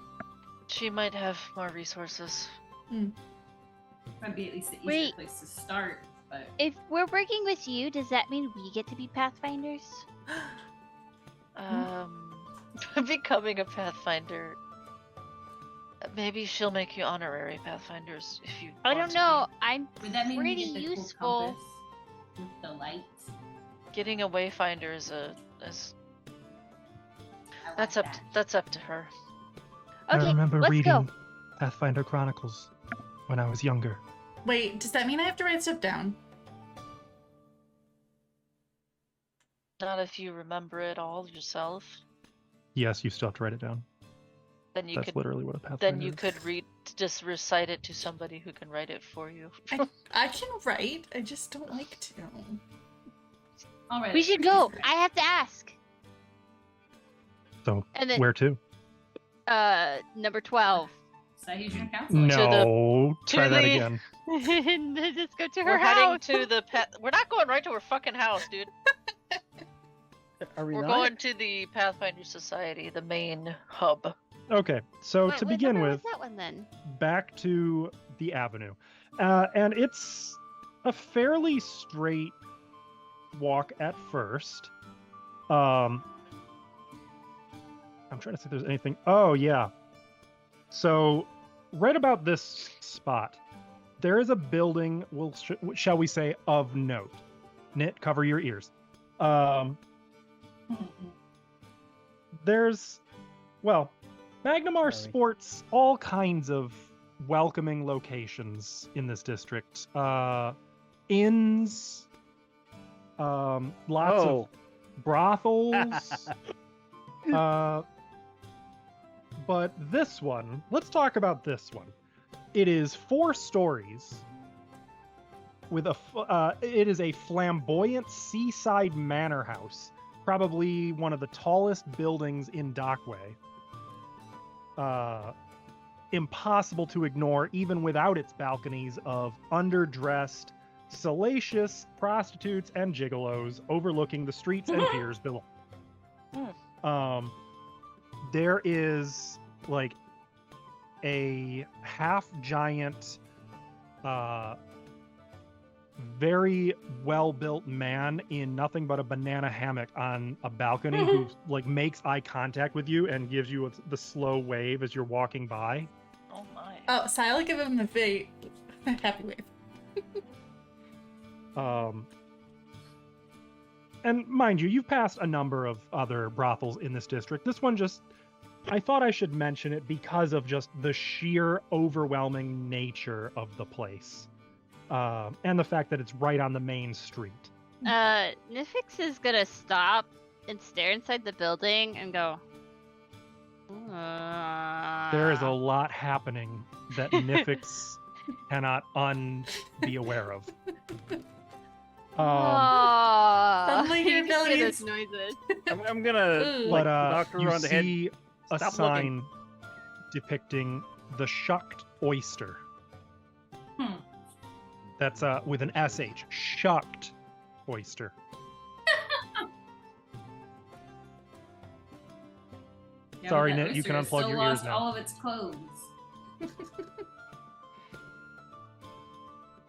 She might have more resources. Might be at least the easier Wait. place to start, but If we're working with you, does that mean we get to be Pathfinders? Becoming a Pathfinder. Maybe she'll make you honorary Pathfinders if you I want don't to know. I'm would that mean we pretty get the useful. cool compass with the lights? be. Getting a Wayfinder is I that's like up that. that's up to her. I Okay, remember let's reading go. Pathfinder Chronicles when I was younger. Wait, does that mean I have to write stuff down? Not if you remember it all yourself. Yes, you still have to write it down. Then you That's could. literally what a Pathfinder Then you is. could just recite it to somebody who can write it for you. I can write, I just don't like to. All right. We should go. I have to ask. So, And then where to? number 12. Sahijan Council. No, try to that the- again. Just go to her We're house. heading to the We're not going right to her fucking house, dude. Are we We're not? going to the Pathfinder Society, the main hub. Okay, so Wait, to what begin number with, was that one then? back to the avenue. And it's a fairly straight walk at first. I'm trying to see if there's anything. Oh, yeah. So, right about this spot, there is a building, shall we say, of note. Knit, cover your ears. There's, well, Magnimar Sorry. sports all kinds of welcoming locations in this district. Inns, lots of brothels. But this one, let's talk about this one. It is 4 stories with it is a flamboyant seaside manor house, probably one of the tallest buildings in Dockway. Impossible to ignore even without its balconies of underdressed, salacious prostitutes and gigolos overlooking the streets and piers below. There is like a half giant, very well built man in nothing but a banana hammock on a balcony who like makes eye contact with you and gives you the slow wave as you're walking by. Oh my. Oh, so I'll give him the very happy wave. And mind you, you've passed a number of other brothels in this district. This one just, I thought I should mention it because of just the sheer overwhelming nature of the place. And the fact that it's right on the main street. Nifix is gonna stop and stare inside the building and go. There is a lot happening that Nifix cannot be aware of. Suddenly your You can hear abilities- those noises. I'm gonna Ooh. like But knock her you on the head. see a Stop sign depicting the shucked oyster. That's with an SH. Shucked oyster. Yeah, Sorry, but that Nit, you can oyster unplug still your ears lost now. all of its clothes.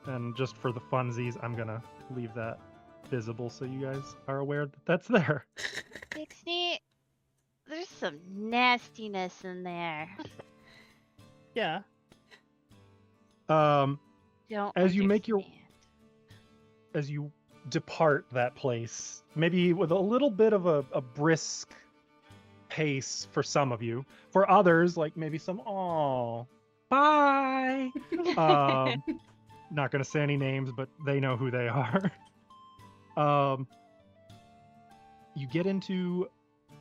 And just for the funsies, I'm gonna leave that visible so you guys are aware that that's there. Dixie, there's some nastiness in there. Yeah. Don't As you make your- understand. As you depart that place, maybe with a little bit of a brisk pace for some of you. For others, like maybe some bye. Not gonna say any names, but they know who they are. You get into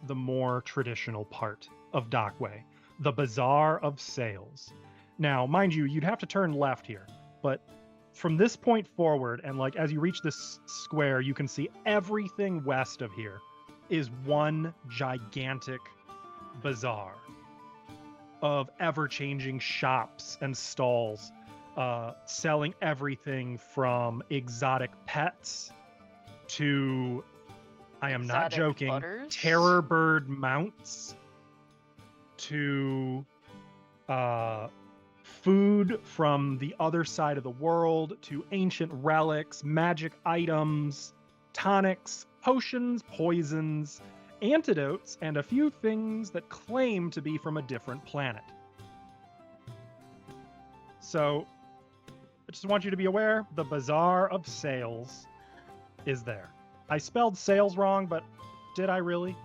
the more traditional part of Dockway, the Bazaar of Sales. Now, mind you, you'd have to turn left here, but from this point forward, and like as you reach this square, you can see everything west of here is one gigantic bazaar of ever-changing shops and stalls, selling everything from exotic pets to, I am not Exotic joking, butters? terror bird mounts to food from the other side of the world to ancient relics, magic items, tonics, potions, poisons, antidotes, and a few things that claim to be from a different planet. So, I just want you to be aware, the Bazaar of Sales is there. I spelled sales wrong, but did I really?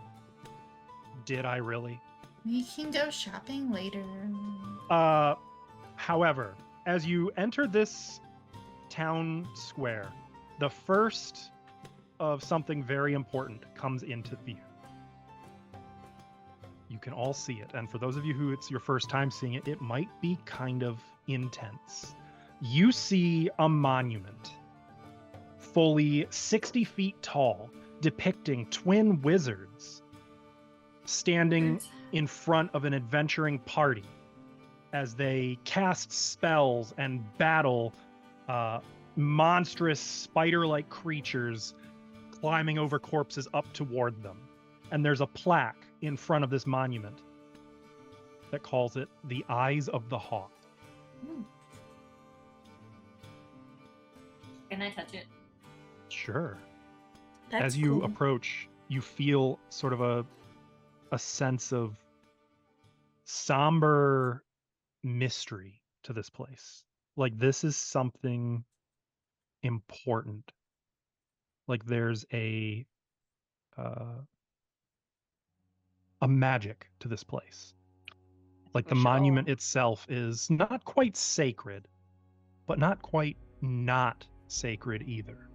Did I really? We can go shopping later. However, as you enter this town square, the first of something very important comes into view. You can all see it, and for those of you who it's your first time seeing it, it might be kind of intense. You see a monument, fully 60 feet tall, depicting twin wizards standing in front of an adventuring party as they cast spells and battle monstrous spider-like creatures climbing over corpses up toward them. And there's a plaque in front of this monument that calls it the Eyes of the Hawk. Can I touch it? Sure. That's As you cool. approach, you feel sort of a sense of somber mystery to this place. Like this is something important. Like there's a magic to this place. Like the monument itself is not quite sacred, but not quite not sacred either.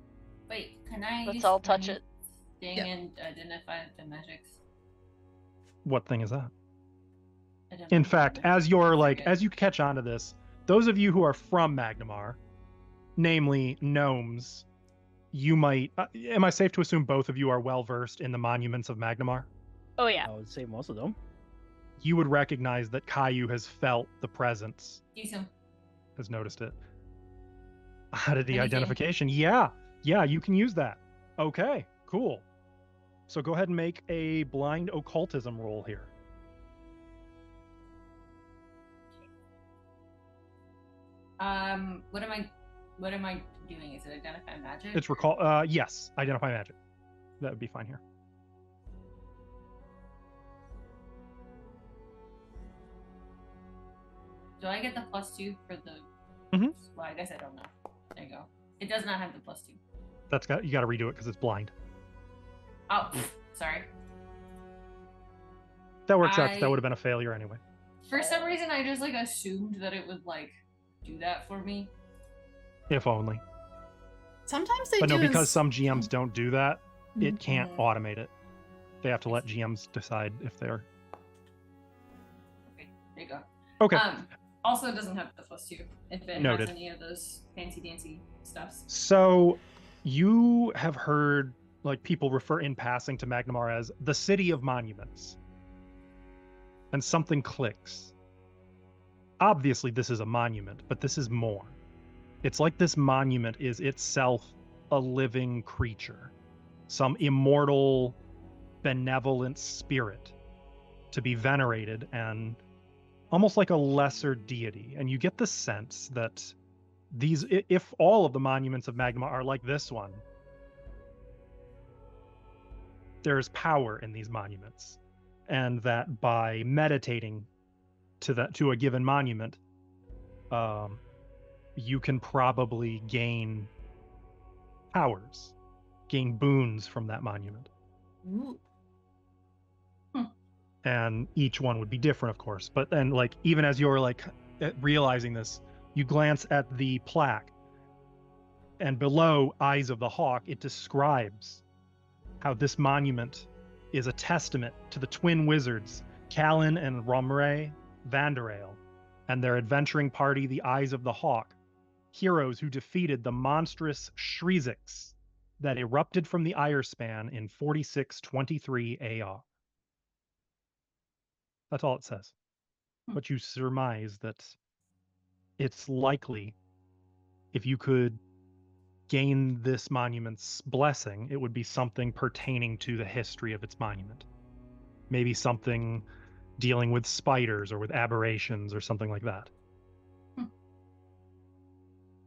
Wait, can I Let's use all touch my it. thing Yeah. and identify the magics? What thing is that? Identify In fact, magics? as you're like, Forget. as you catch on to this, those of you who are from Magnimar, namely gnomes, you might, am I safe to assume both of you are well versed in the monuments of Magnimar? Oh yeah. I would say most of them. You would recognize that Caillou has felt the presence, Use him. has noticed it. How did the Anything. identification? Yeah, you can use that. Okay, cool. So go ahead and make a blind occultism roll here. What am I doing? Is it identify magic? It's yes, identify magic. That would be fine here. Do I get the +2 for the? Mhm. Well, I guess I don't know. There you go. It does not have the +2. You got to redo it because it's blind. Oh, sorry. That works out 'cause that would have been a failure anyway. For some reason, I just like assumed that it would like do that for me. If only. Sometimes they But do. no, because some GMs don't do that, it can't Mhm. automate it. They have to let GMs decide if they're. Okay, there you go. Okay. Also, it doesn't have the +2 if it Noted. has any of those fancy dancy stuffs. So you have heard like people refer in passing to Magnimar as the city of monuments. And something clicks. Obviously, this is a monument, but this is more. It's like this monument is itself a living creature, some immortal, benevolent spirit to be venerated and almost like a lesser deity. And you get the sense that if all of the monuments of Magnimar are like this one, there's power in these monuments. And that by meditating to a given monument, you can probably gain powers, gain boons from that monument. Ooh. And each one would be different, of course. But then, like, even as you're like realizing this, you glance at the plaque, and below Eyes of the Hawk, it describes how this monument is a testament to the twin wizards, Callan and Romray Vanderail, and their adventuring party, the Eyes of the Hawk, heroes who defeated the monstrous Shreezix that erupted from the Irespan in 4623 AR. That's all it says. But you surmise that it's likely, if you could gain this monument's blessing, it would be something pertaining to the history of its monument. Maybe something dealing with spiders or with aberrations or something like that.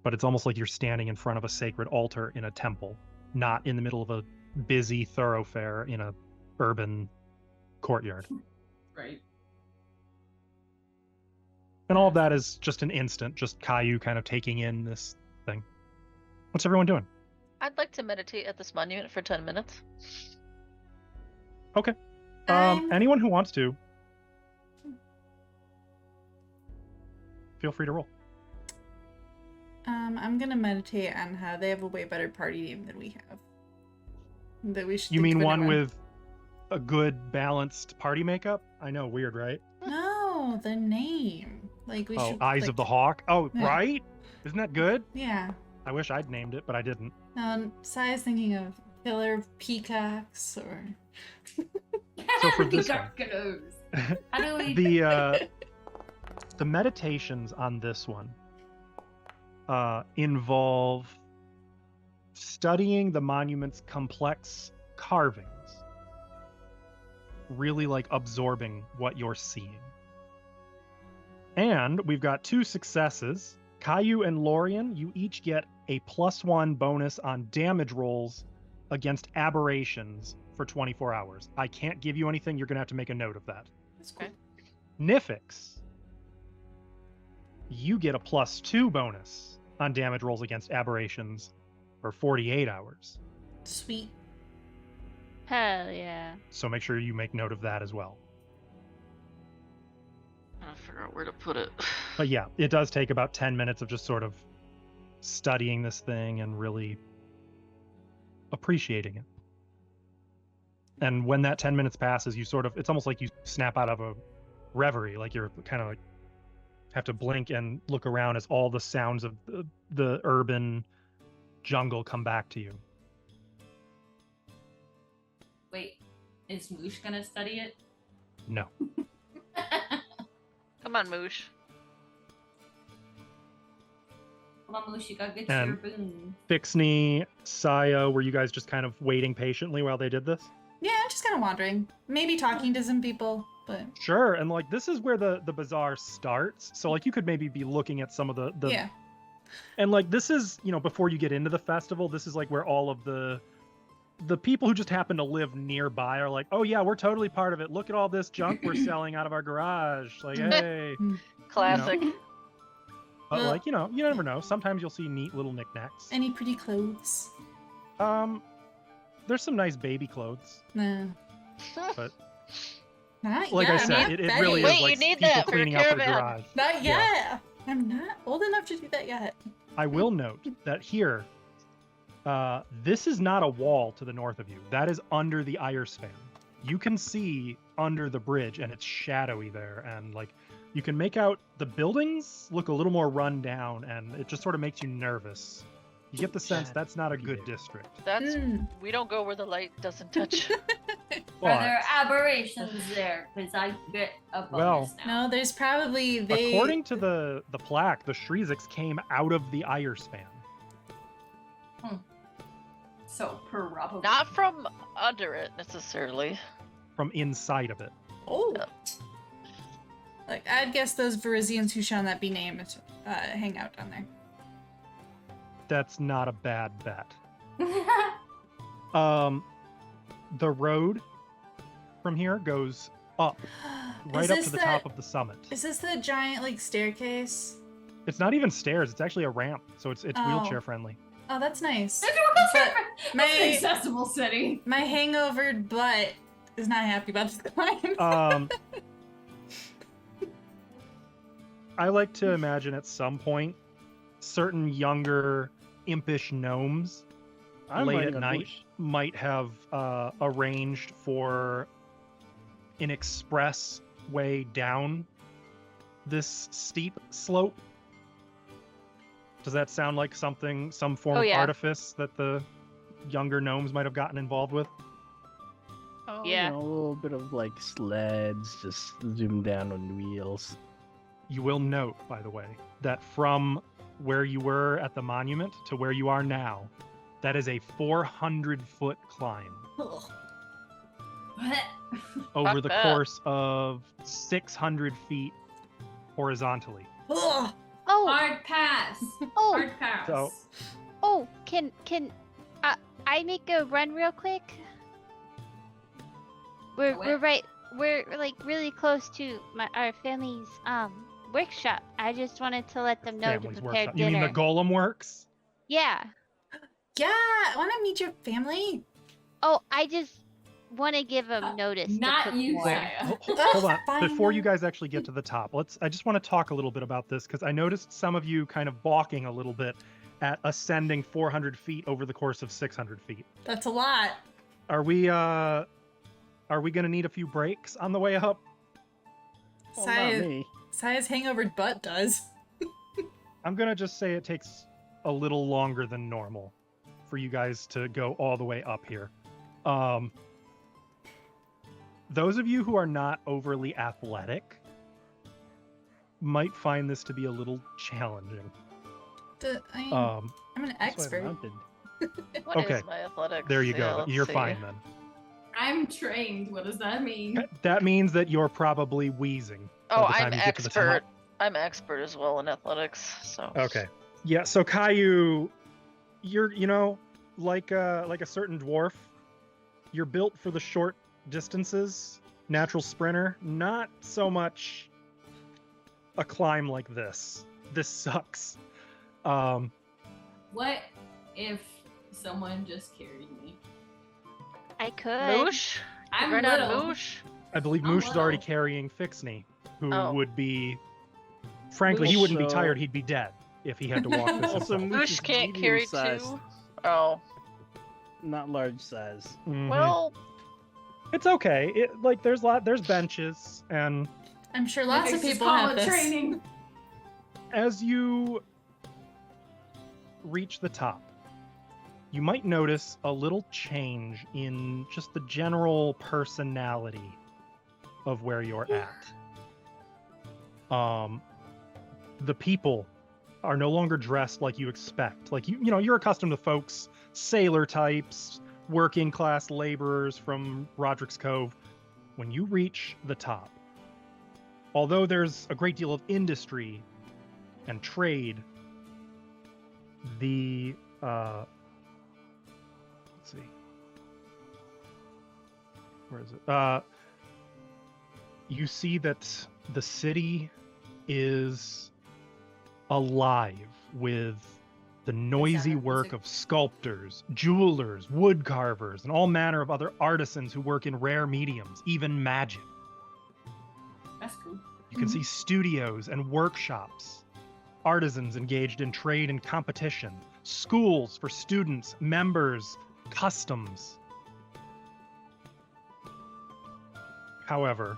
But it's almost like you're standing in front of a sacred altar in a temple, not in the middle of a busy thoroughfare in a urban courtyard. Right. And all of that is just an instant, just Caillou kind of taking in this thing. What's everyone doing? I'd like to meditate at this monument for 10 minutes. Okay. I'm- Anyone who wants to, feel free to roll. I'm gonna meditate on how they have a way better party name than we have. that we should. You think of mean a one new with a good balanced party makeup? I know, weird, right? No, the name. Like we Oh, should. Eyes like, of the Hawk. Oh, Yeah. right? Isn't that good? Yeah. I wish I'd named it, but I didn't. Sai's thinking of killer peacocks or. So for this one, How do we? the meditations on this one involve studying the monument's complex carvings, really like absorbing what you're seeing. And we've got 2 successes. Caillou and Lorian, you each get a +1 bonus on damage rolls against aberrations for 24 hours. I can't give you anything. You're going to have to make a note of that. That's cool. Nifix, you get a +2 bonus on damage rolls against aberrations for 48 hours. Sweet. Hell yeah. So make sure you make note of that as well. I figure out where to put it. But yeah, it does take about 10 minutes of just sort of studying this thing and really appreciating it. And when that 10 minutes passes, you sort of, it's almost like you snap out of a reverie, like you're kind of like, have to blink and look around as all the sounds of the urban jungle come back to you. Wait, is Moosh gonna study it? No. Come on, Moosh. Come on, Moosh, you gotta get And- your boon. Fixney, Saya, were you guys just kind of waiting patiently while they did this? Yeah, I'm just kind of wandering. Maybe talking to some people, but Sure, and like this is where the bazaar starts. So like you could maybe be looking at some of the yeah. and like this is, you know, before you get into the festival, this is like where all of the people who just happen to live nearby are like, oh yeah, we're totally part of it. Look at all this junk we're selling out of our garage. Like, hey. Classic. But like, you know, you never know. Sometimes you'll see neat little knickknacks. Any pretty clothes? There's some nice baby clothes. No. But Not like yet. I said, I'm it not really ready. is Wait, like you need people that for cleaning your out their caravan. garage. Not Yeah. yet. I'm not old enough to do that yet. I will note that here, this is not a wall to the north of you. That is under the Ire span. You can see under the bridge, and it's shadowy there. And like, you can make out the buildings look a little more run down, and it just sort of makes you nervous. You get the sense that's not a good district. That's Mm. we don't go where the light doesn't touch. Are there But aberrations there? Because I get a bonus Well, now. No, there's probably they. according to the plaque, the Shriziks came out of the Ire span. So probably. Not from under it necessarily. From inside of it. Oh. Like I'd guess those Varisians who shall not be named hang out down there. That's not a bad bet. The road from here goes up, right Is up this to the top of the summit. Is this the giant like staircase? It's not even stairs; it's actually a ramp, so it's Oh. wheelchair friendly. Oh, that's nice. It's But an my accessible city. my hangovered butt is not happy about this climb. I like to imagine at some point, certain younger, impish gnomes late at night might have arranged for an express way down this steep slope. Does that sound like some form Oh, of yeah. artifice that the younger gnomes might have gotten involved with? Oh, Yeah. You know, a little bit of like sleds, just zoom down on wheels. You will note, by the way, that from where you were at the monument to where you are now, that is a 400-foot climb Ugh. over Fuck the that. course of 600 feet horizontally. Ugh. Oh, Hard pass. oh, Hard pass. So- oh! Can I make a run real quick? We're What? right. We're like really close to our family's workshop. I just wanted to let them know Family's to prepare workshop. You dinner. mean the golem works? Yeah. Yeah, I want to meet your family. Oh, I just want to give them notice. to Not cook you, more. Saya. Hold on. Fine. Before you guys actually get to the top, I just want to talk a little bit about this because I noticed some of you kind of balking a little bit at ascending 400 feet over the course of 600 feet. That's a lot. Are we gonna need a few breaks on the way up? Well, not me. Saya's hangover butt does. I'm gonna just say it takes a little longer than normal for you guys to go all the way up here. Those of you who are not overly athletic might find this to be a little challenging. I'm an expert. What Okay. is my athletics? There you Yeah, go. let's You're see. fine then. I'm trained. What does that mean? That means that you're probably wheezing. Oh, by the time I'm you get to the top. expert. I'm expert as well in athletics. So. Okay. Yeah, so Caillou, you're, like a certain dwarf, you're built for the short distances, natural sprinter, not so much a climb like this. This sucks. What if someone just carried me? I could. Moosh? I'm Run little. on Moosh? I believe Oh, Moosh is already wow. carrying Fixney, who Oh. would be, frankly, he wouldn't be Also- tired, he'd be dead if he had to walk this Also, himself. Moosh Moosh is can't carry medium-sized, two? Oh. Not large size. Mhm. Well, It's okay. There's benches, and I'm sure lots of Fix people call have it this. training. as you reach the top, you might notice a little change in just the general personality of where you're at. The people are no longer dressed like you expect. Like you're accustomed to folks, sailor types, working class laborers from Roderick's Cove. When you reach the top, although there's a great deal of industry and trade, the let's see, where is it? You see that the city is alive with the noisy sound of work music. of sculptors, jewelers, wood carvers, and all manner of other artisans who work in rare mediums, even magic. That's cool. You can see studios and workshops, artisans engaged in trade and competition, schools for students, members, customs. However,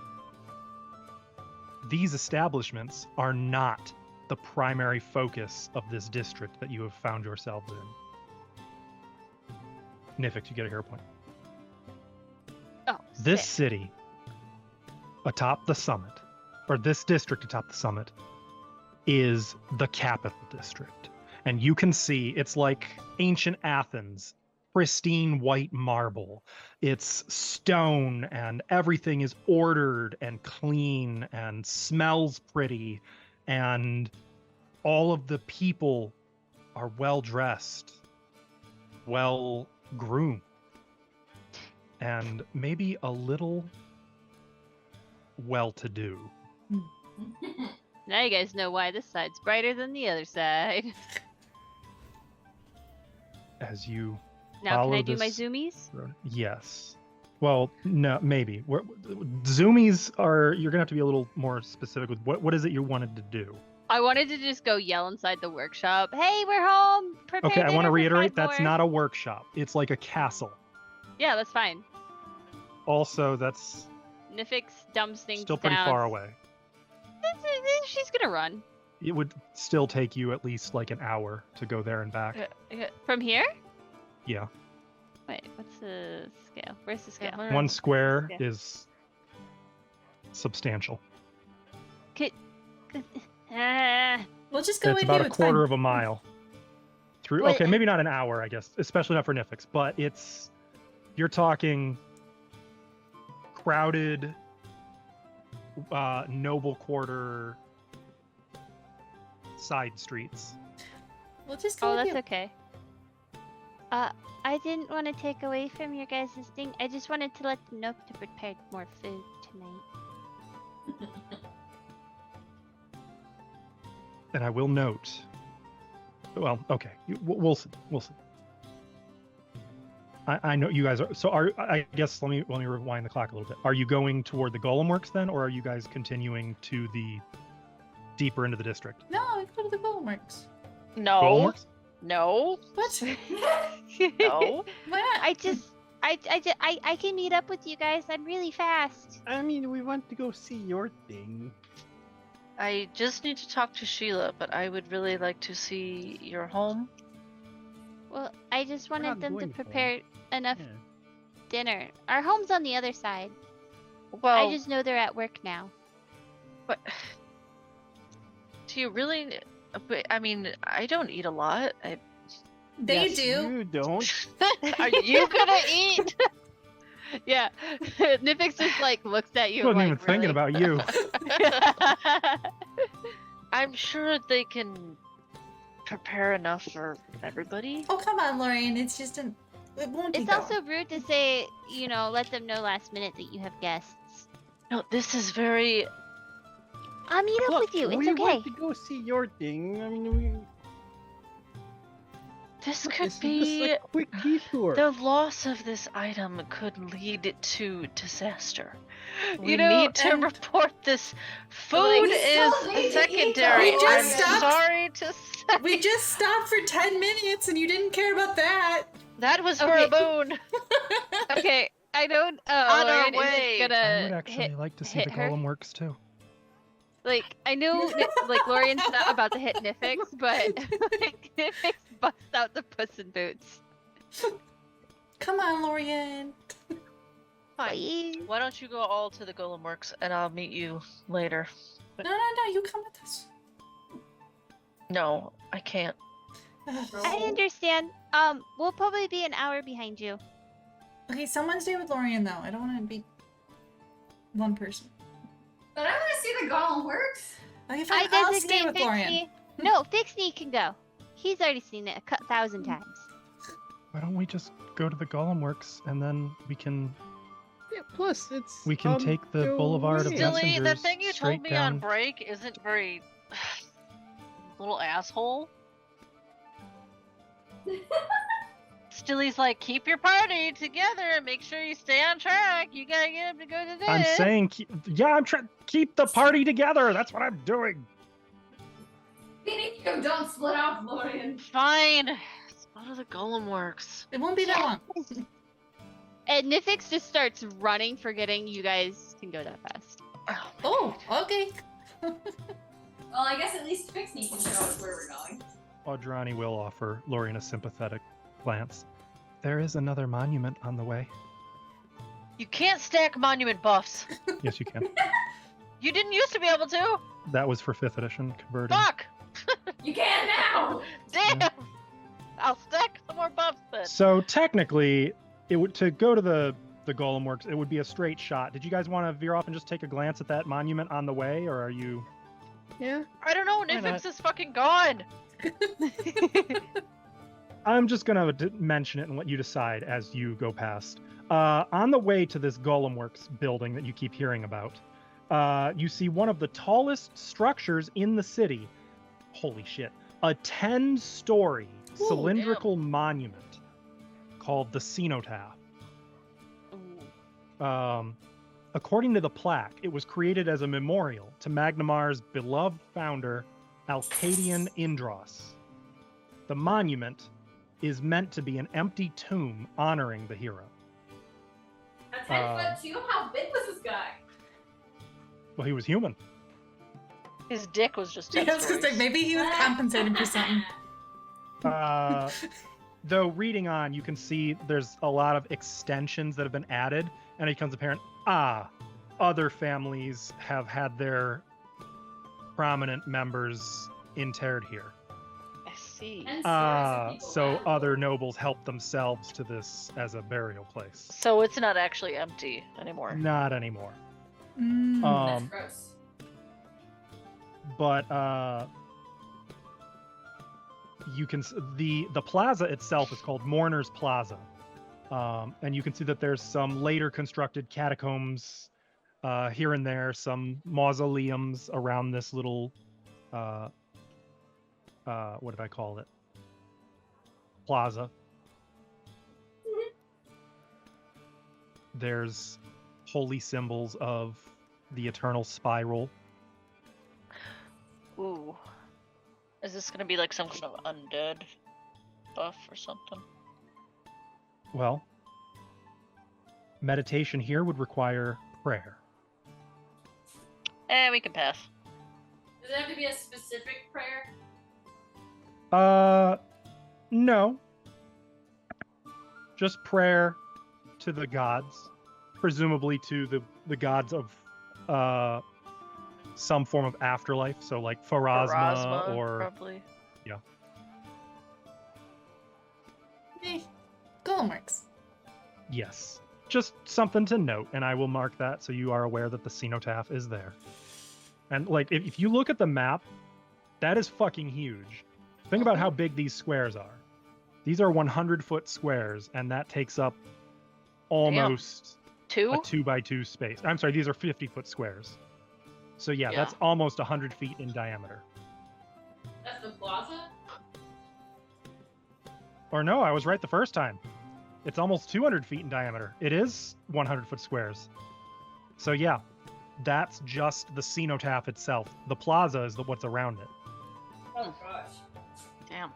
these establishments are not the primary focus of this district that you have found yourselves in. Nifix, you get a hero point. Oh, This sick. city atop the summit, or this district atop the summit, is the capital district. And you can see it's like ancient Athens, pristine white marble. It's stone, and everything is ordered and clean and smells pretty. And all of the people are well dressed, well groomed, and maybe a little well to do. Now you guys know why this side's brighter than the other side. As you Now follow can I do my this zoomies? road- Yes. Well, no, maybe. Zoomies are, you're gonna have to be a little more specific with what is it you wanted to do. I wanted to just go yell inside the workshop. Hey, we're home. Prepare Okay, I want dinner to for reiterate 5 that's more." not a workshop. It's like a castle. Yeah, that's fine. Also, that's Nifix dumbs things still pretty down. far away. She's gonna run. It would still take you at least like an hour to go there and back. yeah, From here? Yeah. Wait, what's the scale? Where's the scale? where- One square Okay. is substantial. We'll just go It's in about here. a It's quarter fine. of a mile. Through Wait, okay, maybe not an hour, I guess, especially not for Nifix, but you're talking crowded noble quarter side streets. We'll just go Oh, with that's you. okay. I didn't want to take away from your guys' thing. I just wanted to let them know to prepare more food tonight. And I will note. Well, okay, we'll see. We'll see. I know you guys are. So I guess let me rewind the clock a little bit. Are you going toward the Golem Works then, or are you guys continuing to the deeper into the district? No, we go to the Golem Works. Golem No. Works? No. What? No. Why not? I just I can meet up with you guys. I'm really fast. I mean, we want to go see your thing. I just need to talk to Sheila, but I would really like to see your home. Well, I just wanted not them to going prepare enough Yeah. dinner. Our home's on the other side. Well, I just know they're at work now. but do you really? But, I mean, I don't eat a lot. They Yes, do. You don't. Are you gonna eat? Yeah. Nifix just like looks at you. I wasn't like, even thinking about you. I'm sure they can prepare enough for everybody. Oh, come on, Lorian. It's just an. It won't It's take also rude to say, let them know last minute that you have guests. No, this is very. I'll meet up with you. It's we okay. want to go see your thing. I mean, This could it's be. just a quick detour. The loss of this item could lead to disaster. You We know, need to and- report this. Food we is still need to eat secondary. We I'm just stopped- sorry to say. We just stopped for 10 minutes and you didn't care about that. That was for Okay. a boon. Okay, I don't. On our Lauren way. isn't I gonna would actually hit. like to see hit the her. golem works too. Like, I know, like, Lorian's not about to hit Nifix, but like, Nifix busts out the Puss in Boots. Come on, Lorian. Fine. Please. Why don't you go all to the Golem Works and I'll meet you later? No, you come with us. No, I can't. I understand. We'll probably be an hour behind you. Okay, someone stay with Lorian though. I don't want to be one person. But I want to see the golem works. Okay, I fine. I'll stay designate with Lorian. Fixie. No, Fixie can go. He's already seen it 1,000 times. Why don't we just go to the golem works and then we can Yeah, plus it's. take the go Boulevard of away. Dilly, the Messengers thing you straight told me down. on break isn't very. Little asshole. Stilly's like, keep your party together and make sure you stay on track. You gotta get him to go to this. I'm saying, I'm trying keep the party together. That's what I'm doing. Meaning you don't split off, Lorian. Fine. Let's go to the Golem Works. It won't be that long. And Nifix just starts running, forgetting you guys can go that fast. Oh, okay. Well, I guess at least Pixie can show us where we're going. Audrani will offer Lorian a sympathetic glance. There is another monument on the way. You can't stack monument buffs. Yes, you can. You didn't used to be able to. That was for 5th edition converting. Fuck! You can now! Damn! I'll stack some more buffs then. So technically, it would to go to the Golem Works, it would be a straight shot. Did you guys want to veer off and just take a glance at that monument on the way, or are you? Yeah. I don't know. Why Nifix not? is fucking gone. I'm just gonna mention it and let you decide as you go past. On the way to this Golem Works building that you keep hearing about, you see one of the tallest structures in the city. Holy shit! A 10-story Ooh, cylindrical monument called the Cenotaph. According to the plaque, it was created as a memorial to Magnimar's beloved founder, Alcadian Indros. The monument is meant to be an empty tomb honoring the hero. A 10-foot tube? How big was this guy? Well, he was human. His dick was just 10 Yeah, I was gonna say, stories. maybe he was compensating for something. Though reading on, you can see there's a lot of extensions that have been added, and it becomes apparent, other families have had their prominent members interred here. I see. And stories of people So dead. other nobles helped themselves to this as a burial place. So it's not actually empty anymore. Not anymore. Mm. That's gross. But you can the plaza itself is called Mourner's Plaza, and you can see that there's some later constructed catacombs here and there, some mausoleums around this little what did I call it? Plaza. There's holy symbols of the eternal spiral. Ooh. Is this gonna be like some kind of undead buff or something? Well, Meditation here would require prayer. We can pass. Does it have to be a specific prayer? No. Just prayer to the gods, presumably to the gods of some form of afterlife. So like Pharasma or probably. Yeah. Golem works. Yes. Just something to note, and I will mark that so you are aware that the cenotaph is there. And like if you look at the map, that is fucking huge. Think about how big these squares are. These are 100-foot squares, and that takes up almost a 2x2 space. I'm sorry, these are 50-foot squares. So yeah, that's almost 100 feet in diameter. That's the plaza? Or no, I was right the first time. It's almost 200 feet in diameter. It is 100-foot squares. So yeah, that's just the cenotaph itself. The plaza is what's around it. Oh gosh. Damn.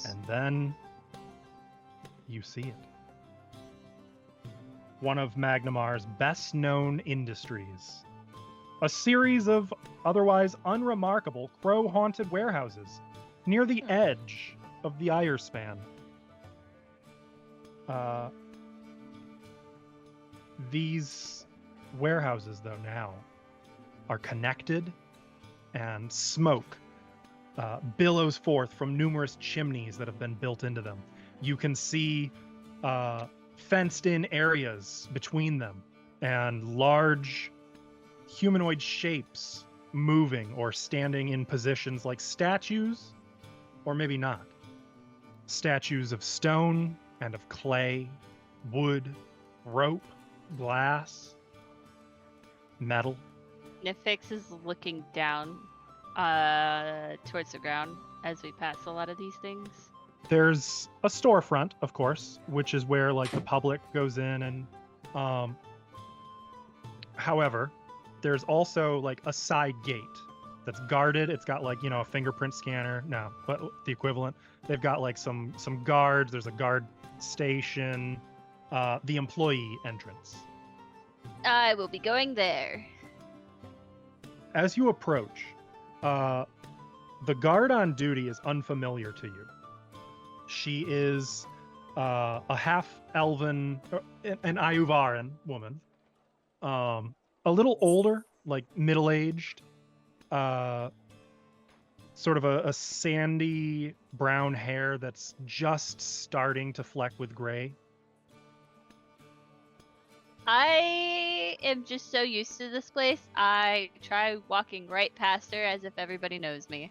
And then you see it. One of Magnimar's best-known industries. A series of otherwise unremarkable crow-haunted warehouses near the edge of the Irespan. These warehouses, though, now are connected, and smoke billows forth from numerous chimneys that have been built into them. You can see fenced-in areas between them, and large humanoid shapes moving or standing in positions like statues, or maybe not. Statues of stone and of clay, wood, rope, glass, metal. Nifix is looking down towards the ground as we pass a lot of these things. There's a storefront, of course, which is where like the public goes in, and however, there's also like a side gate that's guarded. It's got like, a fingerprint scanner. No, but the equivalent. They've got like some guards. There's a guard station, the employee entrance. I will be going there. As you approach, the guard on duty is unfamiliar to you. She is a half-elven, an Ayuvaran woman, a little older, like middle-aged, sort of a sandy brown hair that's just starting to fleck with gray. I am just so used to this place, I try walking right past her as if everybody knows me.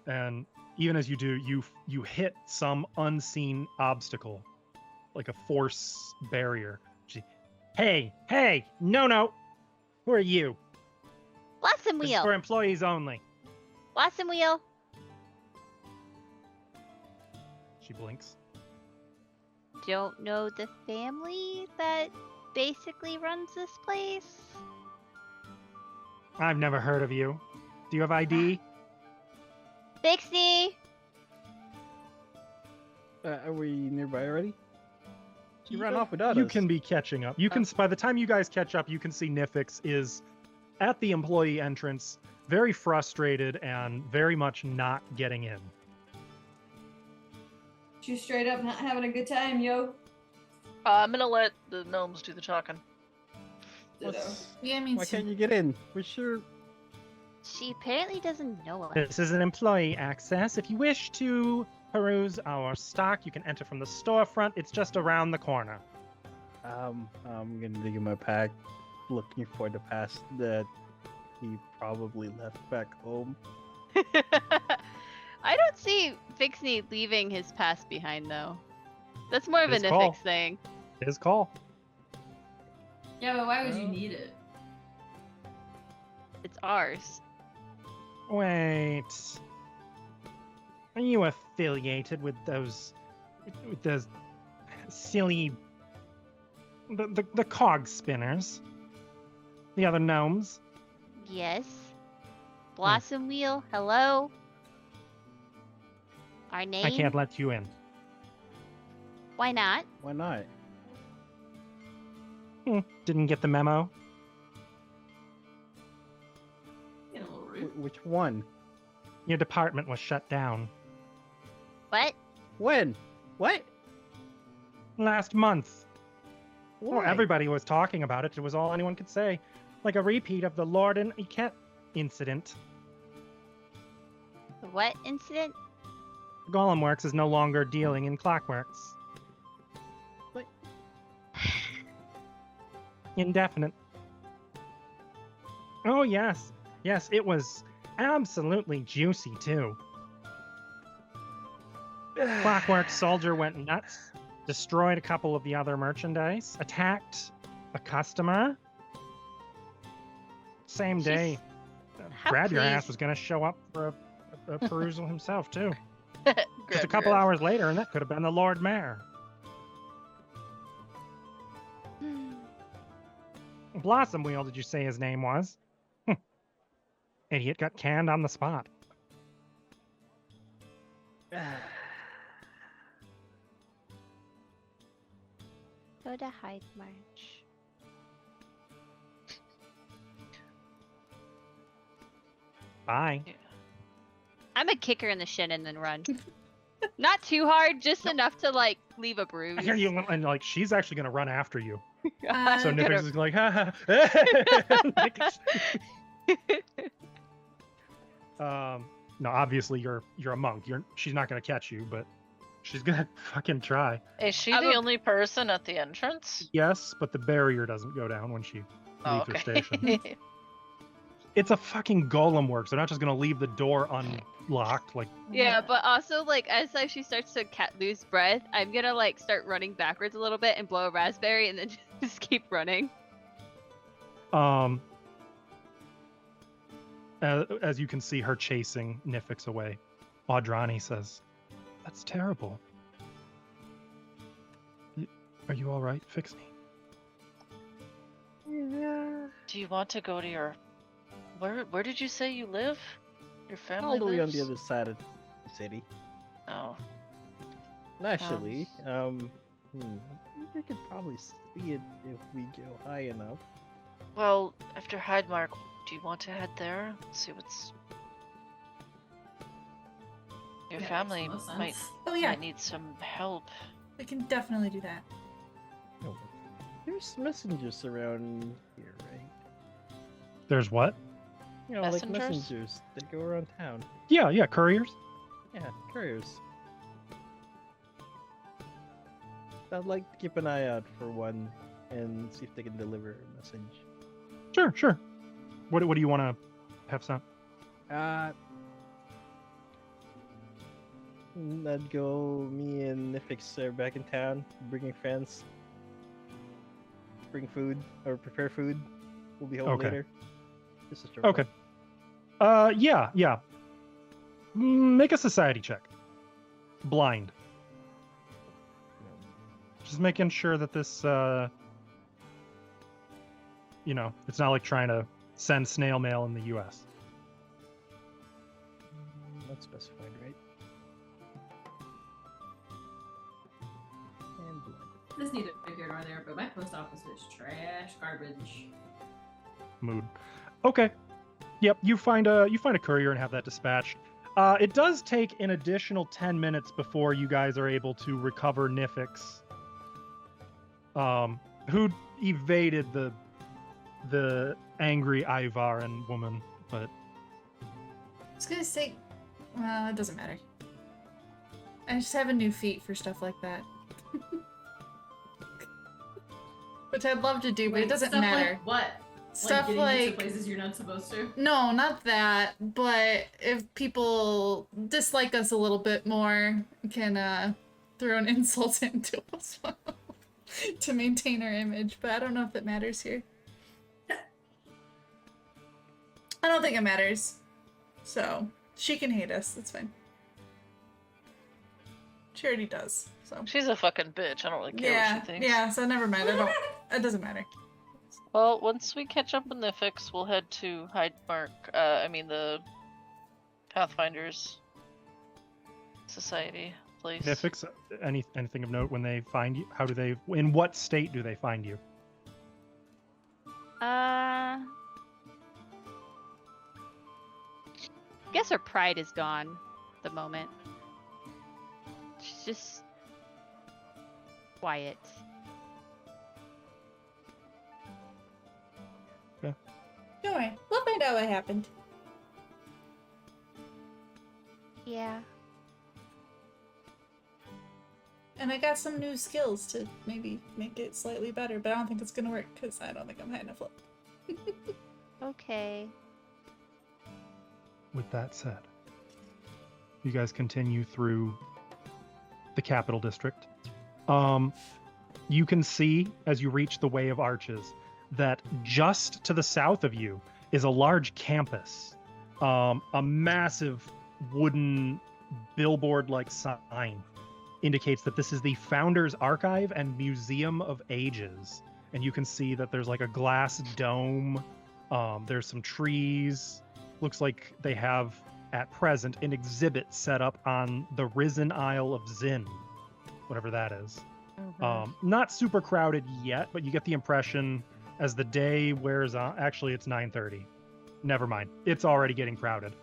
And even as you do, you hit some unseen obstacle, like a force barrier. Hey, no, who are you? Blossom This is Wheel! for employees only. Blossom Wheel! She blinks. Don't know the family that basically runs this place? I've never heard of you. Do you have ID? Pixie! Are we nearby already? She ran off without You us. can be catching up. You can, by the time you guys catch up, you can see Nifix is at the employee entrance, very frustrated and very much not getting in. You straight up not having a good time, yo. I'm gonna let the gnomes do the talking. Yeah, I mean, Why can't you get in? We're sure. She apparently doesn't know us. This is an employee access. If you wish to peruse our stock, you can enter from the storefront. It's just around the corner. I'm gonna dig in my pack, looking for the pass that he probably left back home. I don't see Vixney leaving his past behind, though. That's more of a His call. Nifix thing. His call. Yeah, but why would you need it? It's ours. Wait. Are you affiliated with those silly the cog spinners? The other gnomes? Yes. Blossom Wheel, hello? Our name? I can't let you in. Why not? Why not? Didn't get the memo. Get a little rude. Which one? Your department was shut down What? When? What? last month. Well, Why? everybody was talking about it. It was all anyone could say. Like a repeat of the Lord and Iket incident. What incident? Golem Works is no longer dealing in Clockworks. What? Indefinite. Oh, yes. Yes, it was absolutely juicy, too. Clockwork Soldier went nuts, destroyed a couple of the other merchandise, attacked a customer. Same She's- day, How Grab Your Ass pleased- was going to show up for a perusal himself, too. Grab Just a your couple ass. hours later, and that could have been the Lord Mayor. Blossom Wheel, did you say his name was? Idiot got canned on the spot. Go to Hyde March. Bye. I'm a kicker in the shin and then run. Not too hard, just enough to like leave a bruise. I hear you, and like she's actually gonna run after you. Uh, So gonna- Nifix is like, ha ha. Like, no, obviously you're a monk. She's not gonna catch you, but she's gonna fucking try. Is she I'm the a- only person at the entrance? Yes, but the barrier doesn't go down when she leaves Oh, her okay. station. It's a fucking Golem Works. They're not just gonna leave the door unlocked. Like, Yeah, but also like as she starts to lose breath, I'm gonna like start running backwards a little bit and blow a raspberry and then just keep running. as you can see her chasing Nifix away, Audrani says, "That's terrible. Are you all right? Fix me." Do you want to go to your... Where did you say you live? Your family All the way on lives? the other side of the city. Oh. Actually, we could probably see it if we go high enough. Well, after Hydemark, do you want to head there? See what's... Your Yeah, family makes the most might, sense. Oh yeah, might need some help. we can definitely do that. No, there's messengers around here, right? There's what? You know, like Messengers? messengers that go around town. Yeah, couriers. Yeah, couriers. I'd like to keep an eye out for one and see if they can deliver a message. Sure. What do you want to have some? I'd go. Me and Nifix are back in town, bringing friends. Bring food or prepare food. We'll be home Okay. later. Just a short Okay. Yeah. Make a society check. Blind. Just making sure that this, it's not like trying to send snail mail in the U.S. Not specified, right? And blood. This neither here nor there, but my post office is trash garbage. Mood. Okay. Yep. You find a courier and have that dispatched. It does take an additional 10 minutes before you guys are able to recover Nifix, who evaded the angry Ivaran woman, but I was gonna say, well, it doesn't matter. I just have a new feat for stuff like that. Which I'd love to do, but Wait, it doesn't stuff matter. Like what? Stuff getting like, into places you're not supposed to. no, not that, but if people dislike us a little bit more, can throw an insult into us to maintain our image, but I don't know if that matters here. I don't think it matters. So, she can hate us, that's fine. She already does, so. She's a fucking bitch. I don't really care what she thinks. Yeah, so never mind, it doesn't matter. Well, once we catch up with Nifix, we'll head to Hydemark. The Pathfinder's Society place. Nifix, anything of note when they find you? In what state do they find you? Guess her pride is gone at the moment. She's just quiet. Don't worry, we'll find out what happened. Yeah. And I got some new skills to maybe make it slightly better, but I don't think it's gonna work because I don't think I'm high enough level. Okay. With that said, you guys continue through the capital district. You can see as you reach the Way of Arches that just to the south of you is a large campus, a massive wooden billboard-like sign indicates that this is the Founders Archive and Museum of Ages. And you can see that there's like a glass dome. There's some trees. Looks like they have, at present, an exhibit set up on the Risen Isle of Zin, whatever that is. Not super crowded yet, but you get the impression as the day wears on. Actually, it's 9:30. Never mind. It's already getting crowded.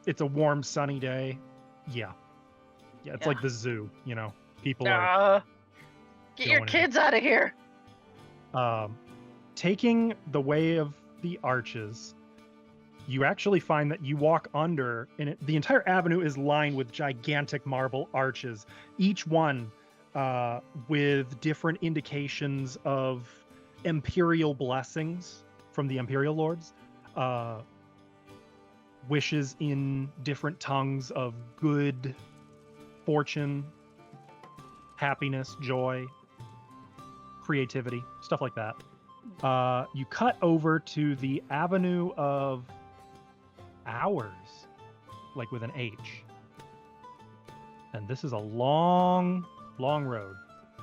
It's a warm, sunny day. Yeah, it's like the zoo, you know. People are get your kids out of here. Taking the Way of the Arches, you actually find that you walk under, and the entire avenue is lined with gigantic marble arches, each one with different indications of imperial blessings from the Imperial Lords, wishes in different tongues of good fortune, happiness, joy, creativity, stuff like that. You cut over to the Avenue of Hours, like with an H. And this is a long, long road.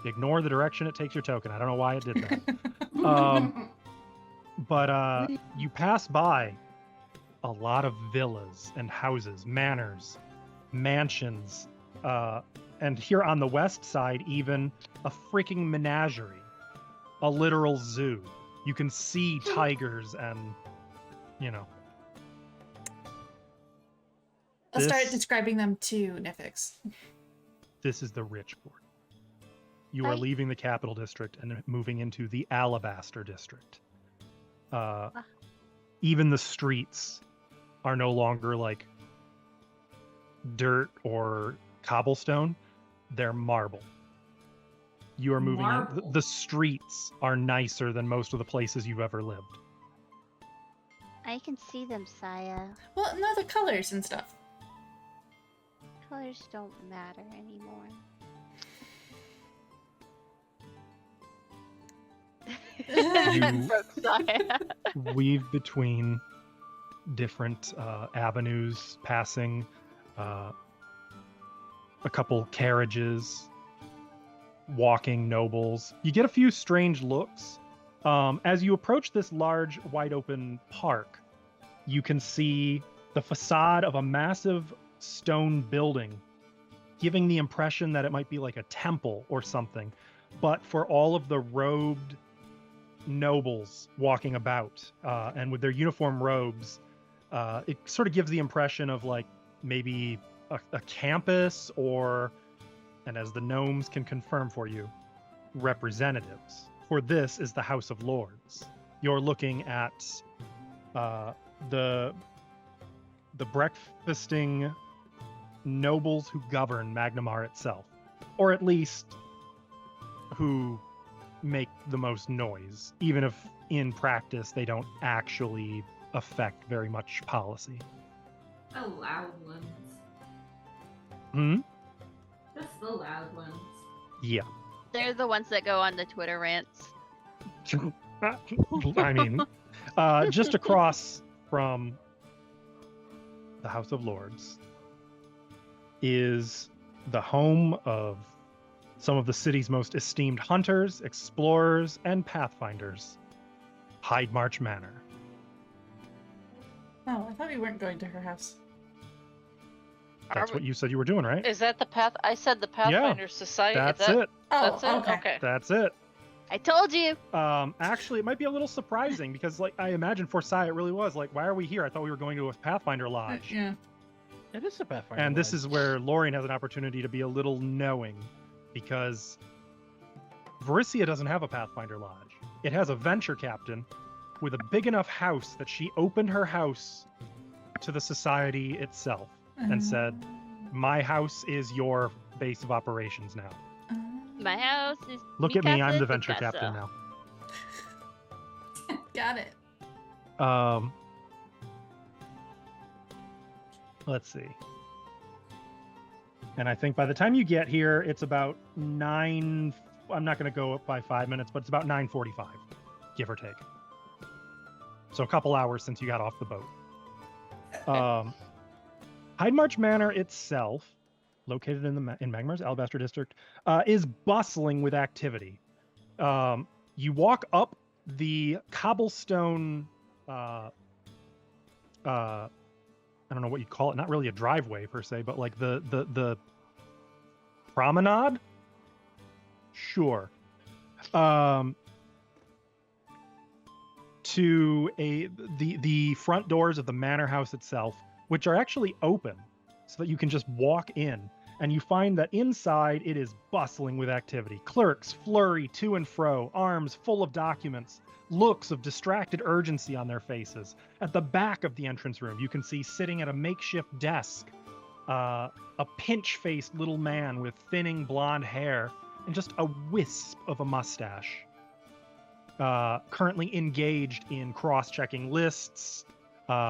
Ignore the direction it takes your token. I don't know why it did that. But you pass by a lot of villas and houses, manors, mansions, and here on the west side, even a freaking menagerie, a literal zoo. You can see tigers and, you know. I'll start describing them to Nifix. This is the rich port. You are leaving the capital district and moving into the Alabaster district. Even the streets are no longer like dirt or cobblestone. They're marble. You are moving in. The streets are nicer than most of the places you've ever lived. I can see them, Saya. Well, no, the colors and stuff. Colors don't matter anymore. You weave between different avenues, passing a couple carriages, walking nobles. You get a few strange looks. As you approach this large, wide open park, you can see the facade of a massive stone building, giving the impression that it might be like a temple or something, but for all of the robed nobles walking about and with their uniform robes, it sort of gives the impression of like maybe a campus or, and as the gnomes can confirm for you, representatives. For this is the House of Lords. You're looking at the breakfasting nobles who govern Magnimar itself, or at least who make the most noise, even if in practice they don't actually affect very much policy. The loud ones. Just the loud ones. Yeah. They're the ones that go on the Twitter rants. I mean, just across from the House of Lords is the home of some of the city's most esteemed hunters, explorers, and pathfinders, Hyde March Manor. Oh, I thought we weren't going to her house. That's what you said you were doing, right? Is that the path? I said the Pathfinder Society. That's it. Oh, That's it? okay. Okay. That's it. I told you. Actually, it might be a little surprising because, like, I imagine for Sai it really was. Like, why are we here? I thought we were going to a Pathfinder Lodge. Yeah. It is a Pathfinder. And this Lodge. is where Lorien has an opportunity to be a little knowing, because Varisia doesn't have a Pathfinder Lodge. It has a venture captain with a big enough house that she opened her house to the society itself and said, "My house is your base of operations now. My house is. Look mi at me, I'm casa the es tu venture casa." captain now." Got it. Let's see. And I think by the time you get here, it's about 9. I'm not going to go up by 5 minutes, but it's about 9:45, give or take. So a couple hours since you got off the boat. Hydemarch Manor itself, located in Magnimar's Alabaster District, is bustling with activity. You walk up the cobblestone. I don't know what you call it. Not really a driveway per se, but like the promenade. Sure. To the front doors of the manor house itself, which are actually open, so that you can just walk in, and you find that inside it is bustling with activity. Clerks flurry to and fro, arms full of documents, looks of distracted urgency on their faces. At the back of the entrance room, you can see sitting at a makeshift desk, a pinch-faced little man with thinning blonde hair and just a wisp of a mustache. Currently engaged in cross-checking lists,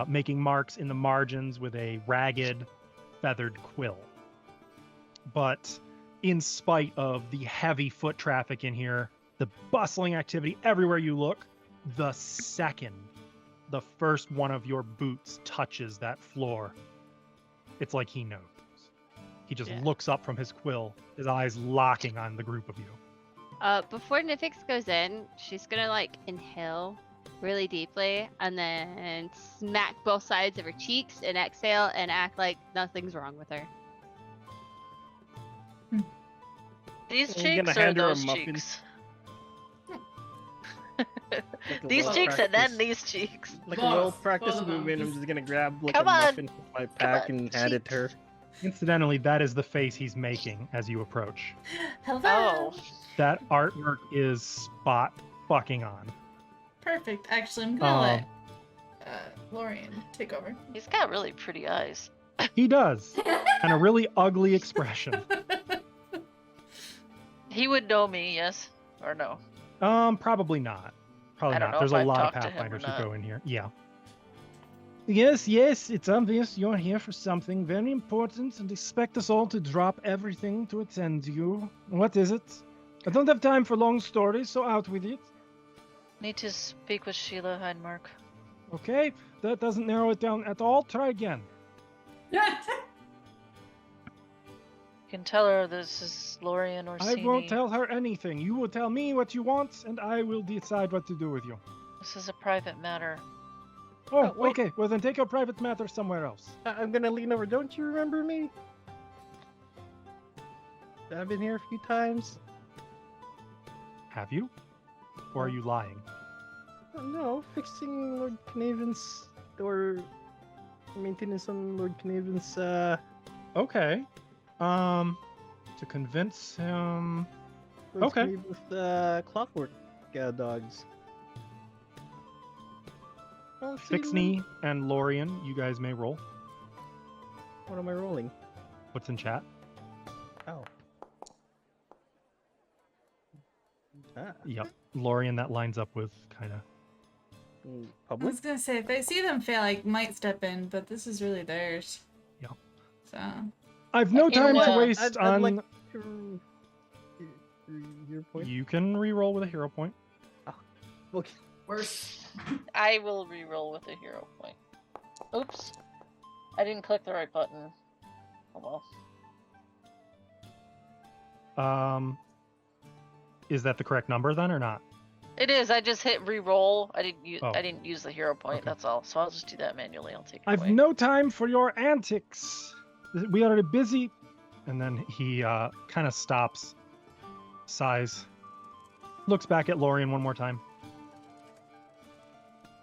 making marks in the margins with a ragged, feathered quill. But in spite of the heavy foot traffic in here, the bustling activity everywhere you look, the second the first one of your boots touches that floor, it's like he knows. He just looks up from his quill, his eyes locking on the group of you. Before Nifix goes in, she's gonna like inhale really deeply and then smack both sides of her cheeks and exhale and act like nothing's wrong with her. These I'm gonna cheeks or hand her a those muffin. cheeks? Like a These well cheeks and then practiced- these cheeks. Like Both. a well-practiced Both of them. movement, I'm just gonna grab like Come a on. muffin from my pack on, and hand it to her. Incidentally, that is the face he's making as you approach. Hello. Oh. That artwork is spot fucking on. Perfect. Actually, I'm gonna let Lorien take over. He's got really pretty eyes. He does. And a really ugly expression. He would know me, yes or no? Probably not. Probably I don't not. know There's if a I've lot of talked to him or Pathfinders who not. go in here. Yeah. Yes, it's obvious you're here for something very important and expect us all to drop everything to attend to you. What is it? I don't have time for long stories, so out with it. Need to speak with Sheila Heidemark. Okay, that doesn't narrow it down at all. Try again. You can tell her this is Lorien Orsini. I won't tell her anything. You will tell me what you want, and I will decide what to do with you. This is a private matter. Oh, Oh, wait. okay. Well, then take your private matter somewhere else. I'm gonna lean over. Don't you remember me? I've been here a few times. Have you? Or are you lying? No, fixing Lord Knaven's or maintenance on Lord Knaven's Okay. To convince him. Lord Okay. Knaven's clockwork dogs. Oh, see, Fixney and Lorien, you guys may roll. What am I rolling? What's in chat? Oh. Ah, Yep. Lorien, that lines up with kind of. mm, I public. was gonna say if I see them fail, I might step in, but this is really theirs. Yeah. So I've no You time know to what? waste I'd on. like to your point. You can re-roll with a hero point. Okay. Worse. I will re-roll with a hero point. Oops. I didn't click the right button. Oh well. Is that the correct number then, or not? It is. I just hit re-roll. I Oh. didn't use the hero point. Okay. That's all. So I'll just do that manually. I'll take it I've away. no time for your antics. We are busy. And then he kind of stops, sighs. Looks back at Lorien one more time.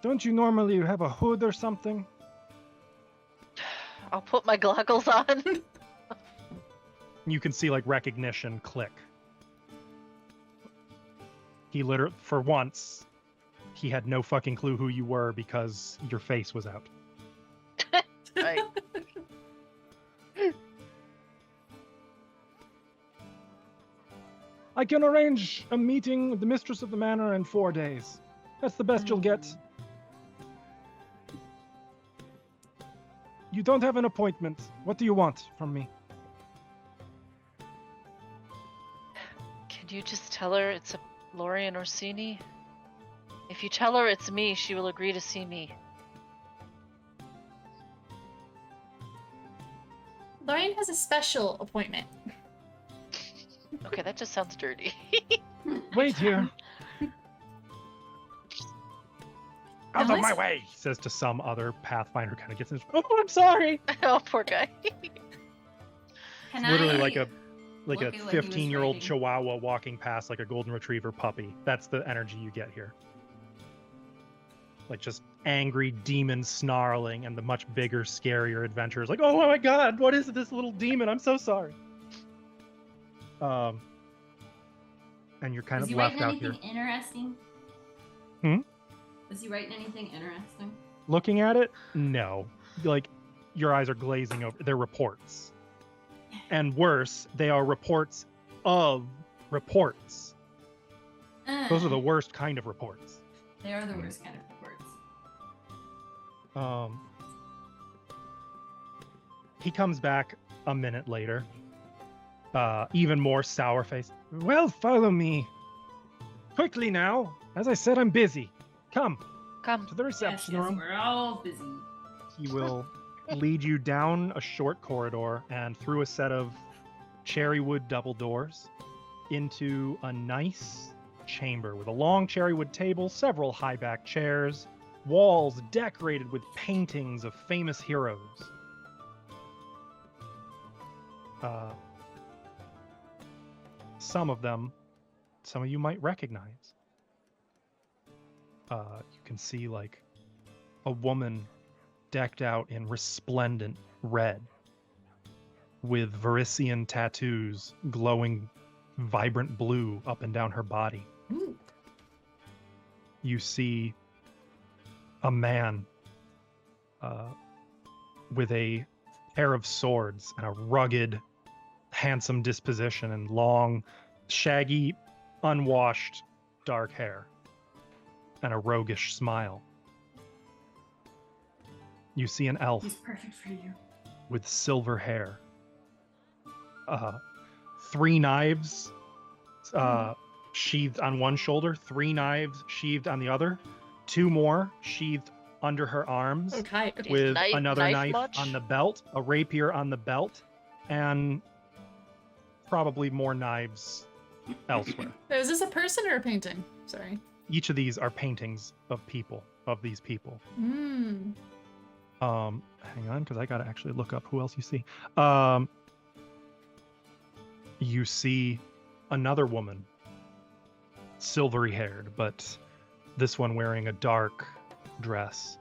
Don't you normally have a hood or something? I'll put my goggles on. You can see like recognition click. He literally, for once, he had no fucking clue who you were because your face was out. Right. I can arrange a meeting with the mistress of the manor in 4 days. That's the best you'll get. You don't have an appointment. What do you want from me? Can you just tell her it's a Lorien Orsini? If you tell her it's me, she will agree to see me. Lorien has a special appointment. Okay, that just sounds dirty. Wait here. Out of Unless- my way, he says to some other Pathfinder. Kind of gets in. Oh, I'm sorry. Oh, poor guy. Can Literally I like a look at what he was 15-year-old writing? Chihuahua walking past like a golden retriever puppy. That's the energy you get here. Like just angry demon snarling, and the much bigger, scarier adventurers like, oh my god, what is this little demon? I'm so sorry. And you're kind Was of he left writing out here. anything interesting? Hmm? Was he writing anything interesting? Looking at it, no. Like, your eyes are glazing over. They're reports. And worse, they are reports of reports. Those are the worst kind of reports. They are the worst kind of reports. He comes back a minute later, even more sour-faced. Well, follow me. Quickly now. As I said, I'm busy. Come Come. to the reception yes, room. we're all busy. He will lead you down a short corridor and through a set of cherrywood double doors into a nice chamber with a long cherrywood table, several high-back chairs, walls decorated with paintings of famous heroes. Some of them, some of you might recognize. You can see like a woman decked out in resplendent red with Varisian tattoos glowing vibrant blue up and down her body. Ooh. You see a man with a pair of swords and a rugged, handsome disposition and long, shaggy, unwashed, dark hair and a roguish smile. You see an elf He's perfect for you. with silver hair. 3 knives sheathed on one shoulder, 3 knives sheathed on the other, 2 more sheathed under her arms, Okay. with Knife- another knife knife much? on the belt, a rapier on the belt, and probably more knives elsewhere. Is this a person or a painting? Sorry. Each of these are paintings of people, of these people. Mm. Hang on, because I gotta actually look up who else you see. You see another woman, silvery haired, but this one wearing a dark dress.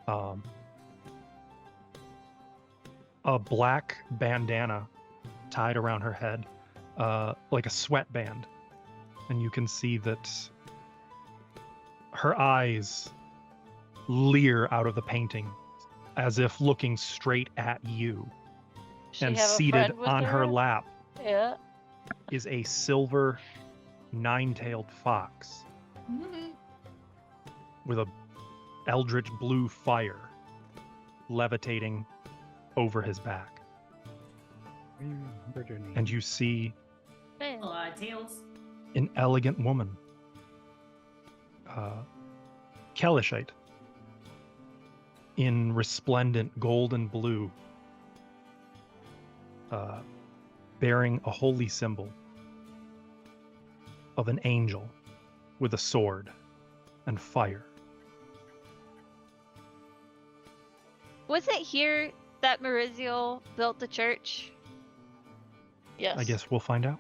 A black bandana tied around her head, like a sweatband. And you can see that her eyes leer out of the painting as if looking straight at you. She And have a seated friend with on her lap Yeah. is a silver 9-tailed fox Mhm. with a eldritch blue fire levitating over his back. And you see A lot of tails. an elegant woman, Kelishite, in resplendent gold and blue, bearing a holy symbol of an angel with a sword and fire. Was it here that Maurizio built the church? Yes. I guess we'll find out.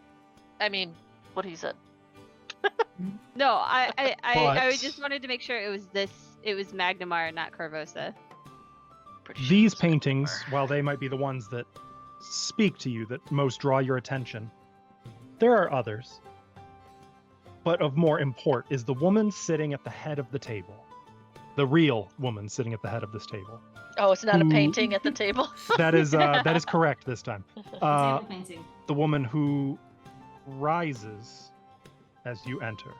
I mean, what he said. No, I But- just wanted to make sure it was Magnimar, not Corvosa. Pretty sure These it's paintings, Magnimar. while they might be the ones that speak to you, that most draw your attention, there are others. But of more import is the woman sitting at the head of the table. The real woman sitting at the head of this table. Oh, it's not a Who- painting at the table. That is correct this time. Table painting. The woman who rises as you enter,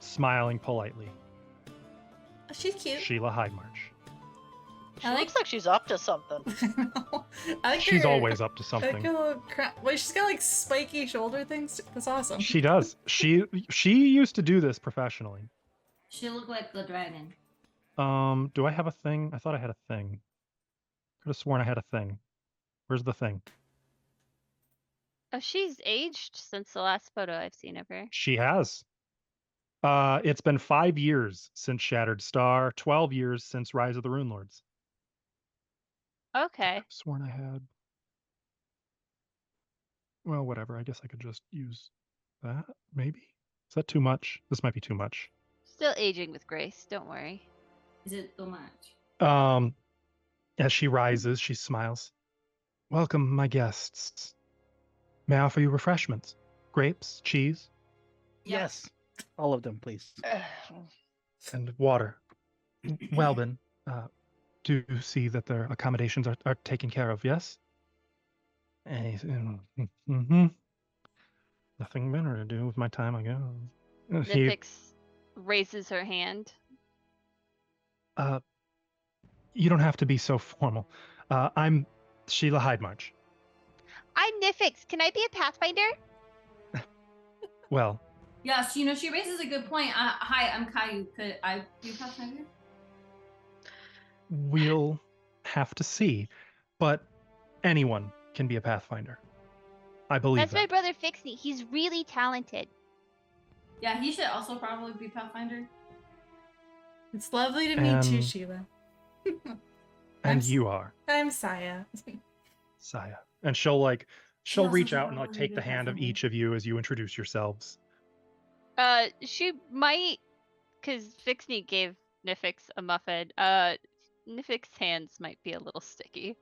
smiling politely. Oh, she's cute. Sheila Hydemarch. She I like- looks like she's up to something. I like She's her- always up to I like something. her little Wait, she's got like spiky shoulder things. That's awesome. She does. She used to do this professionally. She looked like the dragon. Do I have a thing? I thought I had a thing. Could have sworn I had a thing. Where's the thing? Oh, she's aged since the last photo I've seen of her. She has. It's been 5 years since Shattered Star, 12 years since Rise of the Runelords. Okay. I've sworn I had. Well, whatever. I guess I could just use that, maybe? Is that too much? This might be too much. Still aging with grace, don't worry. Is it too much? As she rises, she smiles. Welcome, my guests. May I offer you refreshments? Grapes, cheese, Yes. All of them, please. and water. Welbin, do see that their accommodations are taken care of, yes? And he's, nothing better to do with my time, I guess. He, Nifix raises her hand. you don't have to be so formal. I'm Sheila Hydemarch. I'm Nifix. Can I be a Pathfinder? Well, Yes, you know, she raises a good point. Hi, I'm Caillou. Could I be Pathfinder? we'll have to see, but anyone can be a Pathfinder. I believe That's my that. brother Fixney. He's really talented. Yeah, he should also probably be Pathfinder. It's lovely to meet you, And- Sheila. And I'm- you are, I'm Saya. Saya. And she'll also reach should out and probably take be the a hand of Pathfinder. each of you as you introduce yourselves. She might, cause Fixney gave Nifix a muffin. Nifix's hands might be a little sticky.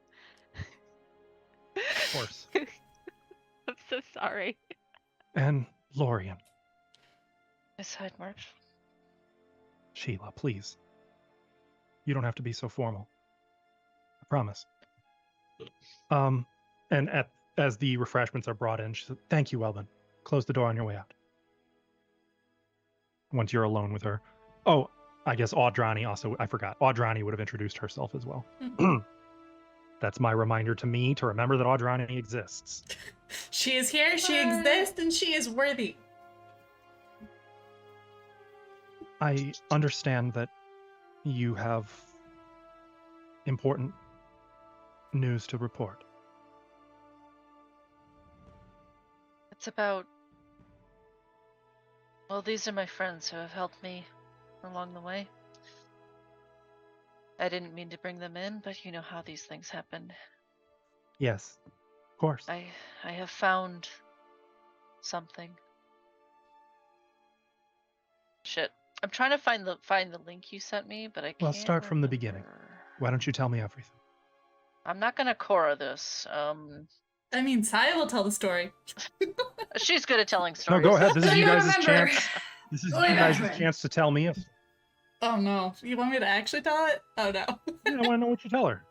Of course. I'm so sorry. And Lorian, Miss Hydemarch. Sheila, please. You don't have to be so formal. I promise. And as the refreshments are brought in, she said, "Thank you, Welbin. Close the door on your way out." Once you're alone with her. Oh, I guess Audrani also, I forgot. Audrani would have introduced herself as well. That's my reminder to me to remember that Audrani exists. She is here, she exists, and she is worthy. I understand that you have important news to report. It's about. Well, these are my friends who have helped me along the way. I didn't mean to bring them in, but you know how these things happen. Yes, of course. I have found something. Shit. I'm trying to find the link you sent me, but I can't. Well, start from the beginning. remember. Why don't you tell me everything? I'm not gonna Cora this. I mean, Saya will tell the story. She's good at telling No, stories. go ahead. This is Do you you guys' remember? chance. This is you Really guys' bad. chance to tell me if Oh no. You want me to actually tell it? Oh no. I want to know what you tell her.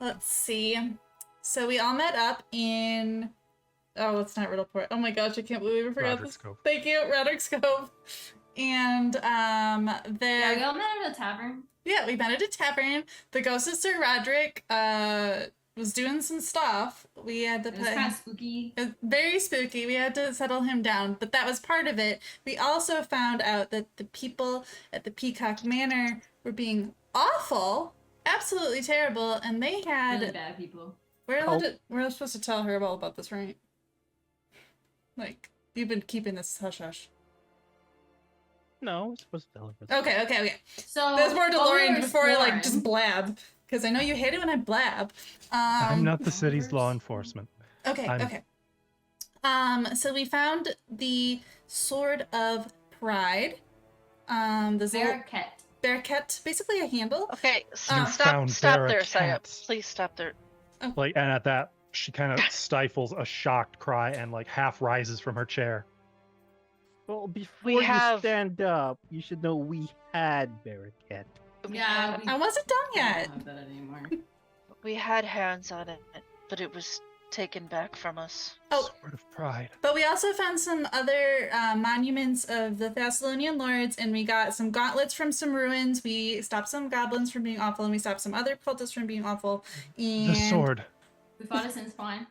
Let's see. So we all met up in it's not Riddleport. Oh my gosh, I can't believe I forgot Roderick's this. Cove. Thank you, Roderick's Cove. And Yeah, there we all met at a tavern. yeah, we met at a tavern. The ghost of Sir Roderick was doing some stuff. We had to It was kind of spooky. it was very spooky. We had to settle him down, but that was part of it. We also found out that the people at the Peacock Manor were being awful, absolutely terrible, and they had Really bad people. we're supposed to tell her all about this, right? Like, you've been keeping this hush hush. No, it's supposed to tell her. Okay. So There's more while we DeLorean were before I like exploring- just blab, because I know you hate it when I blab. I'm not the city's law enforcement. Okay, I'm- okay. So we found the Sword of Pride. The Bearcat, basically a handle. Okay, found stop there, Saya. Bearcats. Please stop there. Like, and at that, she kind of stifles a shocked cry and like half rises from her chair. Well, before you stand up, you should know we had Bearcat. I wasn't done yet. Don't have that anymore. We had hands on it, but it was taken back from us. Oh, Sword of Pride. but we also found some other monuments of the Thassilonian lords, and we got some gauntlets from some ruins. We stopped some goblins from being awful, and we stopped some other cultists from being awful. And... The sword. We fought a sin spawn.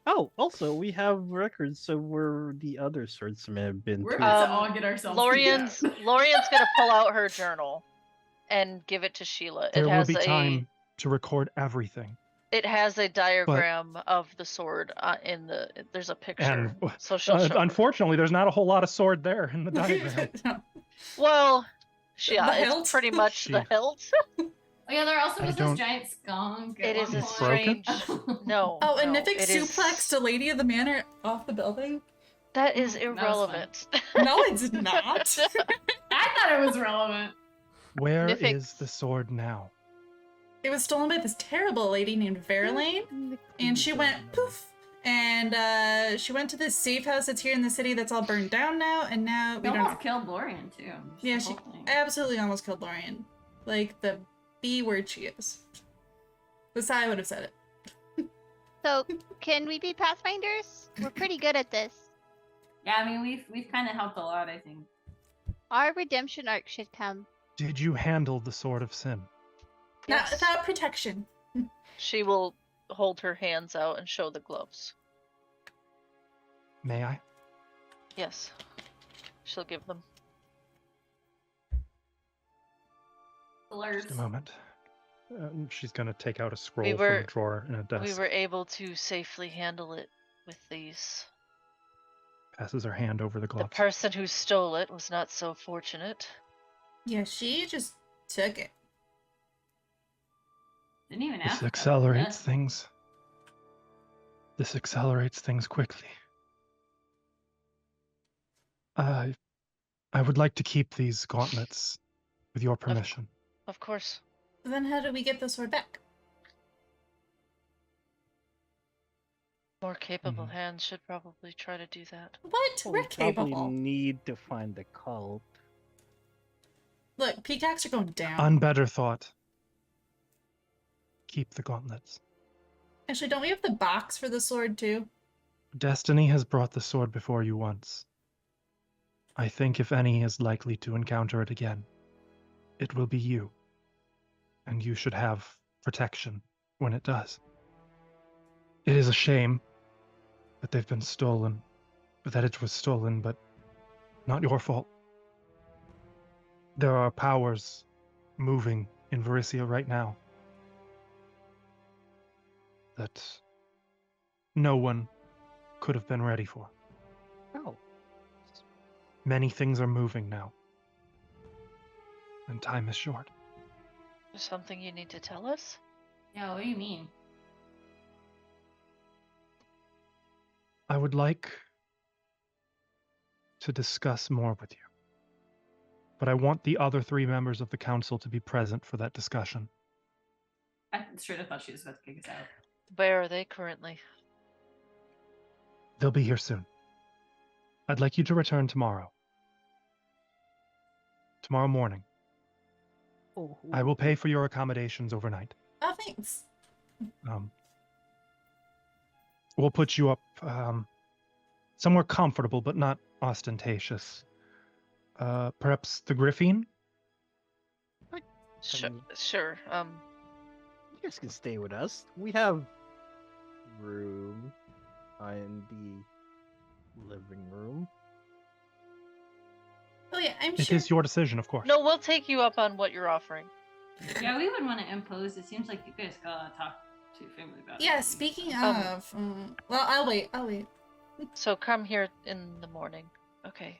Oh, also, we have records of where the other swordsmen have been. We're too. about to all get ourselves Lorian's gonna pull out her journal and give it to Sheila. There will be time to record everything. It has a diagram of the sword there's a picture. And So she'll show unfortunately, there's not a whole lot of sword there in the diagram. Well, The it's hilt? pretty much the hilt. Oh yeah, there also I was don't- this giant skunk. It is a It's broken? strange. No. Oh, and no, Nifik it is- suplexed a lady of the manor off the building? That is That was fun. irrelevant. No, it's not. I thought it was relevant. Where Nifix. is the sword now? It was stolen by this terrible lady named Verlaine, and she went poof. And she went to this safe house that's here in the city that's all burned down now, and now we We don't. almost killed Lorian too. Yeah, The she whole thing. absolutely almost killed Lorian. Like the B word she is. The Sai would have said it. So, can we be Pathfinders? We're pretty good at this. Yeah, I mean we've kind of helped a lot, I think. Our redemption arc should come. Did you handle the sword of sin? Not Yes. without protection. She will hold her hands out and show the gloves. May I? Yes. She'll give them. Just a moment. She's gonna take out a scroll We from were- a drawer in a desk. We were able to safely handle it with these. Passes her hand over the The gloves. person who stole it was not so fortunate. Yeah, she just took it. Didn't even This ask. accelerates things. This accelerates things quickly. I would like to keep these gauntlets with your permission. Of course. Then how do we get the sword back? More capable Mhm. hands should probably try to do that. What? Well, We're we probably capable. need to find the cult. Look, peacocks are going down. On better thought, keep the gauntlets. Actually, don't we have the box for the sword too? Destiny has brought the sword before you once. I think if any is likely to encounter it again, it will be you. And you should have protection when it does. It is a shame that they've been stolen, that it was stolen, but not your fault. There are powers moving in Varisia right now that no one could have been ready for. Oh. Many things are moving now, and time is short. There's something you need to tell us? Yeah, what do you mean? I would like to discuss more with you, but I want the other 3 members of the council to be present for that discussion. I straight up thought she was about to kick us out. Where are they currently? They'll be here soon. I'd like you to return tomorrow. Tomorrow morning. Oh, I will pay for your accommodations overnight. Oh, thanks. We'll put you up somewhere comfortable, but not ostentatious. Perhaps the Griffin? Sure. Um, Sure. You guys can stay with us. We have room in the living room. Oh yeah, I'm It sure. is your decision, of course. No, we'll take you up on what you're offering. Yeah, we wouldn't want to impose. It seems like you guys gotta talk to your family about it. Yeah, speaking Um, of, well, I'll wait. So come here in the morning. Okay.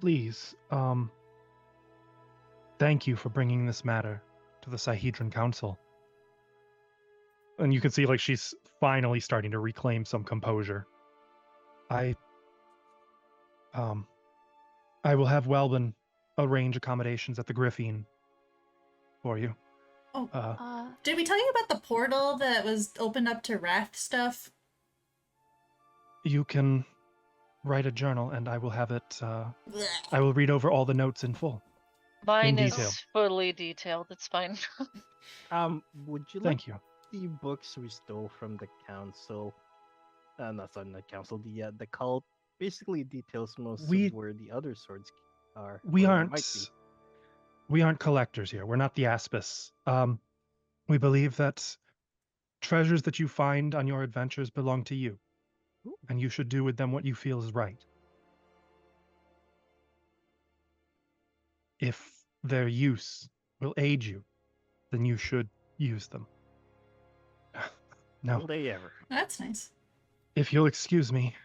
Please, thank you for bringing this matter to the Sihedron Council. And you can see, like, she's finally starting to reclaim some composure. I will have Welbin arrange accommodations at the Griffin for you. Oh, did we tell you about the portal that was opened up to Wrath stuff? You can write a journal, and I will have it. Blech. I will read over all the notes in full. Mine In is detail. fully detailed. It's fine. Would you like Thank you. the books we stole from the council? Not the council, the cult. Basically details most We- of where the other swords are. We or aren't. might be. We aren't collectors here. We're not the Aspis. We believe that treasures that you find on your adventures belong to you, Ooh. and you should do with them what you feel is right. If their use will aid you, then you should use them. Will Now, they ever? That's nice. if you'll excuse me,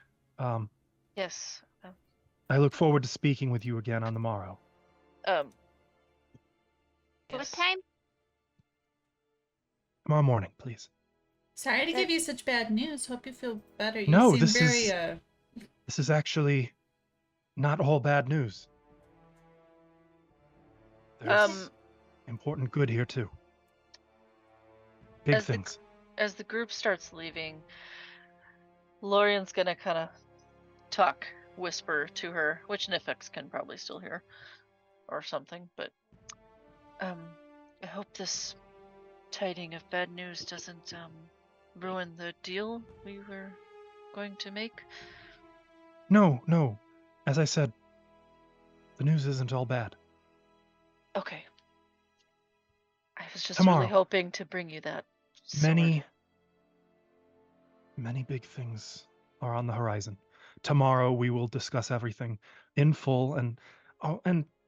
Yes. I look forward to speaking with you again on the morrow. What Yes. time? Tomorrow morning, please. Sorry to Okay. give you such bad news. Hope you feel better. You No, seem this very, is- This is actually not all bad news. There's important good here too. Big As the- things. As the group starts leaving, Lorian's gonna kind of whisper to her, which Nifix can probably still hear, or something. But I hope this tiding of bad news doesn't ruin the deal we were going to make. No. As I said, the news isn't all bad. Okay. I was just Tomorrow. really hoping to bring you that. Many big things are on the horizon. Tomorrow we will discuss everything in full, and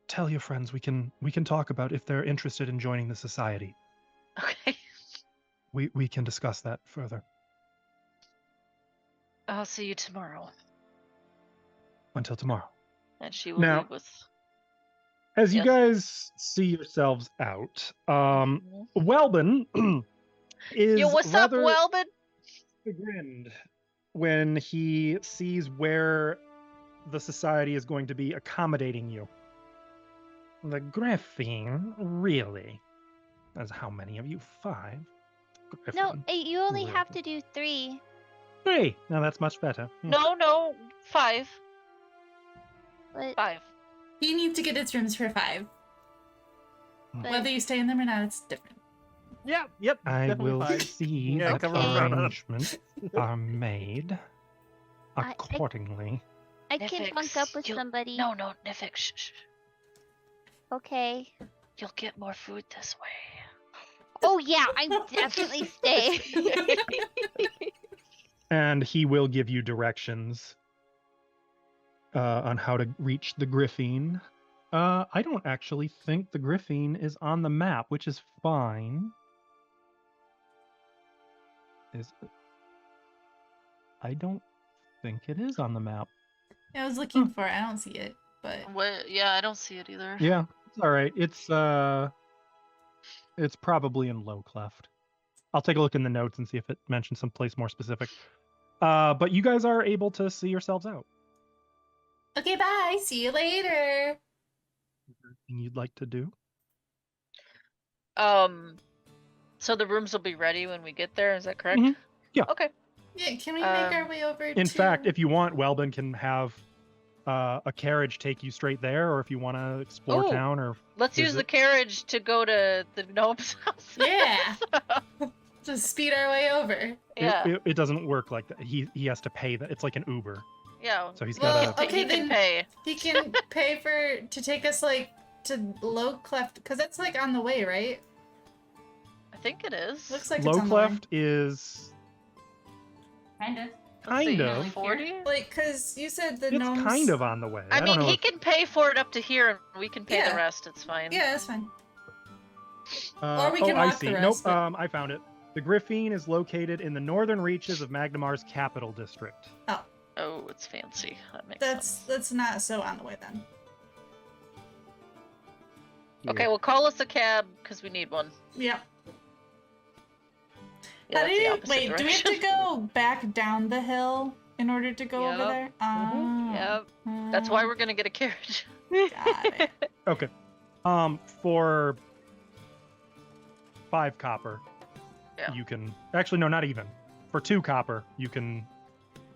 tell your friends we can talk about if they're interested in joining the society. Okay. We can discuss that further. I'll see you tomorrow. Until tomorrow. And she will Now- leave with. As you Yes. guys see yourselves out, Mhm. Welbin is Yo, what's up, rather Welbin? chagrined when he sees where the society is going to be accommodating you. The Griffin, really? As how many of you? 5? No, Griffin. you only have Really? to do 3. 3. Now that's much better. No, 5. But 5. he needs to get his rooms for 5. But- Whether you stay in them or not, it's different. Yep. I definitely will fine. see Yeah, that cover her. arrangements are made I- accordingly. I can bunk up with Nifix, somebody. No, Nifix. Shh. Okay. You'll get more food this way. Oh yeah, I definitely stay. And he will give you directions on how to reach the Griffin. I don't actually think the Griffin is on the map, which is fine. I don't think it is on the map. I was looking for it. I don't see it, but What? Yeah, I don't see it either. Yeah, it's all right. It's probably in Low Cleft. I'll take a look in the notes and see if it mentions some place more specific. But you guys are able to see yourselves out. okay, bye. See you later. Anything you'd like to do? So the rooms will be ready when we get there. Is that correct? Mhm. Yeah. Okay. Yeah, can we make our way over In to... fact, if you want, Welbin can have a carriage take you straight there, or if you want to explore Ooh. town, or Let's use Is the it- carriage to go to the gnome's house. Yeah. Just speed our way over. Yeah. it doesn't work like that. He has to pay that. It's like an Uber, Yeah. so he's Well, got to. okay, he can then- pay. He can pay to take us, like, to Low Cleft, because that's, like, on the way, right? I think it is. Looks like Low it's on the way. Cleft is Kind of. Let's see, kind of. 40. Like, because you said the It's gnomes... kind of on the way. I don't mean, know he if- can pay for it up to here, and we can pay Yeah. the rest. It's fine. Yeah, that's fine. Or we can I walk see. the Nope. rest, but- I found it. The Griffin is located in the northern reaches of Magnimar's capital district. Oh, it's fancy. That makes That's sense. not so on the way, then. Okay, well, call us a cab because we need one. Yeah. Yeah, that's the opposite Wait, do we have direction. to go back down the hill in order to go over Yep. there? Yep. That's why we're gonna get a carriage. Got it. Okay. For 5 copper, Yeah. you can actually no, not even. For 2 copper, you can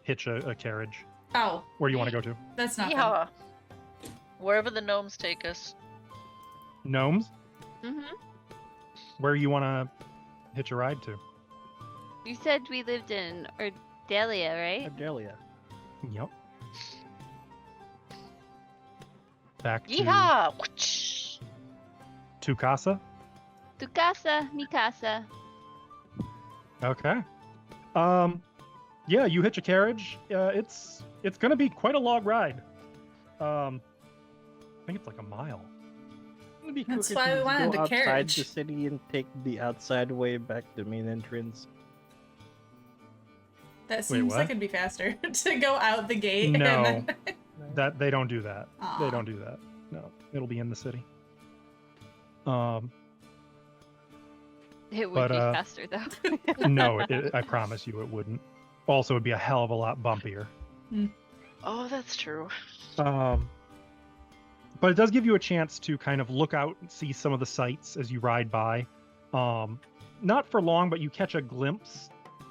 hitch a carriage. Oh, Where do you want to go to? that's not Yeehaw. Wherever the gnomes take us. Gnomes? Mm-hmm. Where you want to hitch a ride to? You said we lived in Ordelia, right? Ardelia. Yep. Back to Yeehaw! Whoosh. Casa. Tu casa, mi casa. Okay. Yeah, you hitch a carriage. It's gonna be quite a long ride. I think it's like a mile. It'd be That's quicker why to we just wanted go the outside carriage. the city and take the outside way back to the main entrance. That seems what? like it'd be faster to go out the gate. No. And then... That they don't do that. Aw. They don't do that. No, it'll be in the city. It would But, be faster though. No, I promise you it wouldn't. Also, it'd be a hell of a lot bumpier. Oh, that's true. But it does give you a chance to kind of look out and see some of the sights as you ride by. Not for long, but you catch a glimpse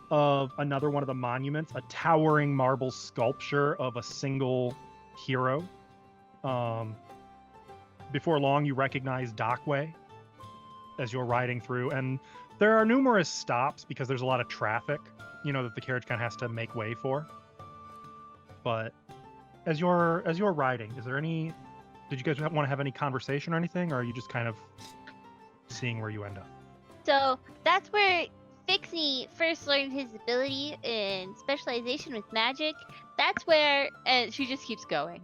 of another one of the monuments, a towering marble sculpture of a single hero. Before long, you recognize Dockway as you're riding through, and there are numerous stops because there's a lot of traffic, that the carriage kind of has to make way for. But as you're riding, did you guys want to have any conversation or anything, or are you just kind of seeing where you end up? So that's where Fixie first learned his ability in specialization with magic. That's where, and she just keeps going.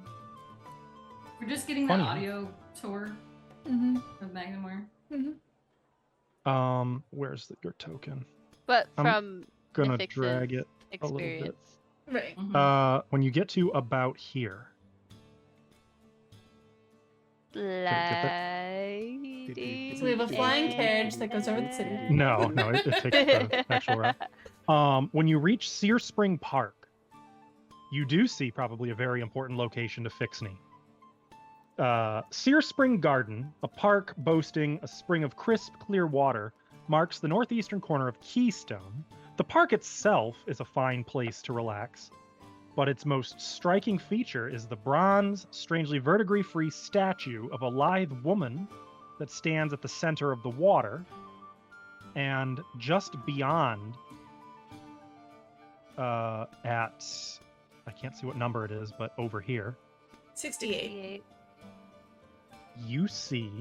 We're just getting the Funny. audio tour Mm-hmm. of Magnimar. Mm-hmm. Where's your token? But I'm from Gonna Nifix's drag it a little bit. experience. Right. Mhm. When you get to about here, Gliding. So we have a flying carriage that goes over the city. no, it takes the actual route. When you reach Sear Spring Park, you do see probably a very important location to Fixney. Sear Spring Garden, a park boasting a spring of crisp, clear water, marks the northeastern corner of Keystone. The park itself is a fine place to relax, but its most striking feature is the bronze, strangely verdigris-free statue of a lithe woman that stands at the center of the water, and just beyond, at, I can't see what number it is, but over here, 68. you see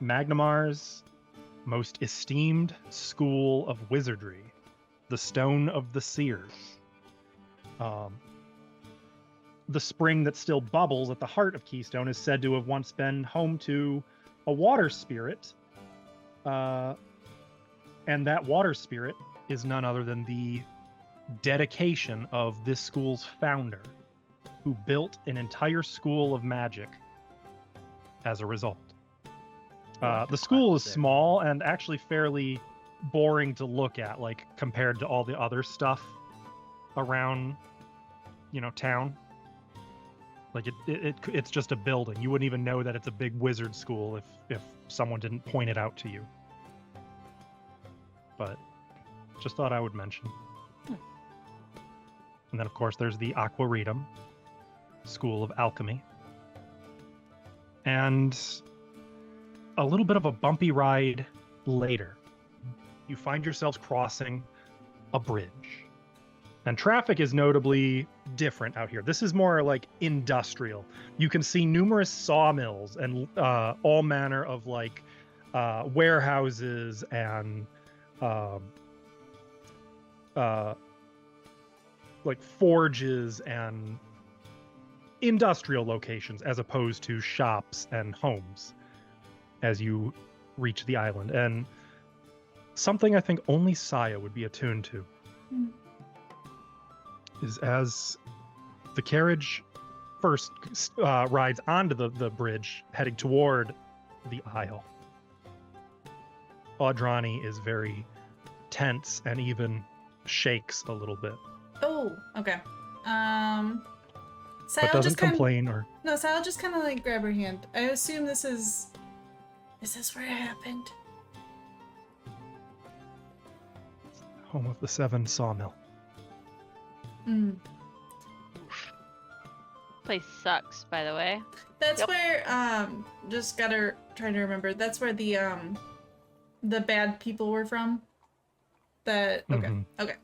Magnimar's most esteemed school of wizardry, the Stone of the Seers. The spring that still bubbles at the heart of Keystone is said to have once been home to a water spirit, and that water spirit is none other than the dedication of this school's founder, who built an entire school of magic as a result. The school is small and actually fairly boring to look at, like compared to all the other stuff around, town. Like it's just a building. You wouldn't even know that it's a big wizard school if someone didn't point it out to you. But just thought I would mention. And then of course there's the Aquarium School of Alchemy. And a little bit of a bumpy ride later, you find yourselves crossing a bridge. And traffic is notably different out here. This is more like industrial. You can see numerous sawmills and all manner of warehouses and forges and industrial locations as opposed to shops and homes as you reach the island. And something I think only Saya would be attuned to is as the carriage first rides onto the bridge heading toward the isle, Audrani is very tense and even shakes a little bit, Oh, okay. but Sal doesn't just kind complain or. No, Sal just kind of like grab her hand. I assume this is. Is this where it happened? Home of the 7 sawmill. Mm. Place sucks, by the way. That's Yep. where just gotta trying to remember. That's where the bad people were from. That okay. Mhm. Okay.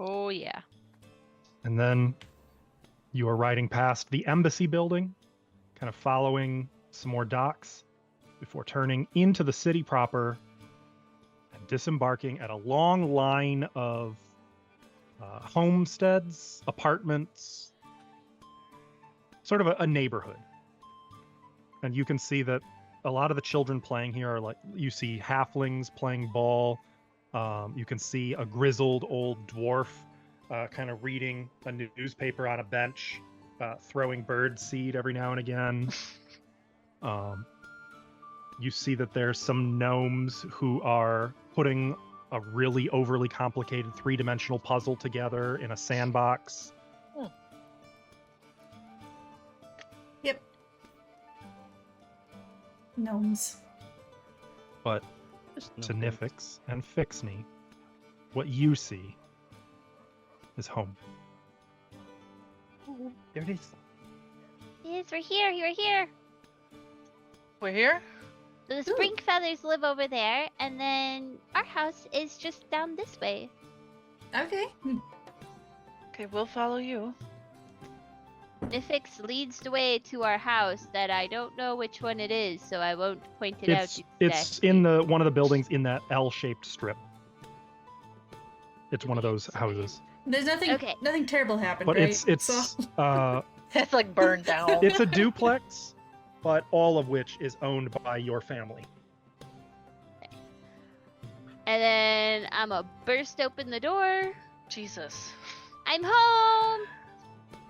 Oh yeah. And then you are riding past the embassy building, kind of following some more docks before turning into the city proper and disembarking at a long line of homesteads, apartments, sort of a neighborhood. And you can see that a lot of the children playing here are like, you see halflings playing ball. You can see a grizzled old dwarf kind of reading a newspaper on a bench, throwing bird seed every now and again. You see that there's some gnomes who are putting a really overly complicated 3-dimensional puzzle together in a sandbox. Yep. Gnomes. But to Nifix and Fixney, what you see is home. There it is. Yes, we're here. We're here. We're here? The Spring Feathers live over there, and then our house is just down this way. Okay. Okay, we'll follow you. Nifix leads the way to our house that I don't know which one it is, so I won't point it out exactly. It's in one of the buildings in that L-shaped strip. It's one of those houses. There's nothing terrible happened, But right? it's It's like burned down. it's a duplex, but all of which is owned by your family. And then I'm gonna burst open the door. Jesus. I'm home!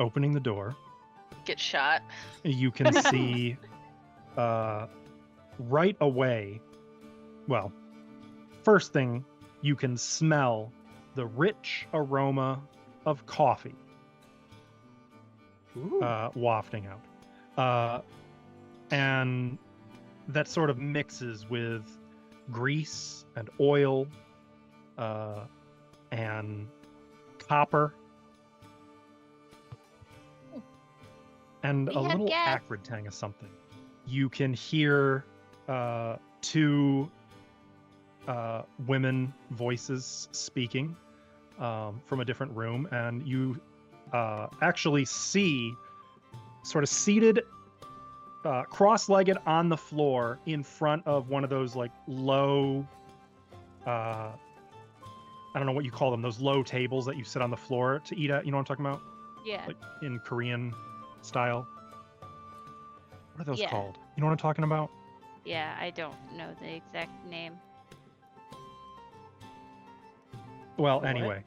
Opening the door, Get shot. you can see right away. Well, first thing, you can smell the rich aroma of coffee wafting out. And that sort of mixes with grease and oil and copper. And We a have little gas. acrid tang of something. You can hear 2 women voices speaking from a different room, and you actually see, sort of seated, cross-legged on the floor in front of one of those like low, I don't know what you call them, those low tables that you sit on the floor to eat at. You know what I'm talking about? Yeah. Like in Korean style. What are those Yeah. called? You know what I'm talking about? Yeah, I don't know the exact name. Well, What? anyway.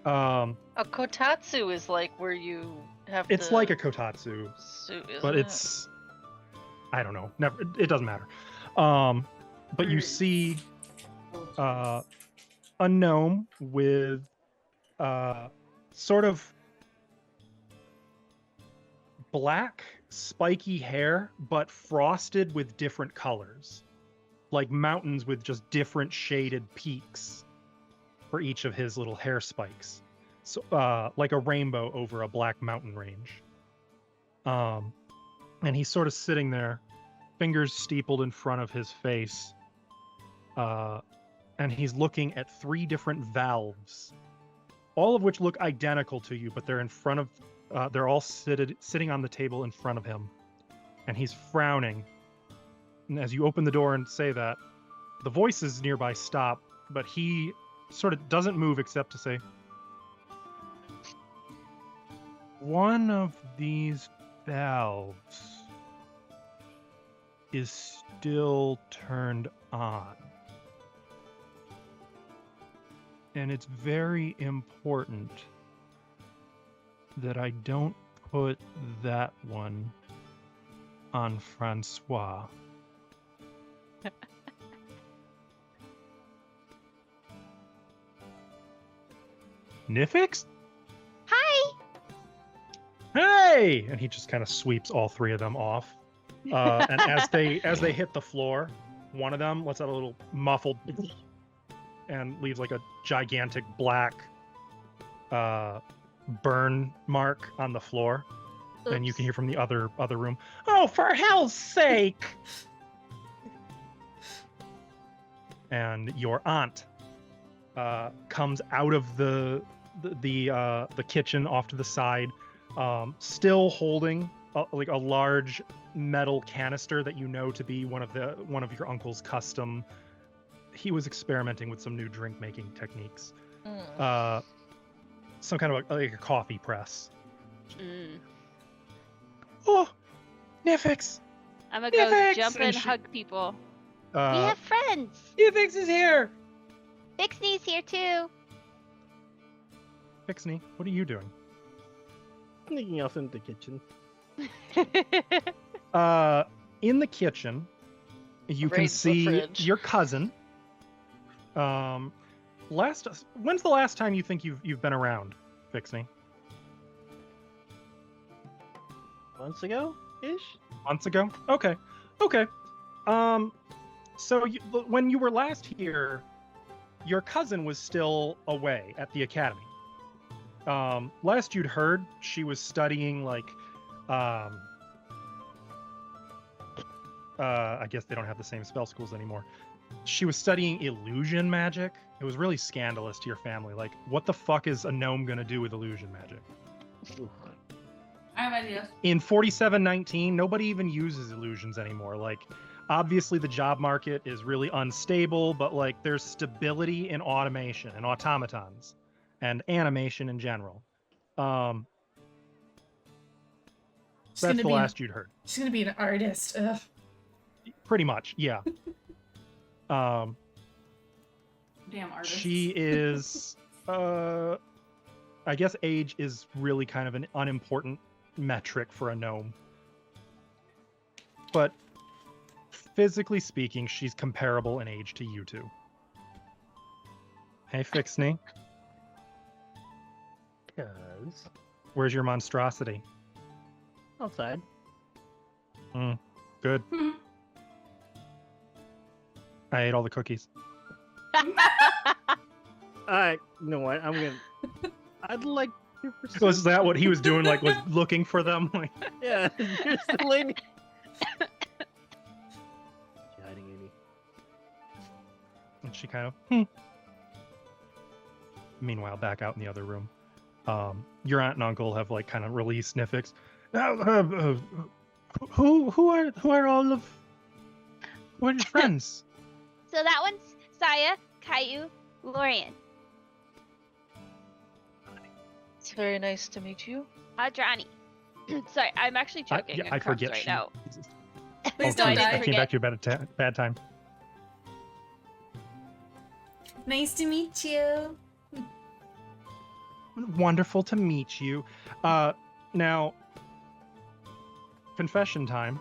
A kotatsu is like where you have It's to like a kotatsu, suit, isn't but it? it's, I don't know. Never. It doesn't matter. But you see a gnome with sort of black spiky hair, but frosted with different colors, like mountains with just different shaded peaks for each of his little hair spikes. So like a rainbow over a black mountain range. And he's sort of sitting there, fingers steepled in front of his face, and he's looking at 3 different valves, all of which look identical to you, but they're in front of, they're all sitting on the table in front of him, and he's frowning. And as you open the door and say that, the voices nearby stop, but he sort of doesn't move except to say, "One of these valves is still turned on. And it's very important that I don't put that one on Francois." Nifix? Hi. Hey! And he just kind of sweeps all three of them off. And as they hit the floor, one of them lets out a little muffled and leaves like a gigantic black burn mark on the floor. Oops. And you can hear from the other room, "Oh, for hell's sake!" And your aunt comes out of the kitchen off to the side, still holding a large metal canister that you know to be one of your uncle's custom. He was experimenting with some new drink making techniques. Some kind of like a coffee press. Oh, Nifix! I'm gonna go Nifix! jump and hug people. We have friends. Nifix is here. Vixnie's here too. Vixnie, what are you doing? Sneaking off into the kitchen. In the kitchen, you can Raise the see fridge. your cousin. When's the last time you think you've been around, Vixnie? Months ago, ish. Months ago? Okay. So when you were last here, your cousin was still away at the academy. Last you'd heard, she was studying I guess they don't have the same spell schools anymore. She was studying illusion magic. It was really scandalous to your family. Like, what the fuck is a gnome gonna do with illusion magic? I have ideas. In 4719, nobody even uses illusions anymore. Like, obviously the job market is really unstable, but like there's stability in automation and automatons and animation in general. That's the last you'd heard. She's gonna be an artist. Ugh. Pretty much, yeah. Damn artist. She is, I guess age is really kind of an unimportant metric for a gnome. But physically speaking, she's comparable in age to you two. Hey, Vixnie. Cause Where's your monstrosity? outside. Good. I ate all the cookies. Alright, you know what? I'd like to pursue. Was that what he was doing? Like, was looking for them? Like, Yeah, here's the lady. She hiding any? and she kind of. Meanwhile, back out in the other room, your aunt and uncle have like kind of released Nifix. Who are all of? What are your friends? So that one's Saya, Caillou, Lorian, It's very nice to meet you. Adrani. Sorry, I'm actually choking. I forget right she. now. Please No, I don't didn't I die. came forget. back to you at a bad time. Nice to meet you. Wonderful to meet you. Now, confession time.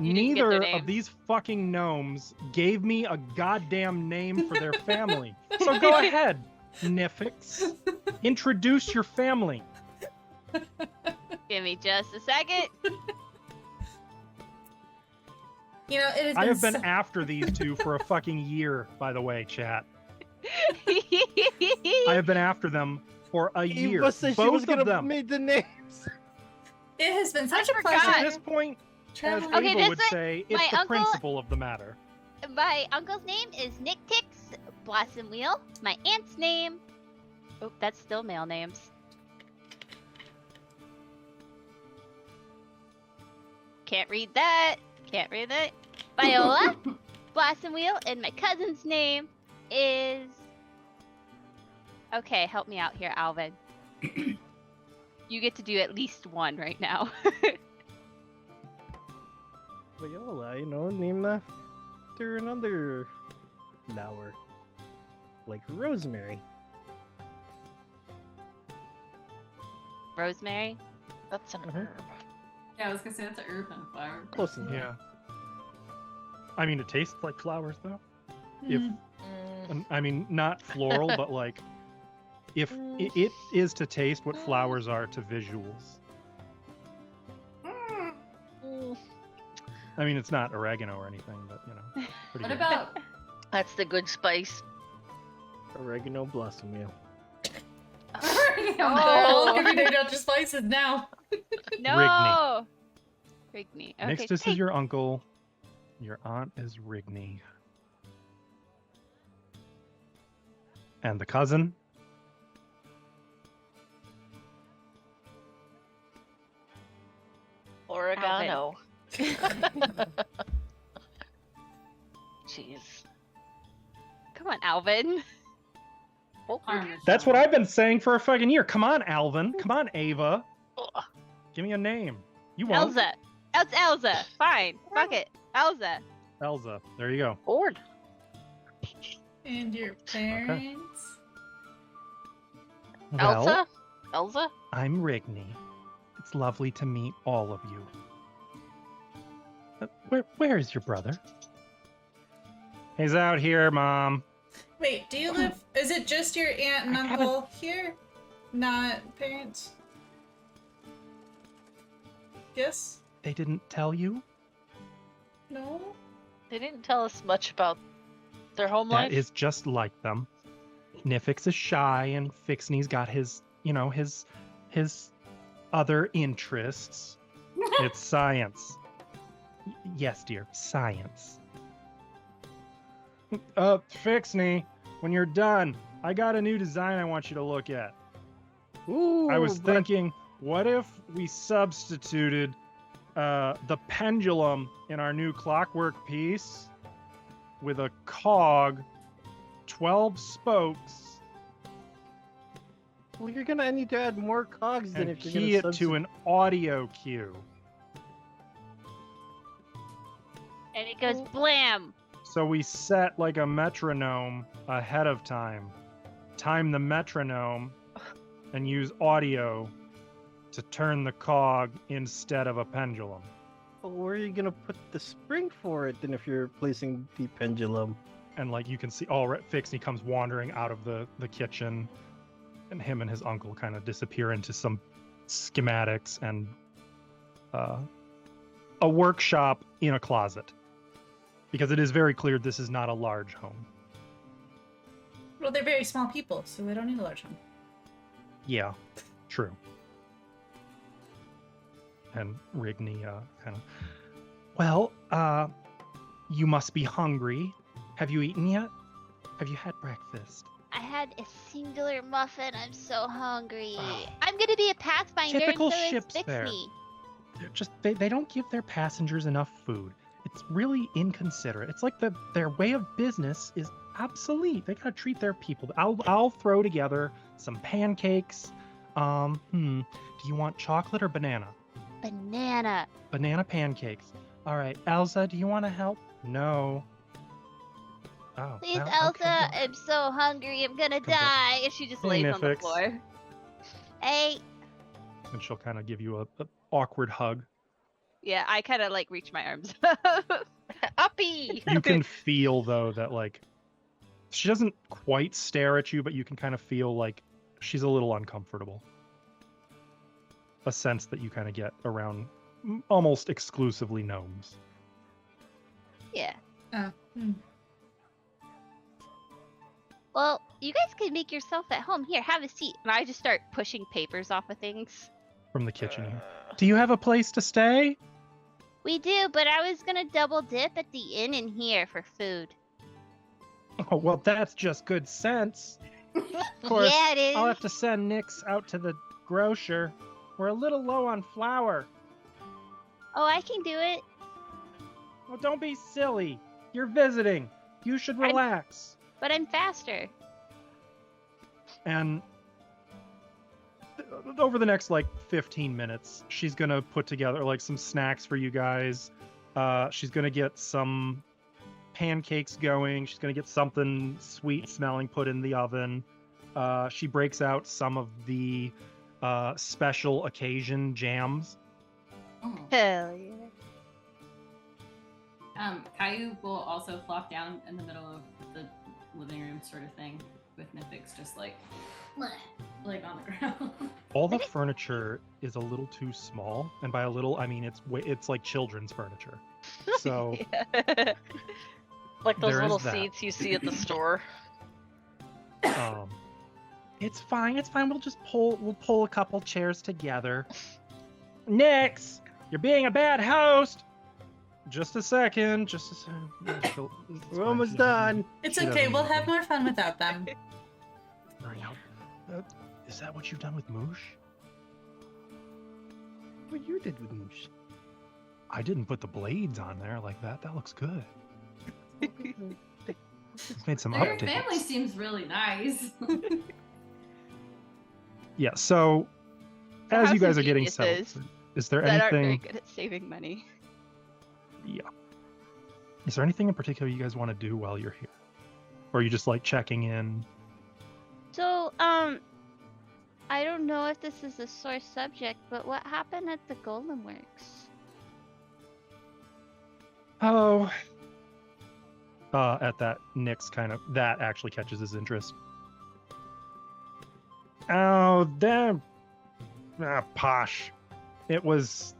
You didn't get Neither their of these fucking gnomes gave me a goddamn name for their family. So go ahead, Nifix. Introduce your family. Give me just a second. You know, it has I been, have been so- after these two for a fucking year, by the way, chat. I have been after them for a year. Eva said she was Both of gonna them. make the names. It has been such a forgot. At pleasure. this point, as traveling. Okay, Ava this would is- say, it's my the uncle- principle of the matter. My uncle's name is Nick Tix Blossom Wheel. My aunt's name. Oh, that's still male names. Can't read that. Can't read that. Viola Blossom Wheel, and my cousin's name is. Okay, help me out here, Alvin. You get to do at least one right now. Viola, you know, named after another flower. Like rosemary. Rosemary. That's an Mhm. herb. Yeah, I was gonna say that's an herb and a flower. Close enough. Yeah. I mean, it tastes like flowers, though. If Mm. I mean, not floral, but like If it is to taste what flowers are to visuals. I mean, it's not oregano or anything, but pretty What good. about That's the good spice. Oregano blossom meal. I'll give you Dr. Spices now. No. Rigney. Okay. Mixtus is your uncle. Your aunt is Rigney. And the cousin? Oregano. Jeez. Come on, Alvin. Parmesan? That's what I've been saying for a fucking year. Come on, Alvin. Come on, Ava. Ugh. Give me a name. You won't. Elza. It's Elza. Fine. Fuck it. Elza. Elza. There you go. Bored. And your parents? Well, Elsa? Elsa? I'm Rigney. It's lovely to meet all of you. Where is your brother? He's out here, Mom. Wait, do you live? Is it just your aunt and uncle here? Not parents? Yes? They didn't tell you? No? They didn't tell us much about their home That life. is just like them. Nifix is shy, and Fixney's got his other interests. It's science. Yes, dear, science. Fixney, when you're done, I got a new design I want you to look at. Ooh, I was but- thinking, what if we substituted the pendulum in our new clockwork piece with a cog, 12 spokes, Well, you're gonna need to add more cogs than and if you're key it gonna to an audio cue. And it goes blam. So we set like a metronome ahead of time the metronome, and use audio to turn the cog instead of a pendulum. Well, where are you gonna put the spring for it then if you're placing the pendulum? And like you can see, Fixney comes wandering out of the kitchen, and him and his uncle kind of disappear into some schematics and a workshop in a closet. Because it is very clear this is not a large home. Well, they're very small people, so they don't need a large home. Yeah, true. And Rigney kind of, well, you must be hungry. Have you eaten yet? Have you had breakfast? I had a singular muffin. I'm so hungry. I'm gonna be a Pathfinder, Typical and so is ship's fare. Fixney. They're just they don't give their passengers enough food. It's really inconsiderate. It's like their way of business is obsolete. They gotta treat their people. I'll throw together some pancakes. Do you want chocolate or banana? Banana. Banana pancakes. All right, Elsa, do you want to help? No. Oh. Please, well, Elsa. okay. I'm so hungry. I'm gonna Come back. die. And she just Hey, lays on the Nifix. floor. Hey. And she'll kind of give you a awkward hug. Yeah, I kind of like reach my arms. Uppy! You can feel though that like she doesn't quite stare at you, but you can kind of feel like she's a little uncomfortable. A sense that you kind of get around almost exclusively gnomes. Yeah. Oh. Well, you guys can make yourself at home. Here, have a seat. And I just start pushing papers off of things. From the kitchen here. Do you have a place to stay? We do, but I was gonna double dip at the inn in here for food. Oh, well, that's just good sense. Of course, Yeah, it is. I'll have to send Nix out to the grocer. We're a little low on flour. Oh, I can do it. Well, don't be silly. You're visiting. You should relax. But I'm faster. And over the next like 15 minutes, she's gonna put together like some snacks for you guys. She's gonna get some pancakes going. She's gonna get something sweet smelling put in the oven. She breaks out some of the special occasion jams. Oh. Hell yeah. Caillou will also flop down in the middle of the living room sort of thing with Nifix just like on the ground. All the furniture is a little too small, and by a little, I mean it's like children's furniture. So Yeah. Like those there little is that. seats you see at the store. It's fine. It's fine. We'll pull a couple chairs together. Nix, you're being a bad host. Just a second. We're almost done. It's She okay. doesn't We'll need have me. more fun without them. Hurry up. Is that what you've done with Moosh? What you did with Moosh? I didn't put the blades on there like that. That looks good. It's made some Your updates. family seems really nice. Yeah. So, So as how you guys are getting convenient settled, is is there that aren't very anything? good at saving money. Yeah. Is there anything in particular you guys want to do while you're here, or are you just like checking in? So, I don't know if this is a sore subject, but what happened at the Golem Works? Oh. At that, Nick's that actually catches his interest. Oh, damn. Posh. It was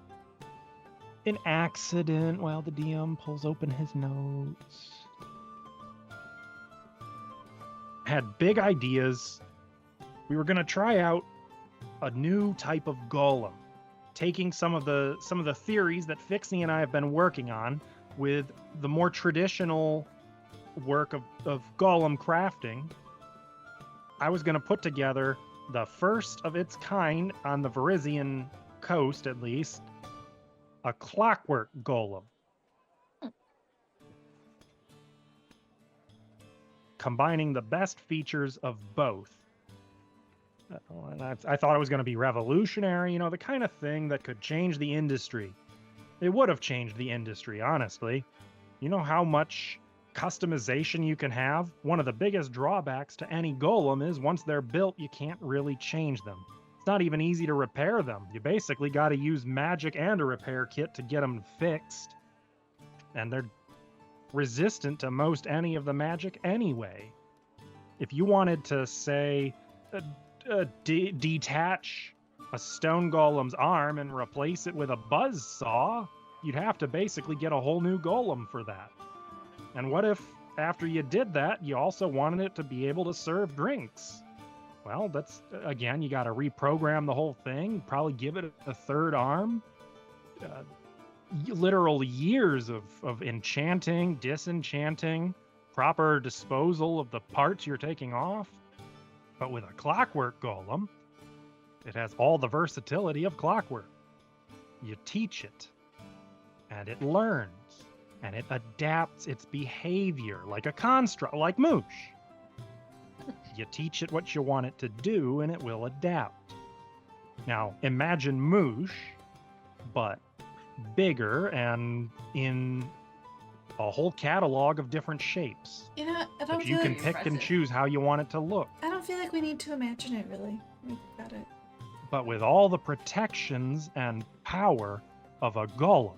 an accident while the DM pulls open his notes. Had big ideas. We were gonna try out a new type of golem, taking some of the theories that Fixie and I have been working on with the more traditional work of golem crafting. I was going to put together the first of its kind on the Varisian coast, at least, a clockwork golem. Combining the best features of both. I thought it was going to be revolutionary, the kind of thing that could change the industry. It would have changed the industry, honestly. You know how much customization you can have? One of the biggest drawbacks to any golem is once they're built, you can't really change them. It's not even easy to repair them. You basically got to use magic and a repair kit to get them fixed. And they're resistant to most any of the magic anyway. If you wanted to, say, detach a stone golem's arm and replace it with a buzz saw, you'd have to basically get a whole new golem for that. And what if, after you did that, you also wanted it to be able to serve drinks? Well, that's, again, you got to reprogram the whole thing, probably give it a third arm. Literal years of enchanting, disenchanting, proper disposal of the parts you're taking off. But with a clockwork golem, it has all the versatility of clockwork. You teach it, and it learns, and it adapts its behavior like a construct, like Moosh. You teach it what you want it to do, and it will adapt. Now, imagine Moosh, but bigger and in a whole catalog of different shapes. You know, I don't That you feel can like pick and impressive. choose how you want it to look. I don't feel like we need to imagine it really. We've got it. But with all the protections and power of a golem.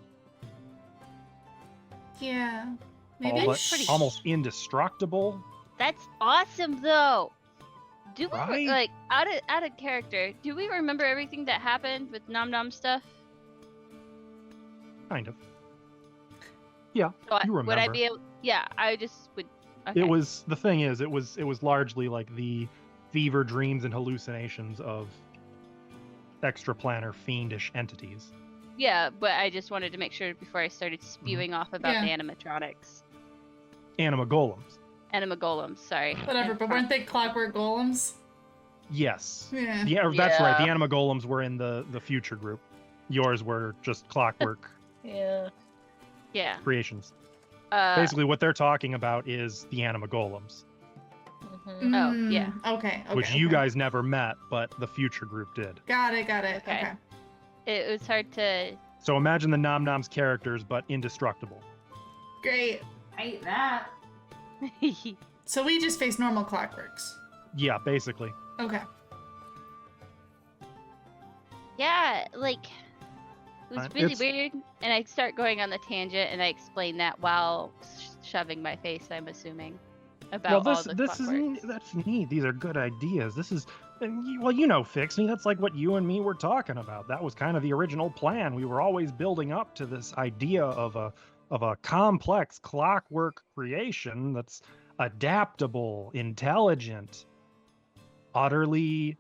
Yeah. Maybe All I but sh- almost indestructible. That's awesome, though. Do we Right? like out of character? Do we remember everything that happened with Nom Nom stuff? Kind of. Yeah, So you would I remember. be able? Yeah, I just would. Okay. It was, the thing is, it was largely like the fever dreams and hallucinations of extraplanar fiendish entities. Yeah, but I just wanted to make sure before I started spewing off about Yeah. the animatronics, Anima golems. anima golems. Sorry. Whatever, but weren't they clockwork golems? Yes. Yeah. That's right. The Yeah. anima golems were in the future group. Yours were just clockwork Yeah. Yeah. creations. Uh, Basically, what they're talking about is the anima golems, Mhm. Oh, yeah. Okay. which you guys never met, but the future group did. Got it. Okay. Okay. it was hard to. So imagine the Nom Nom's characters, but indestructible. Great. I hate that. So we just face normal clockworks. Yeah, basically. Okay. Yeah, like it was really It's- weird, and I start going on the tangent, and I explain that while shoving my face. I'm assuming. about well, all the this clockworks. is that's neat. These are good ideas. This is well, you know, Fix Me. That's like what you and me were talking about. That was kind of the original plan. We were always building up to this idea of a complex clockwork creation that's adaptable, intelligent, utterly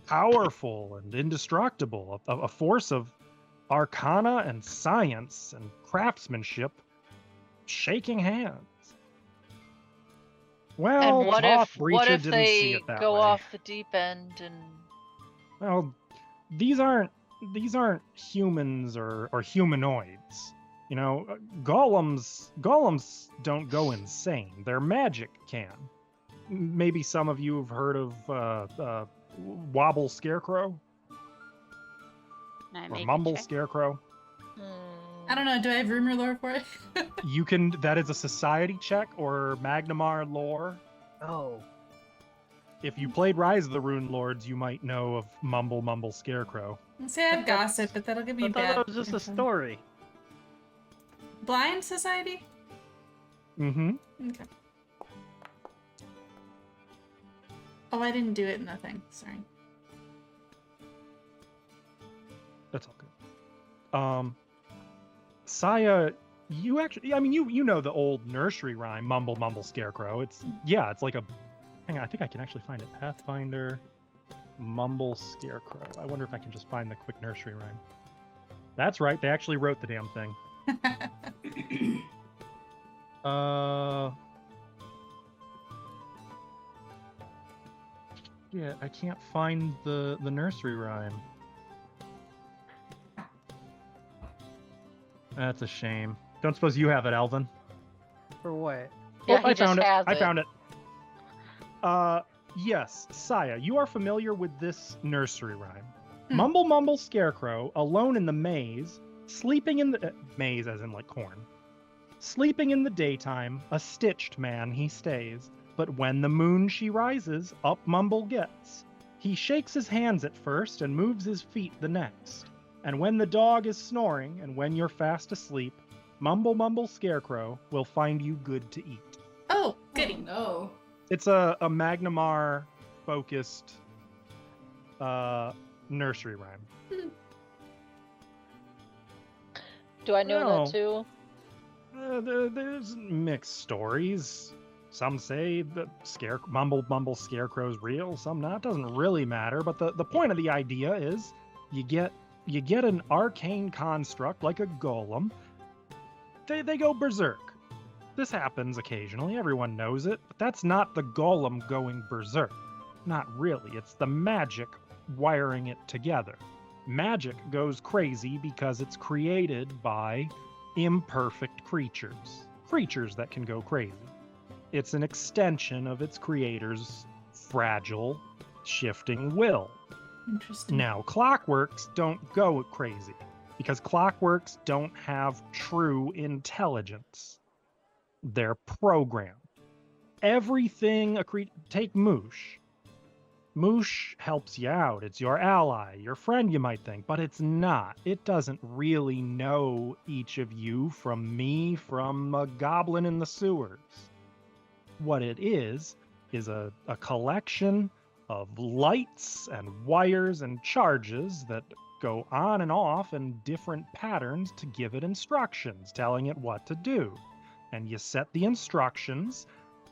powerful and indestructible, a force of arcana and science and craftsmanship shaking hands. Well, And what Toth if Breacher didn't see they it that go way. off the deep end and Well, these aren't humans or humanoids. You know, golems don't go insane. Their magic can. Maybe some of you have heard of Wobble Scarecrow I or may Mumble check. Scarecrow. I don't know. Do I have rumor lore for it? You can. That is a society check or Magnimar lore. Oh, If you played Rise of the Runelords, you might know of Mumble Scarecrow. Say I have gossip, but that'll give me I thought bad. that was just a info. story. Blind Society? Mm-hmm. Okay. Oh, I didn't do it in the thing. Sorry. That's all good. Saya, you actually, I mean, you know the old nursery rhyme, Mumble Scarecrow. It's like a, hang on, I think I can actually find it. Pathfinder, Mumble Scarecrow. I wonder if I can just find the quick nursery rhyme. That's right, they actually wrote the damn thing. Yeah, I can't find the nursery rhyme. That's a shame. Don't suppose you have it, Alvin? For what? Yeah, Oh, he just has I found it. Yes, Saya, you are familiar with this nursery rhyme. Mumble Scarecrow, alone in the maze, sleeping in the maze as in like corn. Sleeping in the daytime, a stitched man he stays, but when the moon she rises, up Mumble gets. He shakes his hands at first and moves his feet the next. And when the dog is snoring and when you're fast asleep, Mumble Scarecrow will find you good to eat. Oh, goody. Oh, no. It's a Magnimar focused nursery rhyme. do I know Well, that too? There's mixed stories. Some say that Mumble Scarecrow's real, some not. Doesn't really matter. But the point of the idea is you get an arcane construct like a golem. They go berserk. This happens occasionally, everyone knows it, but that's not the golem going berserk. Not really, it's the magic wiring it together. Magic goes crazy because it's created by imperfect creatures. Creatures that can go crazy. It's an extension of its creator's fragile, shifting will. Interesting. Now, clockworks don't go crazy because clockworks don't have true intelligence. They're programmed. Everything take Moosh. Moosh helps you out. It's your ally, your friend, you might think, but it's not. It doesn't really know each of you from me, from a goblin in the sewers. What it is a collection of lights and wires and charges that go on and off in different patterns to give it instructions, telling it what to do. And you set the instructions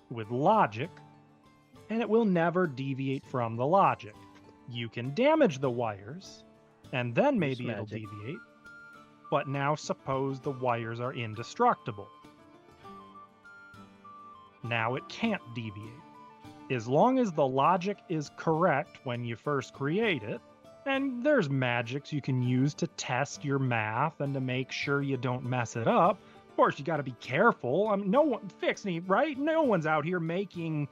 with logic, and it will never deviate from the logic. You can damage the wires, and then maybe it'll magic. deviate. But now suppose the wires are indestructible. Now it can't deviate. As long as the logic is correct when you first create it, and there's magics you can use to test your math and to make sure you don't mess it up. Of course, you got to be careful. I mean, no one fix me, right? No one's out here making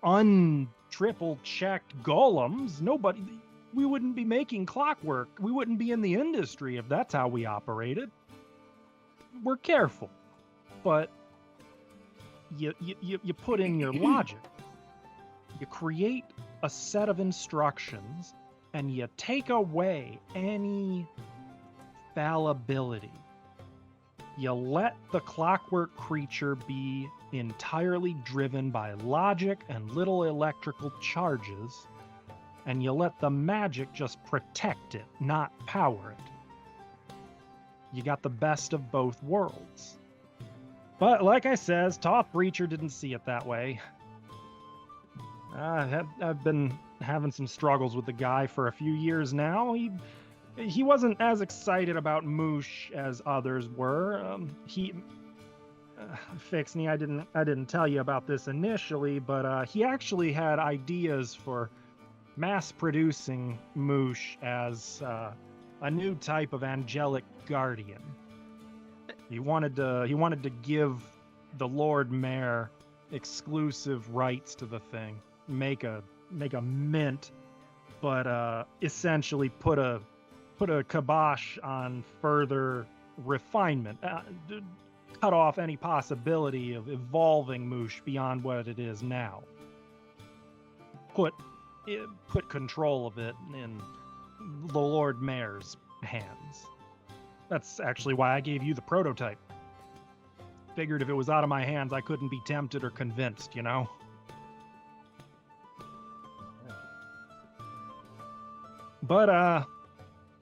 untriple checked golems. Nobody. We wouldn't be making clockwork. We wouldn't be in the industry if that's how we operated. We're careful, but you put in your logic. You create a set of instructions, and you take away any fallibility. You let the clockwork creature be entirely driven by logic and little electrical charges, and you let the magic just protect it, not power it. You got the best of both worlds. But like I says, Toth Breacher didn't see it that way. I've been having some struggles with the guy for a few years now. He wasn't as excited about Moosh as others were. Fixney, I didn't tell you about this initially, but he actually had ideas for mass-producing Moosh as a new type of angelic guardian. He wanted to give the Lord Mayor exclusive rights to the thing, make a mint, but essentially put a kibosh on further refinement, cut off any possibility of evolving Moosh beyond what it is now. Put control of it in the Lord Mayor's hands. That's actually why I gave you the prototype. Figured if it was out of my hands, I couldn't be tempted or convinced, you know? But,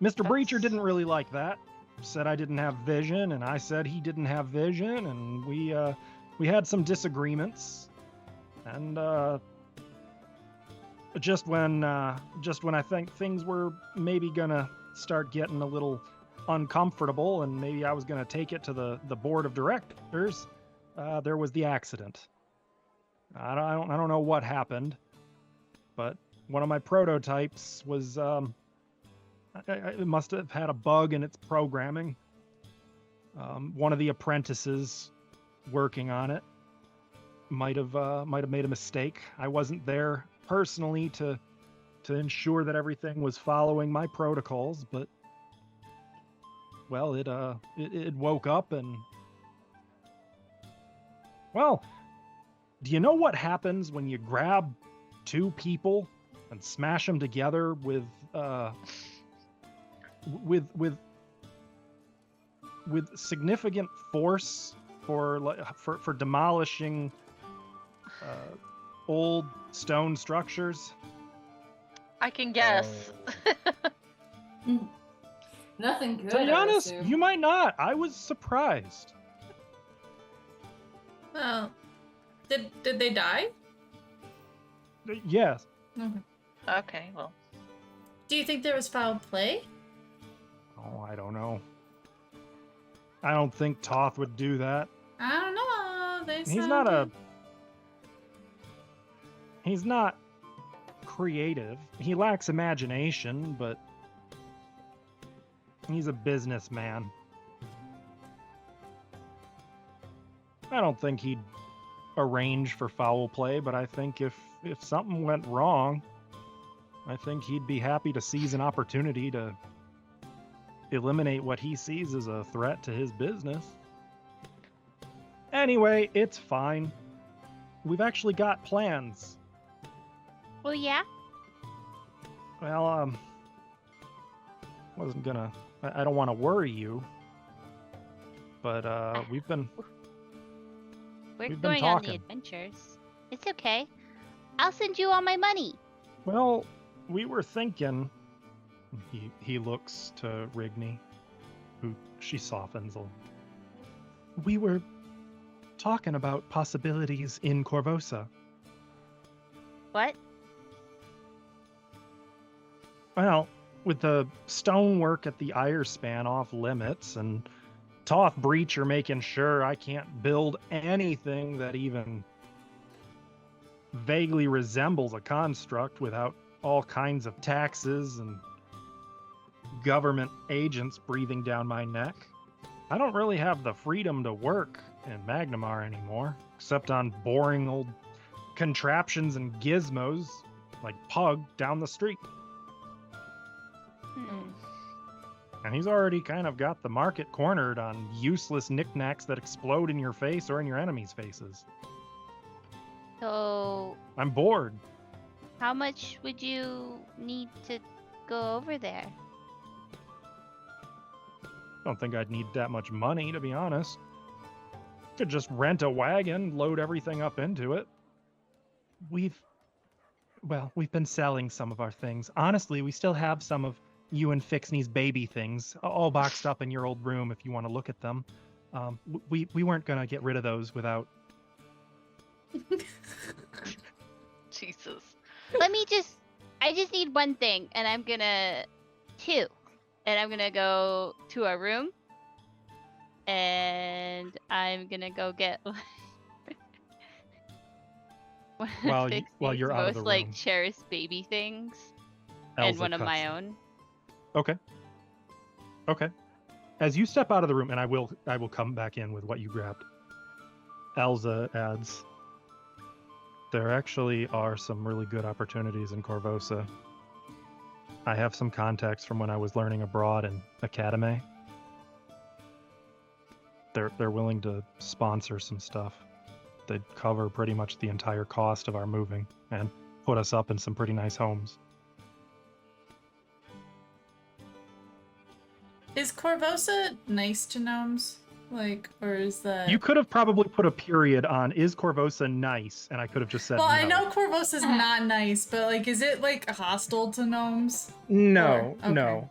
Mr. Breacher didn't really like that. Said I didn't have vision, and I said he didn't have vision, and we had some disagreements. And, just when I think things were maybe gonna start getting a little uncomfortable, and maybe I was gonna take it to the board of directors, there was the accident. I don't know what happened, but one of my prototypes was it must have had a bug in its programming. One of the apprentices working on it might have made a mistake. I wasn't there personally to ensure that everything was following my protocols, but well, it woke up and, well, do you know what happens when you grab two people and smash them together with significant force for demolishing old stone structures? I can guess. Nothing good. To be honest, you might not. I was surprised. Well, did they die? Yes. Okay, well. Do you think there was foul play? Oh, I don't know. I don't think Toth would do that. I don't know. He's not creative. He lacks imagination, but he's a businessman. I don't think he'd arrange for foul play, but I think if something went wrong, I think he'd be happy to seize an opportunity to eliminate what he sees as a threat to his business. Anyway, it's fine. We've actually got plans. Well, yeah. Well, I don't want to worry you, but we've been going on the adventures. It's okay. I'll send you all my money. Well, we were thinking. He looks to Rigney, who she softens a little. We were talking about possibilities in Corvosa. What? Well, with the stonework at the Irespan off limits, and Toth Breacher making sure I can't build anything that even vaguely resembles a construct without all kinds of taxes and government agents breathing down my neck. I don't really have the freedom to work in Magnimar anymore, except on boring old contraptions and gizmos like Pug down the street. And he's already kind of got the market cornered on useless knickknacks that explode in your face or in your enemies' faces. So... I'm bored. How much would you need to go over there? don't think I'd need that much money, to be honest. Could just rent a wagon, load everything up into it. We've been selling some of our things. Honestly, we still have some of you and Fixney's baby things all boxed up in your old room if you want to look at them. We weren't going to get rid of those without... Jesus. I just need one thing, and I'm gonna... Two. And I'm gonna go to our room, and I'm gonna go get one While of you're Fixie's out of the most like room. cherished baby things, and Elza one of my cuts. own. Okay. As you step out of the room, and I will come back in with what you grabbed. Elza adds, there actually are some really good opportunities in Corvosa. I have some contacts from when I was learning abroad in Academy. They're willing to sponsor some stuff. They'd cover pretty much the entire cost of our moving and put us up in some pretty nice homes. Is Corvosa nice to gnomes? Like, or is that... You could have probably put a period on, is Corvosa nice? And I could have just said Well, no. I know Corvosa's not nice, but like, is it like hostile to gnomes? No, Or- okay. no.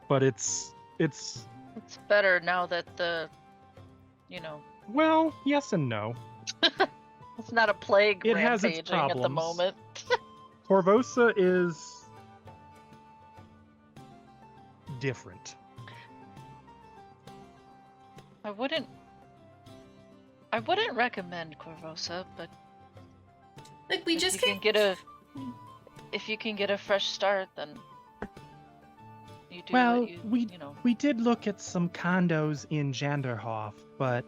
But it's It's better now that well, yes and no. it's not a plague It has its rampaging at the problems. moment. Corvosa is different. I wouldn't recommend Corvosa, but Like, we if just you can get a fresh start, then you do Well, what you know. we did look at some condos in Janderhof, but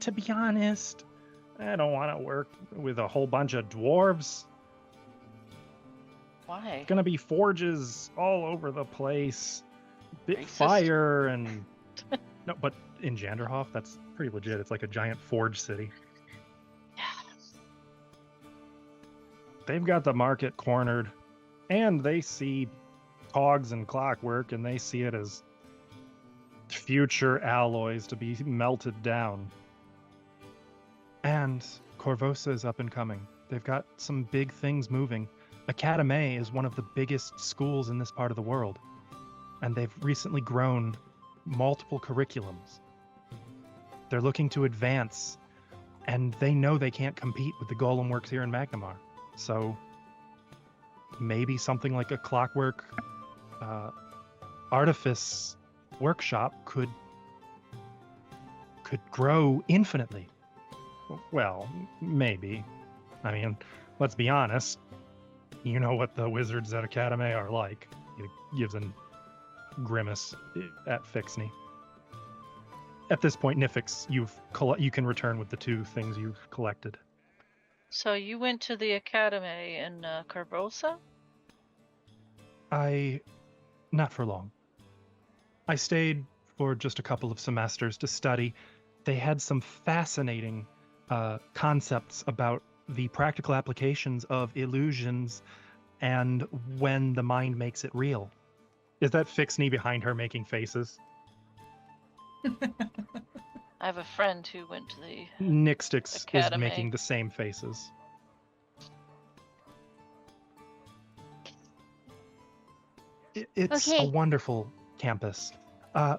to be honest, I don't want to work with a whole bunch of dwarves. Why? Gonna be forges all over the place. Bit Racist. fire and no, but in Janderhof, that's pretty legit. It's like a giant forge city. Yeah. They've got the market cornered, and they see cogs and clockwork, and they see it as future alloys to be melted down. And Corvosa is up and coming. They've got some big things moving. Academy is one of the biggest schools in this part of the world, and they've recently grown multiple curriculums. They're looking to advance, and they know they can't compete with the golem works here in Magnimar. So maybe something like a clockwork artifice workshop could grow infinitely. Well, maybe. I mean, let's be honest. You know what the wizards at Academy are like. He gives a grimace at Fixney. At this point, Nifix, you can return with the two things you've collected. So you went to the academy in Corvosa? Not for long. I stayed for just a couple of semesters to study. They had some fascinating concepts about the practical applications of illusions and when the mind makes it real. Is that Fixney behind her making faces? I have a friend who went to the Nixtix is Academy. making the same faces. It's Okay. a wonderful campus. A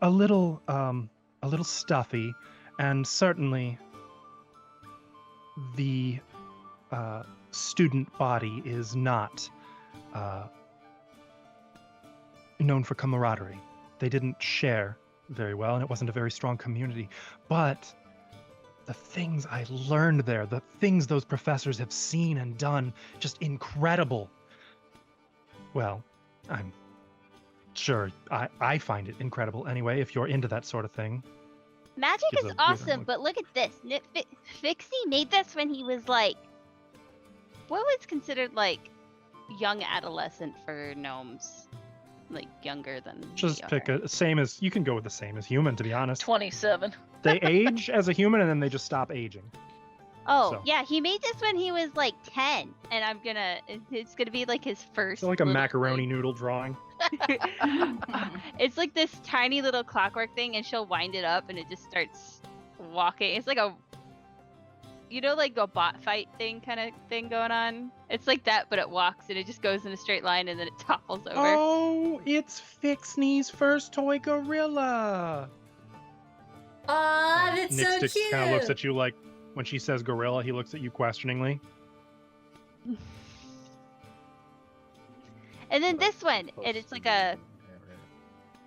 little stuffy, and certainly the student body is not known for camaraderie. They didn't share very well, and it wasn't a very strong community. But the things I learned there, the things those professors have seen and done, just incredible. Well, I'm sure I find it incredible anyway, if you're into that sort of thing. Magic Gives is a weird awesome, look. but look at this. Fixie made this when he was like, what was considered like young adolescent for gnomes? Like younger than Just we pick are. a same as, you can go with the same as human, to be honest. 27. They age as a human and then they just stop aging. Oh, so. yeah, he made this when he was like 10, and it's gonna be like his first. So like a little, macaroni noodle drawing. It's like this tiny little clockwork thing, and she'll wind it up, and it just starts walking. It's like like a bot fight thing kind of thing going on. It's like that, but it walks, and it just goes in a straight line, and then it topples over. Oh, it's Fixney's first toy gorilla. Aw, that's so Nick cute. kind of looks at you like, when she says gorilla, he looks at you questioningly. And then this one, and it's like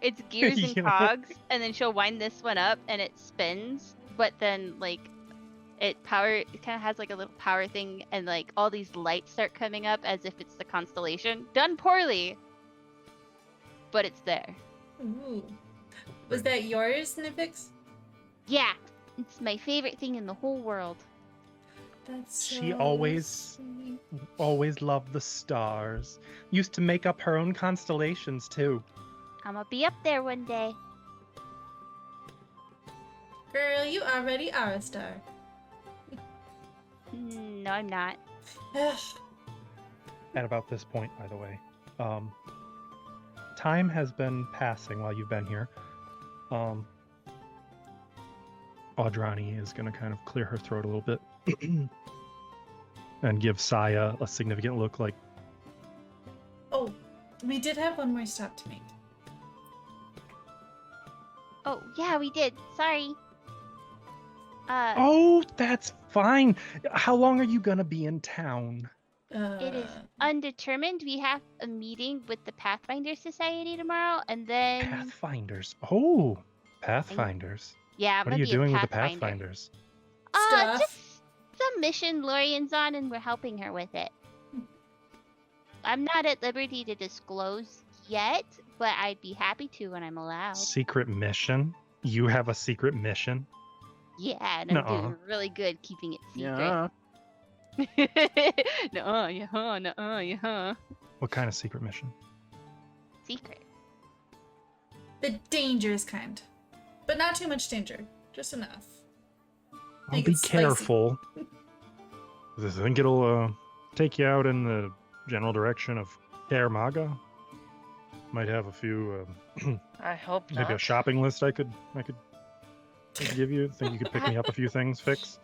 it's gears and cogs, and then she'll wind this one up, and it spins, but then like it kind of has like a little power thing, and like all these lights start coming up as if it's the constellation. Done poorly, but it's there. Ooh. Was that yours, Nifix? Yeah, it's my favorite thing in the whole world. That's She so always loved the stars. Used to make up her own constellations too. I'm gonna be up there one day. Girl, you already are a star. No, I'm not. At about this point, by the way, time has been passing while you've been here. Audrani is going to kind of clear her throat a little bit and give Saya a significant look like, Oh, we did have one more stop to make. Oh, yeah, we did. Sorry. oh, that's fine. How long are you going to be in town? It is undetermined. We have a meeting with the Pathfinder Society tomorrow, and then Pathfinders. Oh, Pathfinders. yeah, I'm What are gonna you be doing a with the Pathfinder. Pathfinders? Stuff. Just some mission Lorian's on, and we're helping her with it. I'm not at liberty to disclose yet, but I'd be happy to when I'm allowed. Secret mission? You have a secret mission? Yeah, and I'm Nuh-uh. doing really good keeping it secret. Yeah. Nuh-uh, yeah. What kind of secret mission? Secret. The dangerous kind. But not too much danger. Just enough. Well, Make be it spicy. careful. I think it'll take you out in the general direction of Kaer Maga. Might have a few, I hope not. maybe a shopping list I could give you. Think you could pick me up a few things, Fix?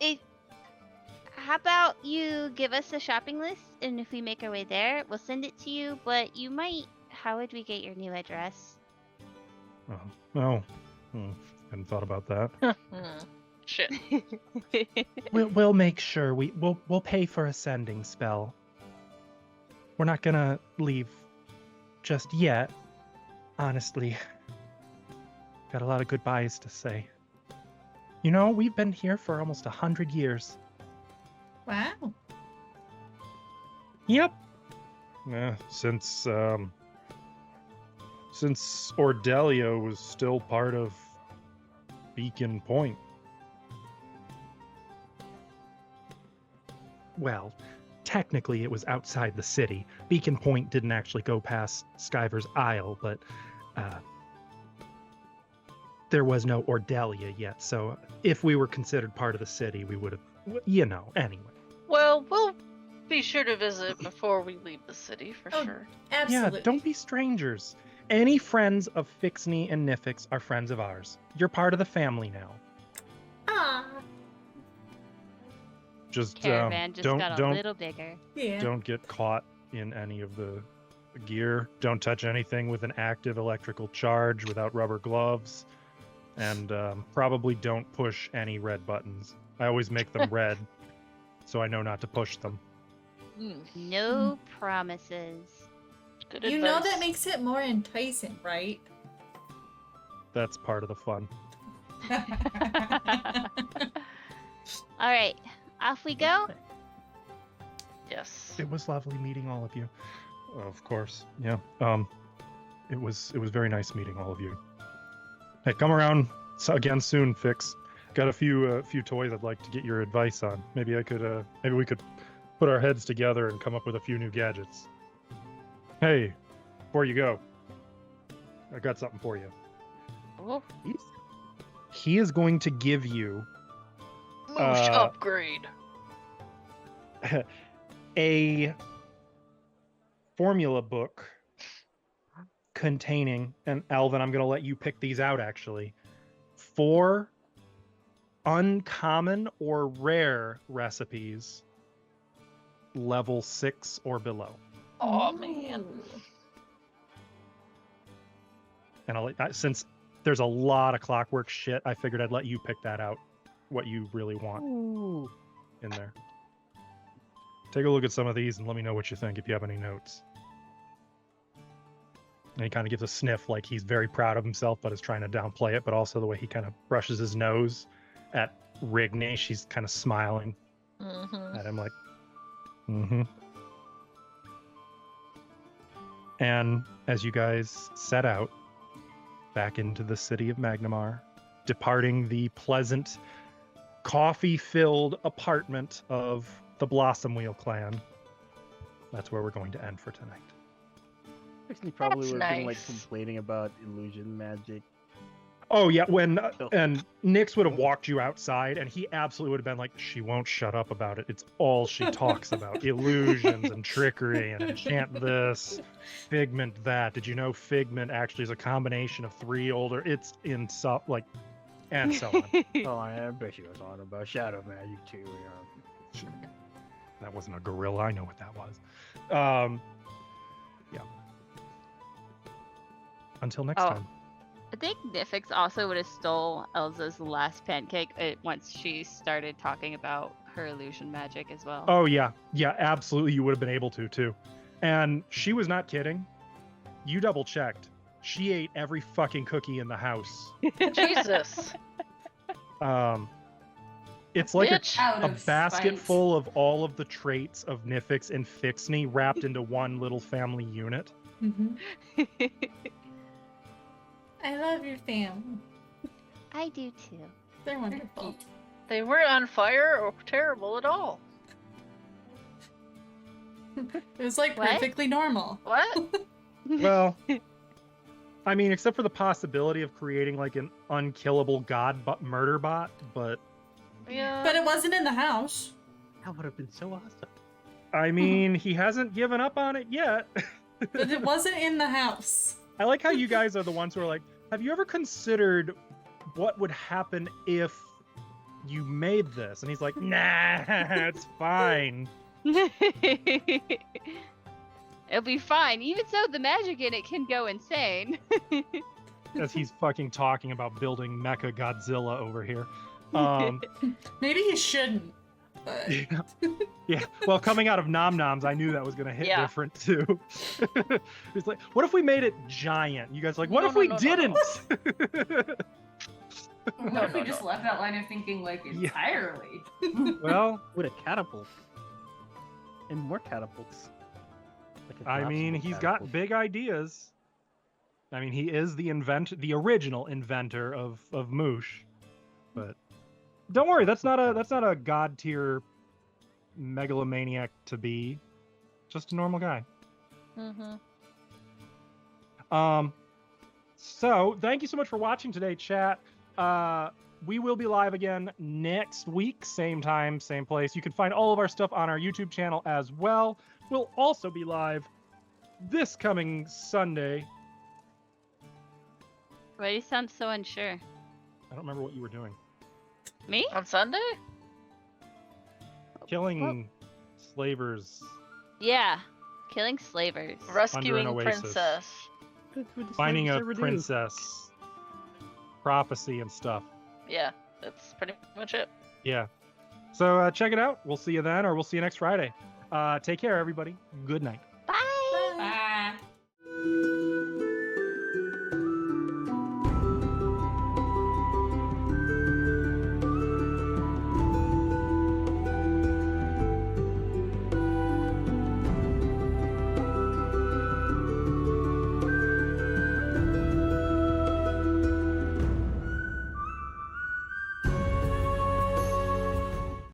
How about you give us a shopping list, and if we make our way there, we'll send it to you, but you might... How would we get your new address? Oh, hadn't thought about that. Shit. We'll make sure we'll pay for a sending spell. We're not gonna leave just yet. Honestly, got a lot of goodbyes to say. You know, we've been here for almost 100 years. Wow. Yep. Since Ordelia was still part of Beacon Point. Well, technically it was outside the city. Beacon Point didn't actually go past Skyver's Isle, but there was no Ordelia yet, so if we were considered part of the city, we would have, anyway. Well, we'll be sure to visit before we leave the city, for Oh, sure. Absolutely. Yeah, don't be strangers. Any friends of Fixney and Nifix are friends of ours. You're part of the family now. Ah. Just Caravan just got a don't little bigger. Yeah. don't get caught in any of the gear. Don't touch anything with an active electrical charge without rubber gloves, and probably don't push any red buttons. I always make them red, so I know not to push them. No promises. Good You know advice. that makes it more enticing, right? That's part of the fun. All right, off we go. Yes. It was lovely meeting all of you. Of course, yeah. It was very nice meeting all of you. Hey, come around again soon, Fix. Got a few toys I'd like to get your advice on. Maybe we could put our heads together and come up with a few new gadgets. Hey, before you go, I got something for you. Oh, He is going to give you moosh upgrade. a formula book containing, and Elvin, I'm going to let you pick these out actually, 4 uncommon or rare recipes, level 6 or below. Oh man. And since there's a lot of clockwork shit, I figured I'd let you pick that out, what you really want in there. Take a look at some of these and let me know what you think if you have any notes. And he kind of gives a sniff like he's very proud of himself, but is trying to downplay it. But also the way he kind of brushes his nose at Rigne, she's kind of smiling at him like, And as you guys set out back into the city of Magnimar, departing the pleasant, coffee-filled apartment of the Blossom Wheel clan, that's where we're going to end for tonight. Actually, probably That's would have been like nice. complaining about illusion magic. Oh yeah, when and Nyx would have walked you outside, and he absolutely would have been like, "She won't shut up about it. It's all she talks about: illusions and trickery and enchant this, figment that. Did you know figment actually is a combination of 3 older? It's in so like, and so on. Oh, I bet you was on about shadow magic too. That wasn't a gorilla. I know what that was. Yeah. Until next time. I think Nifix also would have stole Elza's last pancake once she started talking about her illusion magic as well. Oh yeah, absolutely. You would have been able to too, and she was not kidding. You double checked. She ate every fucking cookie in the house. Jesus. It's like Bitch. a basket full of all of the traits of Nifix and Fixney wrapped into one little family unit. I love your family. I do too. They're wonderful. They weren't on fire or terrible at all. It was like What? perfectly normal. What? Well, I mean, except for the possibility of creating like an unkillable god murder bot, but Yeah. But it wasn't in the house. That would have been so awesome. I mean, he hasn't given up on it yet. But it wasn't in the house. I like how you guys are the ones who are like, have you ever considered what would happen if you made this? And he's like, nah, it's fine. It'll be fine. Even so, the magic in it can go insane. As he's fucking talking about building Mecha Godzilla over here. Maybe he shouldn't. But... Yeah. Well, coming out of Nom Noms, I knew that was going to hit different too. It's like, what if we made it giant? You guys are like, what if we didn't? What if we just left that line of thinking like entirely? Well, with a catapult. And more catapults. Like a I mean, he's got big ideas. I mean, he is the original inventor of Moosh. But don't worry, that's not a god tier megalomaniac to be. Just a normal guy. So thank you so much for watching today, chat. We will be live again next week, same time, same place. You can find all of our stuff on our YouTube channel as well. We'll also be live this coming Sunday. Why do you sound so unsure? I don't remember what you were doing. Me? On Sunday? Killing slavers. Yeah. Killing slavers. Rescuing oasis. princess. Finding a princess. Prophecy and stuff. Yeah, that's pretty much it. Yeah. So check it out. We'll see you then, or we'll see you next Friday. Take care, everybody. Good night.